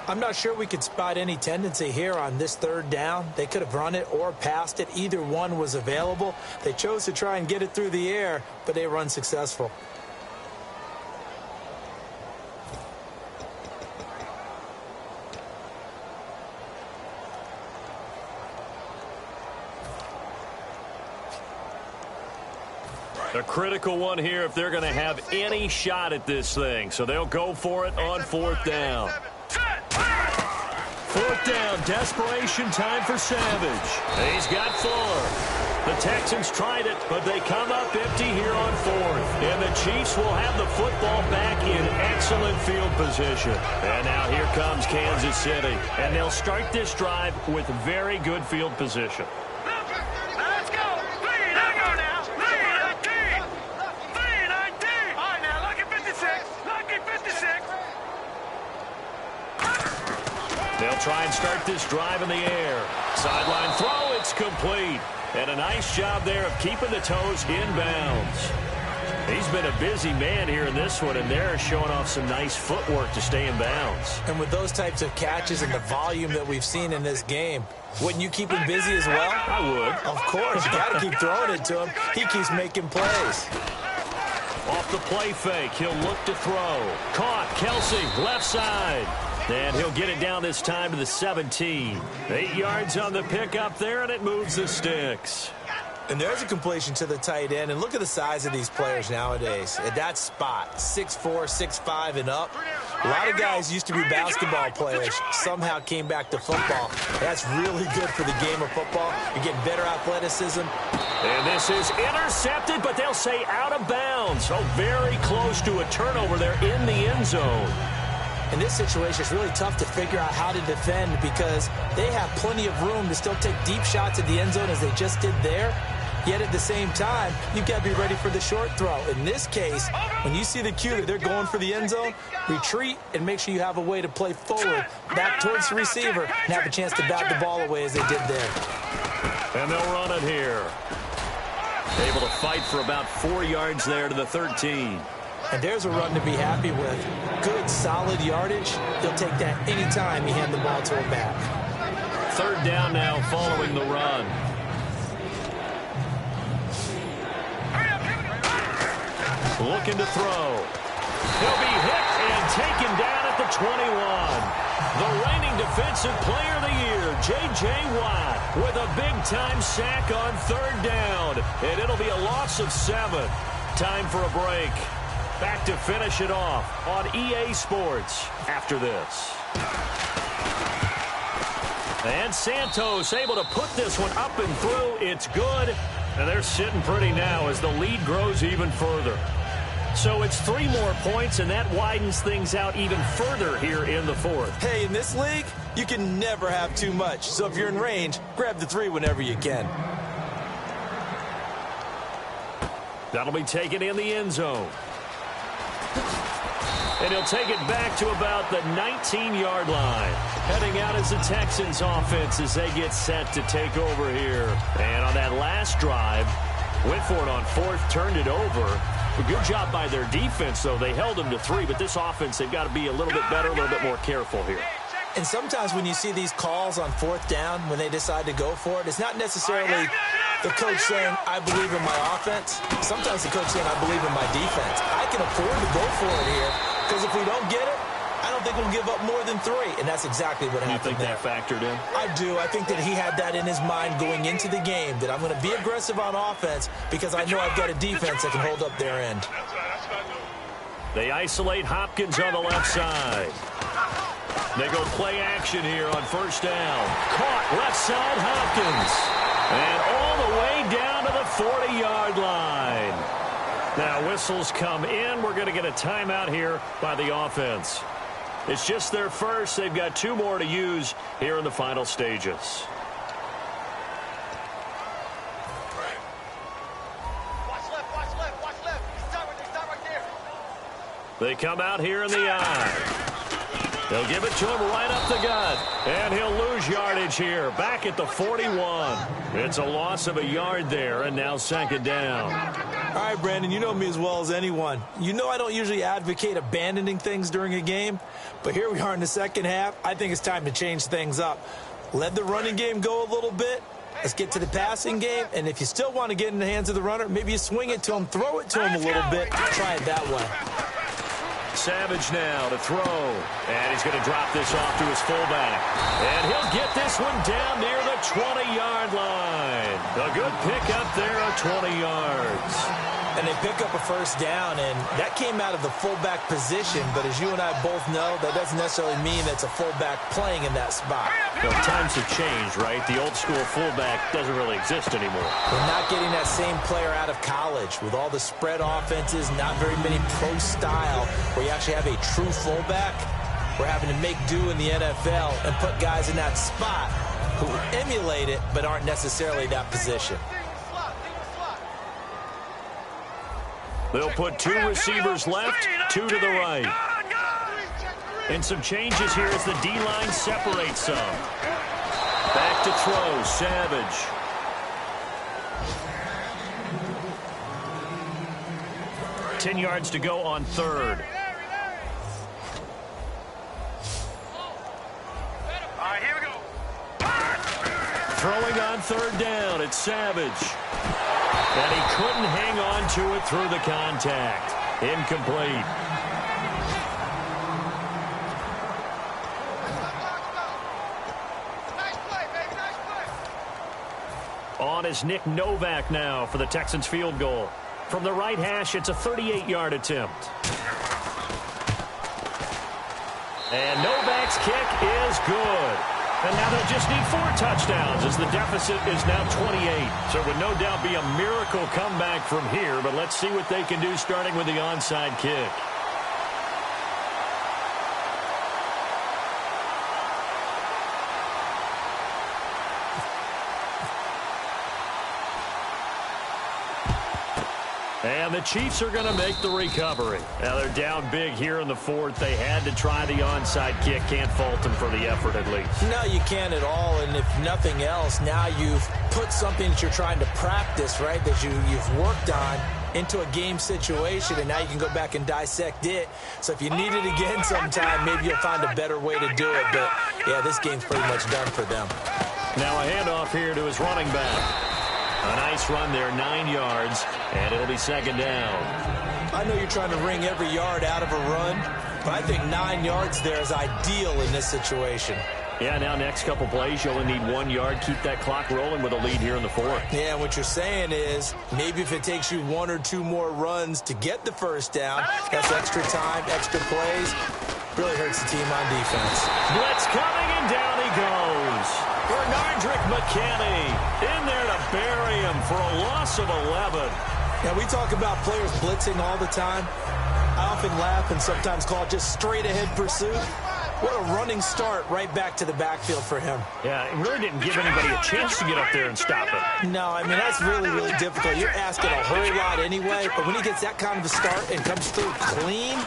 B: I'm not sure we could spot any tendency here on this 3rd down. They could have run it or passed it. Either one was available. They chose to try and get it through the air, but they were unsuccessful.
A: A critical one here if they're going to have any shot at this thing. So they'll go for it on 4th down. 4th down, desperation time for Savage. He's got Fuller. The Texans tried it, but they come up empty here on 4th. And the Chiefs will have the football back in excellent field position. And now here comes Kansas City. And they'll start this drive with very good field position.
C: Let's go. 3-19. All right, now, lucky 56.
A: They'll try and start this drive in the air. Sideline throw, it's complete. And a nice job there of keeping the toes in bounds. He's been a busy man here in this one, and they're showing off some nice footwork to stay in bounds.
B: And with those types of catches and the volume that we've seen in this game, wouldn't you keep him busy as well?
A: I would.
B: Of course. You got to keep throwing it to him. He keeps making plays.
A: Off the play fake, he'll look to throw. Caught, Kelsey, left side. And he'll get it down this time to the 17. 8 yards on the pickup there, and it moves the sticks.
B: And there's a completion to the tight end. And look at the size of these players nowadays. At that spot, 6'4", 6'5", and up. A lot of guys used to be basketball players, somehow came back to football. That's really good for the game of football. You're getting better athleticism.
A: And this is intercepted, but they'll say out of bounds. So very close to a turnover there in the end zone.
B: In this situation, it's really tough to figure out how to defend because they have plenty of room to still take deep shots at the end zone as they just did there. Yet at the same time, you've got to be ready for the short throw. In this case, when you see the cue that they're going for the end zone, retreat and make sure you have a way to play forward, back towards the receiver, and have a chance to bat the ball away as they did there.
A: And they'll run it here. Able to fight for about 4 yards there to the 13.
B: And there's a run to be happy with. Good, solid yardage. He'll take that any time you hand the ball to him back.
A: 3rd down now following the run. Looking to throw. He'll be hit and taken down at the 21. The reigning defensive player of the year, J.J. Watt, with a big-time sack on 3rd down. And it'll be a loss of 7. Time for a break. Back to finish it off on EA Sports after this. And Santos able to put this one up and through. It's good. And they're sitting pretty now as the lead grows even further. So it's 3 more points, and that widens things out even further here in the 4th.
B: Hey, in this league, you can never have too much. So if you're in range, grab the 3 whenever you can.
A: That'll be taken in the end zone. And he'll take it back to about the 19-yard line. Heading out as the Texans offense as they get set to take over here. And on that last drive, went for it on fourth, turned it over. A good job by their defense, though. They held them to 3, but this offense, they've got to be a little bit better, a little bit more careful here.
B: And sometimes when you see these calls on fourth down, when they decide to go for it, it's not necessarily the coach saying, I believe in my offense. Sometimes the coach saying, I believe in my defense. I can afford to go for it here, because if we don't get it, I don't think we'll give up more than 3. And that's exactly what happened there.
A: You think that factored in?
B: I do. I think that he had that in his mind going into the game, that I'm going to be aggressive on offense because I know I've got a defense that can hold up their end.
A: They isolate Hopkins on the left side. They go play action here on first down. Caught left side Hopkins. And all the way down to the 40-yard line. Now whistles come in. We're going to get a timeout here by the offense. It's just their first. They've got 2 more to use here in the final stages.
C: Watch left. Stop right there.
A: They come out here in the eye. They'll give it to him right up the gut. And he'll lose yardage here. Back at the 41. It's a loss of a yard there, and now second down.
B: All right, Brandon, you know me as well as anyone. You know I don't usually advocate abandoning things during a game, but here we are in the second half. I think it's time to change things up. Let the running game go a little bit. Let's get to the passing game, and if you still want to get in the hands of the runner, maybe you swing it to him, throw it to him a little bit, try it that way.
A: Savage now to throw. And he's going to drop this off to his fullback. And he'll get this one down near the 20-yard line. A good pickup there of 20 yards.
B: And they pick up a first down, and that came out of the fullback position. But as you and I both know, that doesn't necessarily mean that's a fullback playing in that spot.
A: Well, times have changed, right? The old school fullback doesn't really exist anymore.
B: We're not getting that same player out of college with all the spread offenses, not very many pro style, where you actually have a true fullback. We're having to make do in the NFL and put guys in that spot who emulate it but aren't necessarily that position.
A: They'll put 2 receivers left, 2 to the right. And some changes here as the D-line separates some. Back to throw, Savage. Ten yards to go on third.
C: All right, here we go.
A: Throwing on third down, it's Savage. And he couldn't hang on to it through the contact. Incomplete.
C: Nice play, baby, nice play.
A: On is Nick Novak now for the Texans field goal. From the right hash, it's a 38-yard attempt. And Novak's kick is good. And now they'll just need 4 touchdowns as the deficit is now 28. So it would no doubt be a miracle comeback from here, but let's see what they can do starting with the onside kick. And the Chiefs are going to make the recovery. Now they're down big here in the fourth. They had to try the onside kick. Can't fault them for the effort at least.
B: No, you can't at all. And if nothing else, now you've put something that you're trying to practice, right, that you've worked on into a game situation, and now you can go back and dissect it. So if you need it again sometime, maybe you'll find a better way to do it. But, yeah, this game's pretty much done for them.
A: Now a handoff here to his running back. A nice run there, 9 yards, and it'll be second down.
B: I know you're trying to wring every yard out of a run, but I think 9 yards there is ideal in this situation.
A: Yeah, now next couple plays, you only need 1 yard. Keep that clock rolling with a lead here in the fourth.
B: Yeah, what you're saying is maybe if it takes you 1 or 2 more runs to get the first down, that's extra time, extra plays. Really hurts the team on defense.
A: Blitz coming, and down he goes. Bernardrick McKinney in there to bury him for a loss of 11.
B: Now, we talk about players blitzing all the time. I often laugh and sometimes call it just straight-ahead pursuit. What a running start right back to the backfield for him.
A: Yeah, it really didn't give anybody a chance to get up there and stop it.
B: No, I mean, that's really, really difficult. You're asking a whole lot anyway, but when he gets that kind of a start and comes through clean,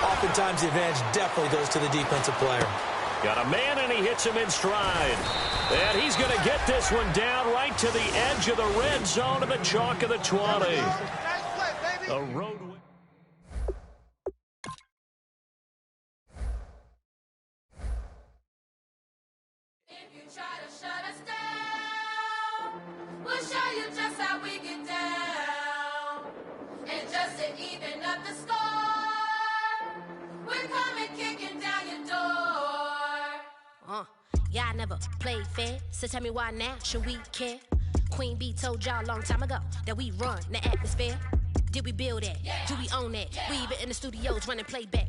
B: oftentimes the advantage definitely goes to the defensive player.
A: Got a man, and he hits him in stride. And he's going to get this one down right to the edge of the red zone of the chalk of the 20. A road win.
L: If you try to shut us down, we'll show you just how we get down. And just to even up the score, we're coming kicking down your door.
M: Yeah, I never played fair, so tell me why now should we care? Queen B told y'all a long time ago that we run the atmosphere. Did we build that? Yeah. Do we own that? Yeah. We even in the studios running playback.